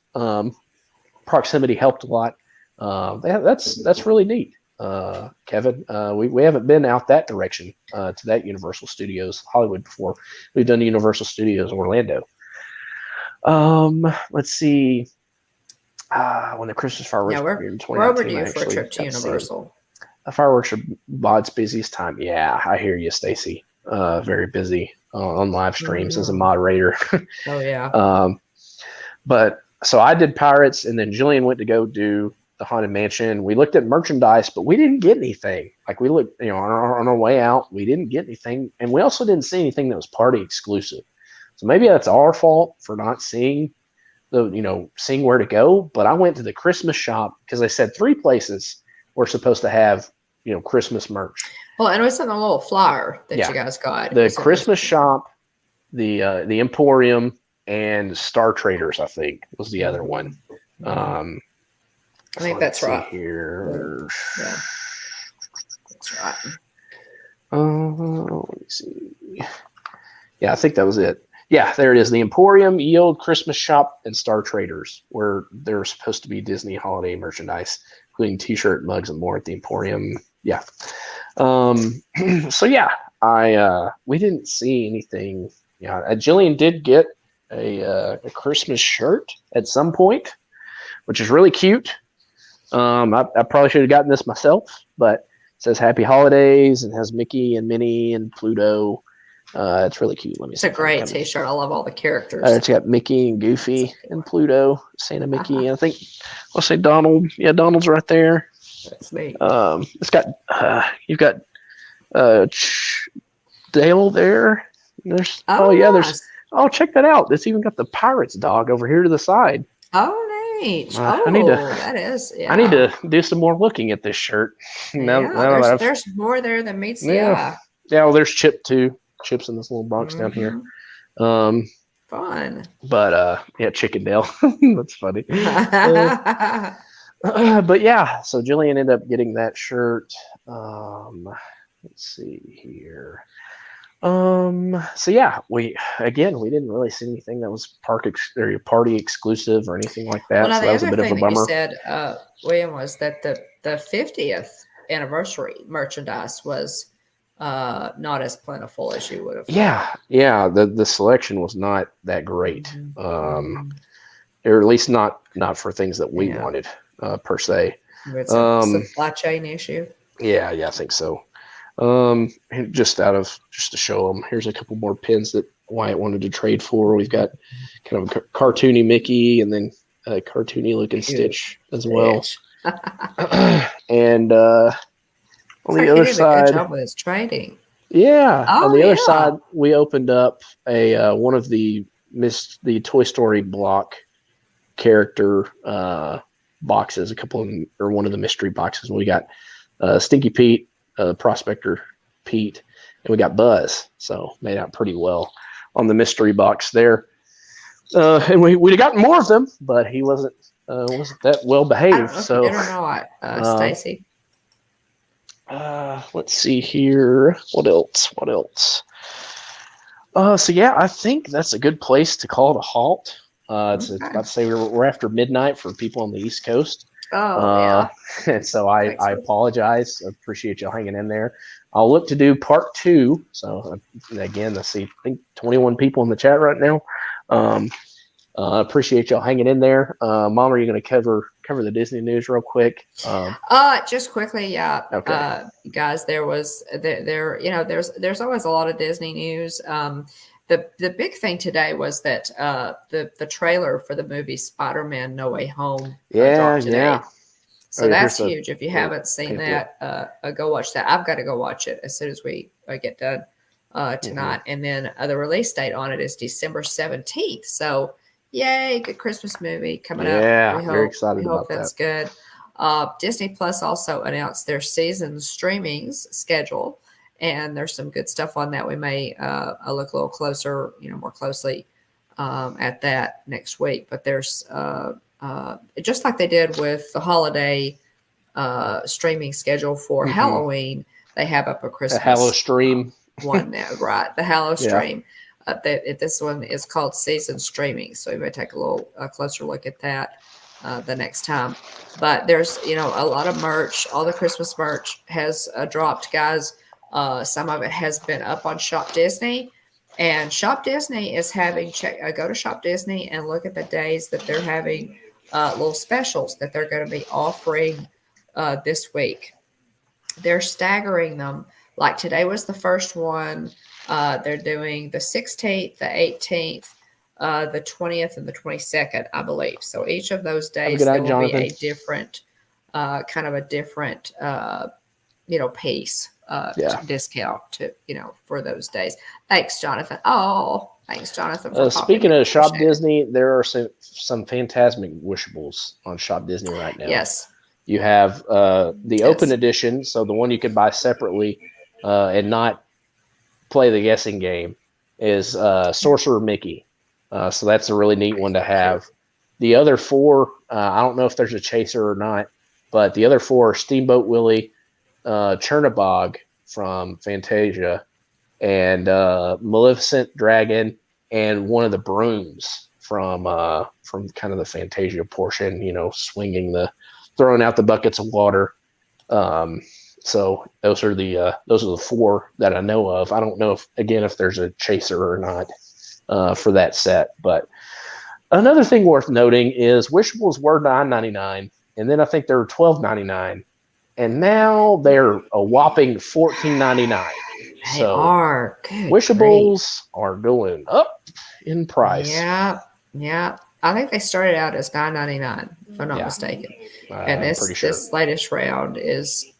Proximity helped a lot. That's really neat. Kevin, we haven't been out that direction to that Universal Studios Hollywood before. We've done the Universal Studios Orlando. Let's see. When the Christmas fireworks in 2019, we're overdue for a trip to Universal. The fireworks are Bod's busiest time. Yeah, I hear you, Stacy. Very busy on live streams as a moderator. Oh yeah. But so I did Pirates, and then Jillian went to go do the Haunted Mansion. We looked at merchandise, but we didn't get anything. Like we looked, on our way out, we didn't get anything, and we also didn't see anything that was party exclusive. So maybe that's our fault for not seeing seeing where to go. But I went to the Christmas shop because they said 3 places were supposed to have Christmas merch. Well, and it was in a little flyer that you guys got. The Christmas shop, the Emporium, and Star Traders, I think, was the other one. I think that's right. Here. Yeah. That's right. Let me see. Yeah, I think that was it. Yeah, there it is. The Emporium, Yield, Christmas Shop, and Star Traders, where there's supposed to be Disney holiday merchandise, including T-shirt, mugs, and more at the Emporium. Yeah. So yeah, we didn't see anything. Yeah, Jillian did get a Christmas shirt at some point, which is really cute. I probably should have gotten this myself, but it says Happy Holidays and has Mickey and Minnie and Pluto. It's really cute. Let me see. It's a great T-shirt. I love all the characters. It's got Mickey and Goofy and Pluto, Santa Mickey, and I think I'll say Donald. Yeah, Donald's right there. That's neat. It's got you've got Dale there. There's there's check that out. It's even got the Pirates dog over here to the side. Oh, neat. I need to. That is. Yeah. I need to do some more looking at this shirt. There's more there than meets the eye. Yeah. Well, there's Chip too. Chip's in this little box down here. Fun. But Chickendale. That's funny. But yeah, so Jillian ended up getting that shirt. Let's see here. So yeah, we didn't really see anything that was party exclusive or anything like that. Well, so that was a bit of a bummer. You said, William, was that the 50th anniversary merchandise was not as plentiful as you would have thought. Yeah. The selection was not that great. Or at least not for things that we wanted per se. It's a supply chain issue. Yeah, I think so. Just to show them, here's a couple more pins that Wyatt wanted to trade for. We've got kind of a cartoony Mickey and then a cartoony looking Stitch as well. And on the other side, good job with his trading. Yeah. On the other side, we opened up a one of the Toy Story block character boxes, a couple of them, or one of the mystery boxes. We got Stinky Pete, Prospector Pete, and we got Buzz. So made out pretty well on the mystery box there. And we'd have gotten more of them, but he wasn't that well behaved. So I don't know, Stacy. Let's see here. What else? So yeah, I think that's a good place to call it a halt. It's Okay. about to say we're after midnight for people on the East Coast. Oh Uh, yeah. and so I Thanks. apologize. I appreciate y'all hanging in there. I'll look to do part two. So again, let's see, I think 21 people in the chat right now. Um, appreciate y'all hanging in there. Mom, are you going to cover the Disney news real quick? Just quickly, yeah, Okay. guys, there's always a lot of Disney news. The big thing today was that the trailer for the movie Spider-Man No Way Home Yeah, dropped yeah. today. Oh, So yeah, that's here's huge. If you a haven't seen pamphlet. that, go watch that. I've got to go watch it as soon as we get done Mm-hmm. tonight. And then the release date on it is December 17th. So yay, good Christmas movie coming up. Yeah, We very hope excited about that. that's good. Disney Plus also announced their season streamings schedule, and there's some good stuff on that. We may look a little closer, more closely at that next week. But there's just like they did with the holiday streaming schedule for Mm-hmm. Halloween, they have up a A Hallow Christmas stream. one now, right? The Hallow Yeah. stream. This one is called season streaming, so you may take a little closer look at that the next time. But there's a lot of merch. All the Christmas merch has dropped, guys. Some of it has been up on Shop Disney, and Shop Disney is having go to Shop Disney and look at the days that they're having little specials that they're going to be offering this week. They're staggering them. Like today was the first one. They're doing the 16th, the 18th, the 20th, and the 22nd, I believe. So each of those Have a good days, there night, will be Jonathan. a different, kind of a different, pace Yeah. discount for those days. Thanks, Jonathan. Oh, thanks, Jonathan, for popping Speaking in. of Shop Appreciate it. Disney, there are some Phantasmic wishables on Shop Disney right now. Yes, You have the open yes. edition, so the one you could buy separately and not play the guessing game is Sorcerer Mickey. So that's a really neat one to have. The other four, I don't know if there's a chaser or not, but the other four are Steamboat Willie, Chernabog from Fantasia, and Maleficent Dragon, and one of the brooms from kind of the Fantasia portion. Throwing out the buckets of water. Um, so those are the four that I know of. I don't know if there's a chaser or not for that set. But another thing worth noting is wishables were $9.99, and then I think they were $12.99, and now they're a whopping $14.99. They So are. Good grief. wishables are going up in price. Yeah, yeah. I think they started out as 9.99, if I'm not Yeah, mistaken. And I'm pretty sure. this latest round is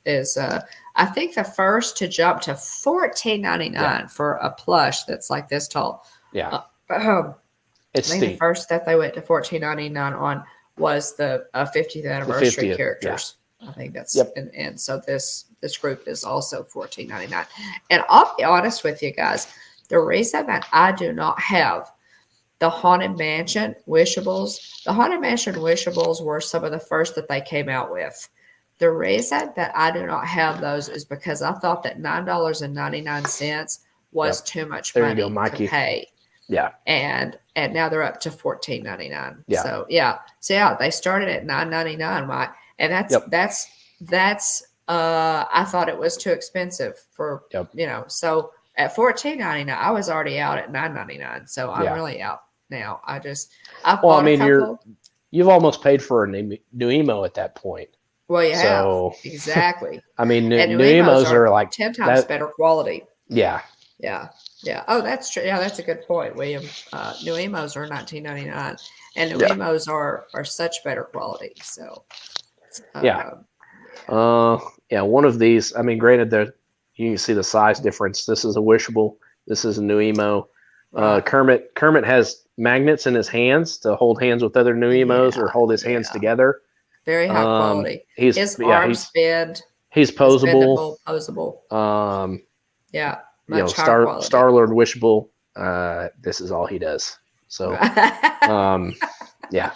I think the first to jump to 14.99 Yeah, for a plush that's like this tall. yeah, I it's think the steep. first that they went to 14.99 on was the 50th The anniversary 50th. Yeah. characters. I think that's Yep. and so this group is also 14.99. And I'll be honest with you guys, the reason that I do not have the Haunted Mansion Wishables. The Haunted Mansion Wishables were some of the first that they came out with. The reason that I do not have those is because I thought that $9.99 was Yep. too much There you go, money to Mikey. pay. Yeah. And now they're up to $14.99. Yeah. So yeah, they started at $9.99, Mike. And Yep. that's I thought it was too expensive for Yep. so at $14.99, I was already out at $9.99. So I'm Yeah. really out now. I've Well, I bought a mean, couple. you've almost paid for a new emo at that point. Well, you So, have exactly. I mean, And new emos are like 10 times that. better quality. Yeah. Yeah. Yeah. Oh, that's true. Yeah, that's a good point, William. New emos are $19.99, and new Yeah. emos are such better quality. So, Yeah. yeah. Yeah. One of these. I mean, granted, you can see the size difference. This is a wishable. This is a new emo. Right. Kermit has magnets in his hands to hold hands with other new emos or hold his hands Yeah. together. Very high quality. His arms bend. He's posable. Posable. Yeah. Much higher quality. Star-Lord wishable. This is all he does. So, yeah.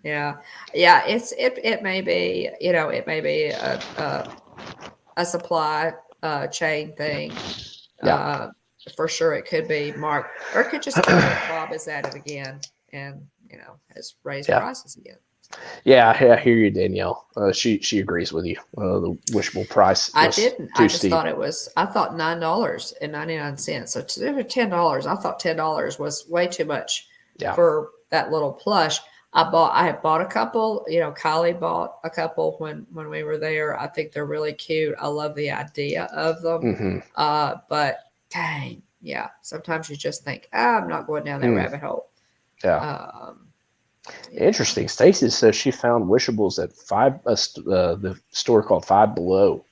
Yeah. It may be, it may be a supply chain thing. Yeah. For sure, it could be Mark, or it could just be that Bob is at it again and has raised Yeah. prices again. Yeah, I hear you, Danielle. She agrees with you. The wishable price I was didn't. I too just steep. thought it was. I thought $9.99. So $10. I thought $10 was way too much Yeah. for that little plush. I had bought a couple. Kylie bought a couple when we were there. I think they're really cute. I love the idea of them. Mm-hmm. But dang, yeah. Sometimes you just think, I'm not going down that rabbit hole. Yeah. Yeah. Interesting. Stacy says she found wishables at the store called Five Below.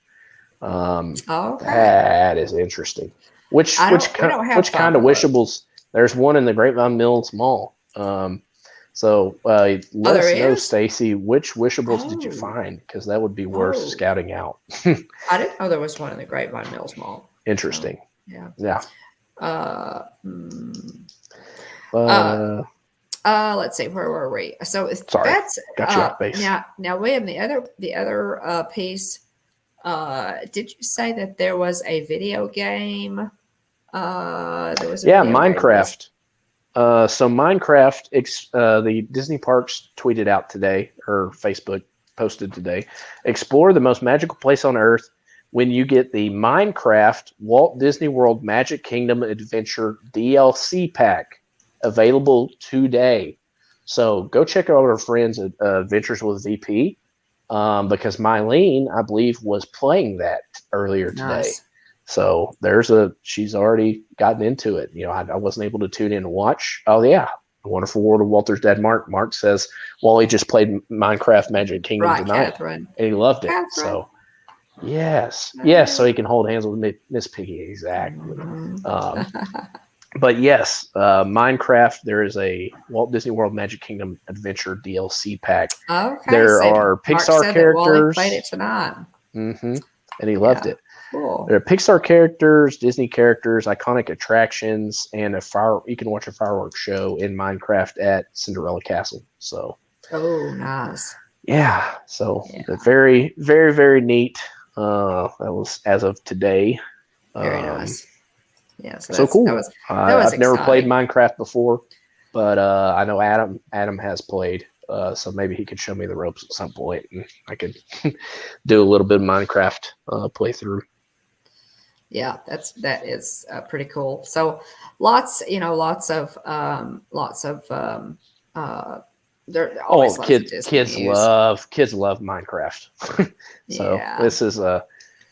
Okay. That is interesting. Which we don't have Five kind of Below. wishables? There's one in the Grapevine Mills Mall. So let us know, Stacy, which wishables did you find? Because that would be worth scouting out. I didn't know there was one in the Grapevine Mills Mall. Interesting. So, yeah. Let's see, where were we? So sorry, that's got you off base. Now, William, the other piece. Did you say that there was a video game? There was Minecraft. So Minecraft, the Disney Parks tweeted out today, or Facebook posted today, explore the most magical place on Earth when you get the Minecraft Walt Disney World Magic Kingdom Adventure DLC pack available today. So go check out our friends at Adventures with VP, because Mylene, I believe, was playing that earlier today. Nice. So she's already gotten into it. I wasn't able to tune in and watch. Oh yeah, The Wonderful World of Walter's Dad, Mark. Mark says Wally just played Minecraft Magic Kingdom tonight, Catherine. and he loved it. Catherine. So yes, so he can hold hands with Miss Piggy, exactly. But yes, Minecraft. There is a Walt Disney World Magic Kingdom Adventure DLC pack. Okay. There are Pixar characters. Wally played it tonight. Mm-hmm. And he loved it. Cool. There are Pixar characters, Disney characters, iconic attractions, and you can watch a fireworks show in Minecraft at Cinderella Castle. So. Oh, nice. Yeah. So very, very, very neat. That was as of today. Very nice. Yeah. So cool. I've never played Minecraft before, but I know Adam has played. So maybe he could show me the ropes at some point, and I could do a little bit of Minecraft playthrough. Yeah, that is pretty cool. So lots of there always kids love Minecraft. So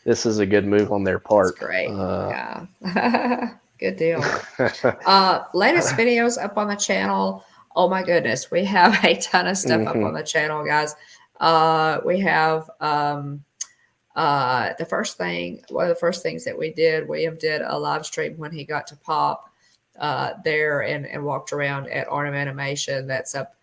this is a good move on their part. That's great. Good deal. Latest videos up on the channel. Oh my goodness, we have a ton of stuff up on the channel, guys. We have one of the first things that we did, William did a live stream when he got to Pop there and walked around at Arnhem Animation. That's up.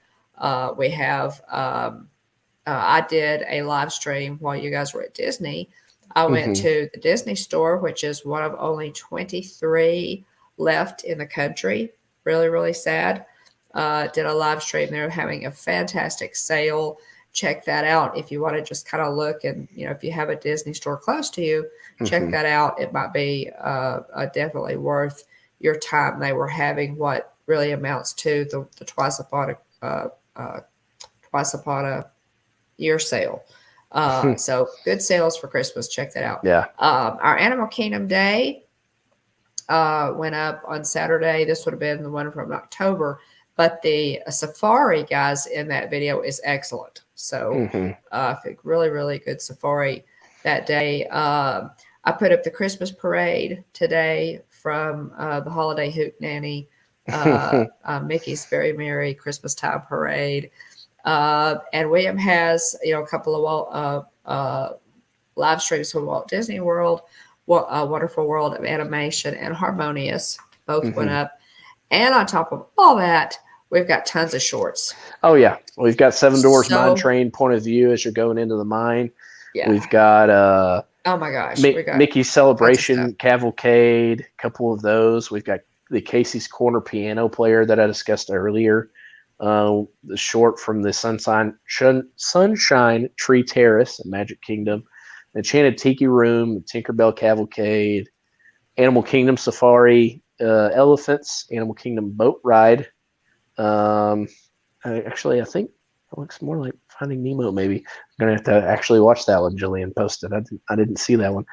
We have I did a live stream while you guys were at Disney. I went to the Disney store, which is one of only 23 left in the country. Really, really sad. Did a live stream. They're having a fantastic sale. Check that out if you want to just kind of look, and if you have a Disney store close to you, check that out. It might be definitely worth your time. They were having what really amounts to the twice upon a year sale. So good sales for Christmas. Check that out. Yeah. Our Animal Kingdom Day went up on Saturday. This would have been the one from October. But the safari, guys, in that video is excellent. So I think really, really good safari that day. I put up the Christmas parade today from the Holiday Hootenanny, Mickey's Very Merry Christmas Time Parade. And William has, a couple of live streams from Walt Disney World, Wonderful World of Animation, and Harmonious. Both went up. And on top of all that, we've got tons of shorts. Oh, yeah. We've got Seven Doors Mine Train point of view as you're going into the mine. Yeah. We've got oh my gosh, we got Mickey's Celebration Cavalcade, a couple of those. We've got the Casey's Corner piano player that I discussed earlier. The short from the Sunshine Tree Terrace at Magic Kingdom. The Enchanted Tiki Room, the Tinkerbell Cavalcade. Animal Kingdom Safari, Elephants, Animal Kingdom Boat Ride. Actually, I think it looks more like Finding Nemo. Maybe I'm gonna have to actually watch that one. Jillian posted. I didn't see that one.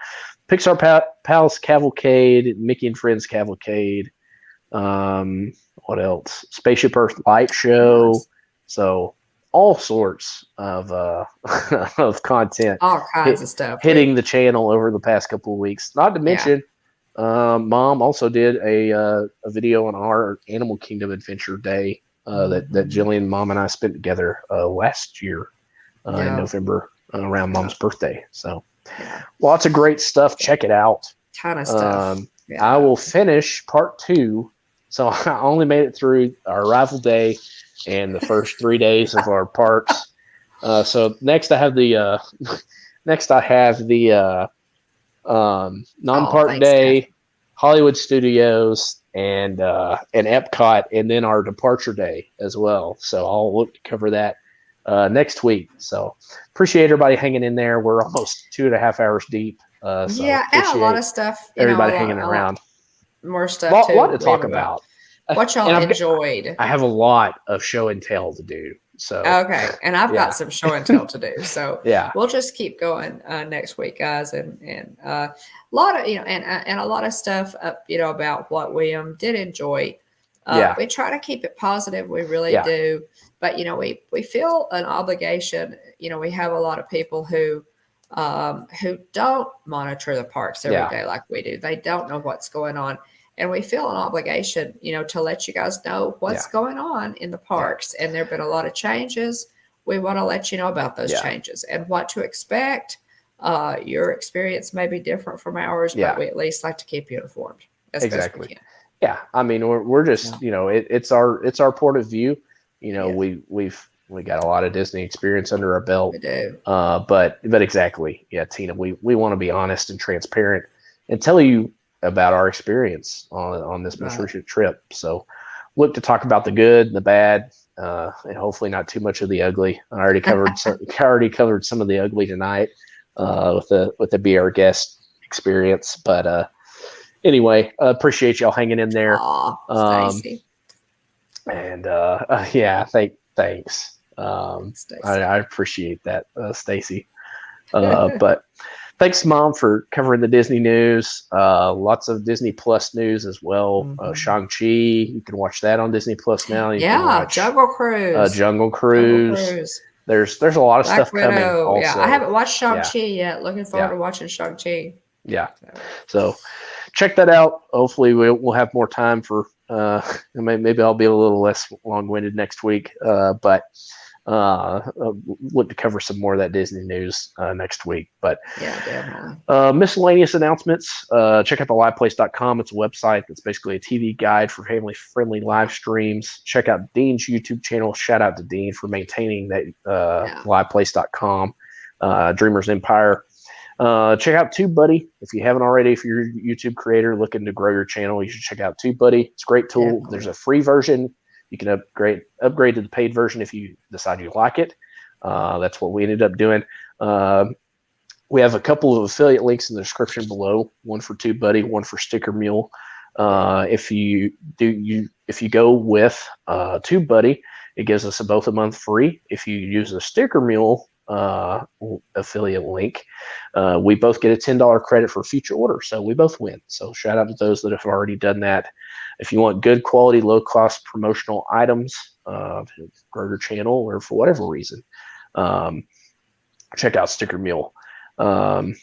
Pixar Palace Cavalcade, Mickey and Friends Cavalcade. What else? Spaceship Earth Light Show. Nice. So all sorts of of content, All kinds of stuff hitting the channel over the past couple of weeks. Not to mention, Mom also did a video on our Animal Kingdom Adventure Day that Jillian, Mom, and I spent together last year in November around Mom's birthday. So lots of great stuff. Check it out. Ton of stuff. I will finish part 2. So I only made it through our arrival day and the first 3 days of our parks. So next I have the non-park day, God. Hollywood Studios, and Epcot, and then our departure day as well. So I'll look to cover that next week. So appreciate everybody hanging in there. We're almost 2.5 hours deep. So and a lot of stuff. Everybody hanging around. More stuff too. A lot to talk about. What y'all enjoyed? I have a lot of show and tell to do. So okay, and I've got some show and tell to do. So yeah, we'll just keep going next week, guys, and a lot of and a lot of stuff about what we did enjoy. We try to keep it positive. We really do, but we feel an obligation. We have a lot of people who don't monitor the parks every day like we do. They don't know what's going on. And we feel an obligation, to let you guys know what's going on in the parks. And there have been a lot of changes. We want to let you know about those changes and what to expect. Your experience may be different from ours, but we at least like to keep you informed as best we can. Yeah, I mean, we're just it's our point of view. We got a lot of Disney experience under our belt. We do. But exactly, Tina, we want to be honest and transparent and tell you about our experience on this most recent trip. So look to talk about the good and the bad, and hopefully not too much of the ugly. I already covered some of the ugly tonight with the Be Our Guest experience. But anyway, appreciate y'all hanging in there. Stacy. And thanks. I appreciate that, Stacy. But thanks, Mom, for covering the Disney news. Lots of Disney Plus news as well. Shang-Chi, you can watch that on Disney Plus now. You can watch, Jungle Cruise. Jungle Cruise. There's a lot of stuff coming. Also. Yeah, I haven't watched Shang-Chi yet. Looking forward to watching Shang-Chi. Yeah. So check that out. Hopefully we'll have more time for. Maybe I'll be a little less long-winded next week. But. Look to cover some more of that Disney news next week. But definitely. Miscellaneous announcements. Check out theliveplace.com. It's a website that's basically a TV guide for family-friendly live streams. Check out Dean's YouTube channel. Shout out to Dean for maintaining that liveplace.com. Dreamers Empire. Check out TubeBuddy if you haven't already. If you're a YouTube creator looking to grow your channel, you should check out TubeBuddy. It's a great tool. There's a free version. You can upgrade to the paid version if you decide you like it. That's what we ended up doing. We have a couple of affiliate links in the description below. One for TubeBuddy, one for Stickermule. If you go with TubeBuddy, it gives us both a month free. If you use the Stickermule affiliate link, we both get a $10 credit for future orders. So we both win. So shout out to those that have already done that. If you want good quality, low cost promotional items to grow your channel or for whatever reason, check out Stickermule. But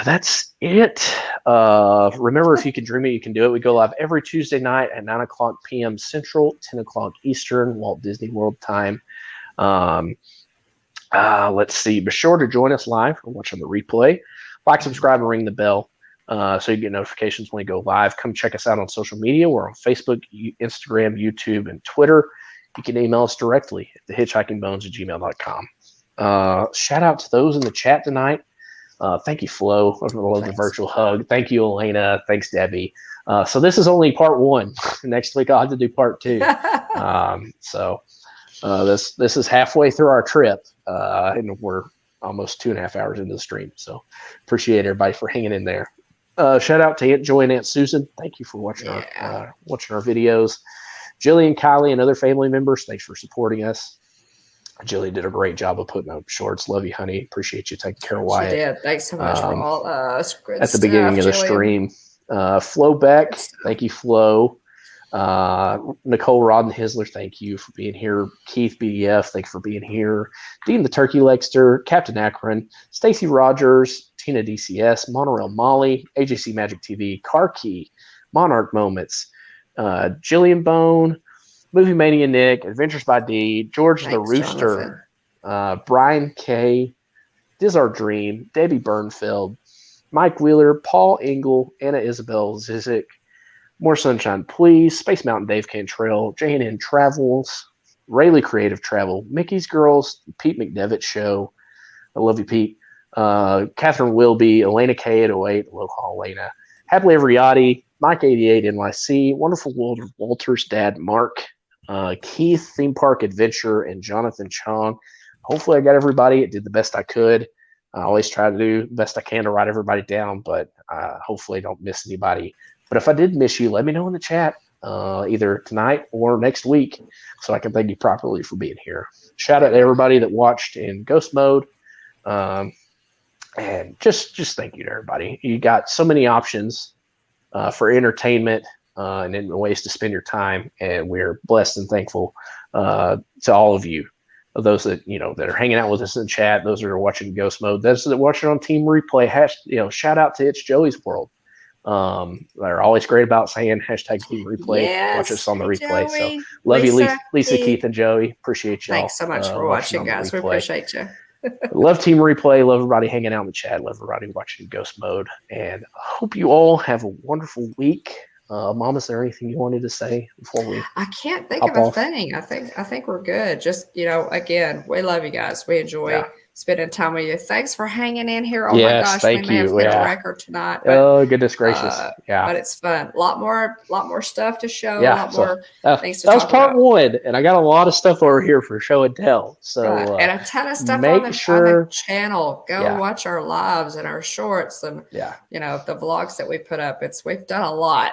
that's it. Remember, if you can dream it, you can do it. We go live every Tuesday night at 9:00 p.m. Central, 10:00 Eastern, Walt Disney World time. Let's see. Be sure to join us live or watch on the replay. Like, subscribe, and ring the bell. So you get notifications when we go live. Come check us out on social media. We're on Facebook, Instagram, YouTube, and Twitter. You can email us directly at thehitchhikingbones@gmail.com. Shout out to those in the chat tonight. Thank you, Flo. I love the virtual hug. Thank you, Elena. Thanks, Debbie. So this is only part 1. Next week I'll have to do part 2. So this is halfway through our trip, and we're almost 2.5 hours into the stream. So appreciate everybody for hanging in there. Shout out to Aunt Joy and Aunt Susan. Thank you for watching our videos. Jillian, Kylie, and other family members, thanks for supporting us. Jillian did a great job of putting up shorts. Love you, honey. Appreciate you taking care of Wyatt. She did. Thanks so much for all good at the beginning of the stream. Flo Beck, thank you, Flo. Nicole Rodden-Hisler, thank you for being here. Keith BDF, thanks for being here. Dean the Turkey Legster, Captain Akron, Stacy Rogers, Tina DCS, Monorail Molly, AJC Magic TV, Car Key, Monarch Moments, Jillian Bone, Movie Mania Nick, Adventures by D, George the Rooster, Brian K, Diz Our Dream, Debbie Burnfield, Mike Wheeler, Paul Engel, Anna Isabel Zizik, More Sunshine Please, Space Mountain Dave Cantrell, J&N Travels, Rayleigh Creative Travel, Mickey's Girls, Pete McDevitt Show, I love you, Pete, Catherine Wilby, Elena K808, Aloha Elena, Happily Ever Yachty, Mike88 NYC, Wonderful World of Walter's Dad Mark, Keith Theme Park Adventure, and Jonathan Chong. Hopefully I got everybody. I did the best I could. I always try to do the best I can to write everybody down, but hopefully I don't miss anybody. But if I did miss you, let me know in the chat either tonight or next week so I can thank you properly for being here. Shout out to everybody that watched in ghost mode. And just thank you to everybody. You got so many options for entertainment and in ways to spend your time, and we're blessed and thankful to all of you. Those that that are hanging out with us in chat, those that are watching Ghost Mode, those that are watching on Team Replay. Shout out to It's Joey's World. They're always great about saying hashtag Team Replay. Yes, watch us on the replay. Joey, so love you, Lisa, Keith, and Joey. Appreciate y'all. Thanks so much for watching, guys. We appreciate you. Love Team Replay. Love everybody hanging out in the chat. Love everybody watching Ghost Mode. And I hope you all have a wonderful week. Mom, is there anything you wanted to say before we? I can't think of a thing. I think we're good. Just again, we love you guys. We enjoy spending time with you. Thanks for hanging in here. Oh my gosh, we may have hit a record tonight. But, oh goodness gracious! But it's fun. A lot more stuff to show. Yeah, a lot more things to that talk was part about. one, and I got a lot of stuff over here for show and tell. So and a ton of stuff on the channel. Go watch our lives and our shorts and the vlogs that we put up. We've done a lot.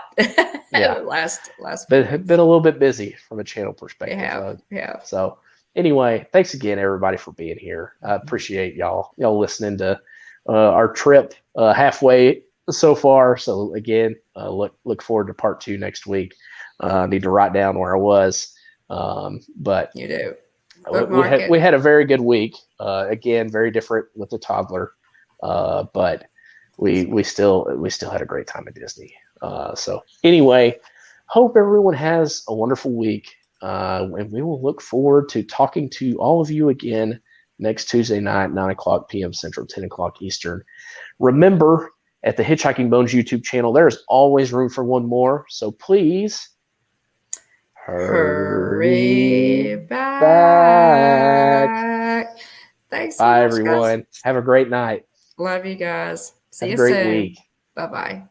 last been a little bit busy from a channel perspective. Yeah. So anyway, thanks again everybody for being here. I appreciate y'all listening to our trip halfway so far. So again, look forward to part 2 next week. I need to write down where I was, but you do. We had a very good week. Again, very different with the toddler, but we still had a great time at Disney. So anyway, hope everyone has a wonderful week. And we will look forward to talking to all of you again next Tuesday night, 9:00 p.m. Central, 10:00 Eastern. Remember, at the Hitchhiking Bones YouTube channel, there is always room for one more. So please hurry back. Thanks so Bye, much, everyone. Guys. Have a great night. Love you guys. See you soon. Have a great week. Bye-bye.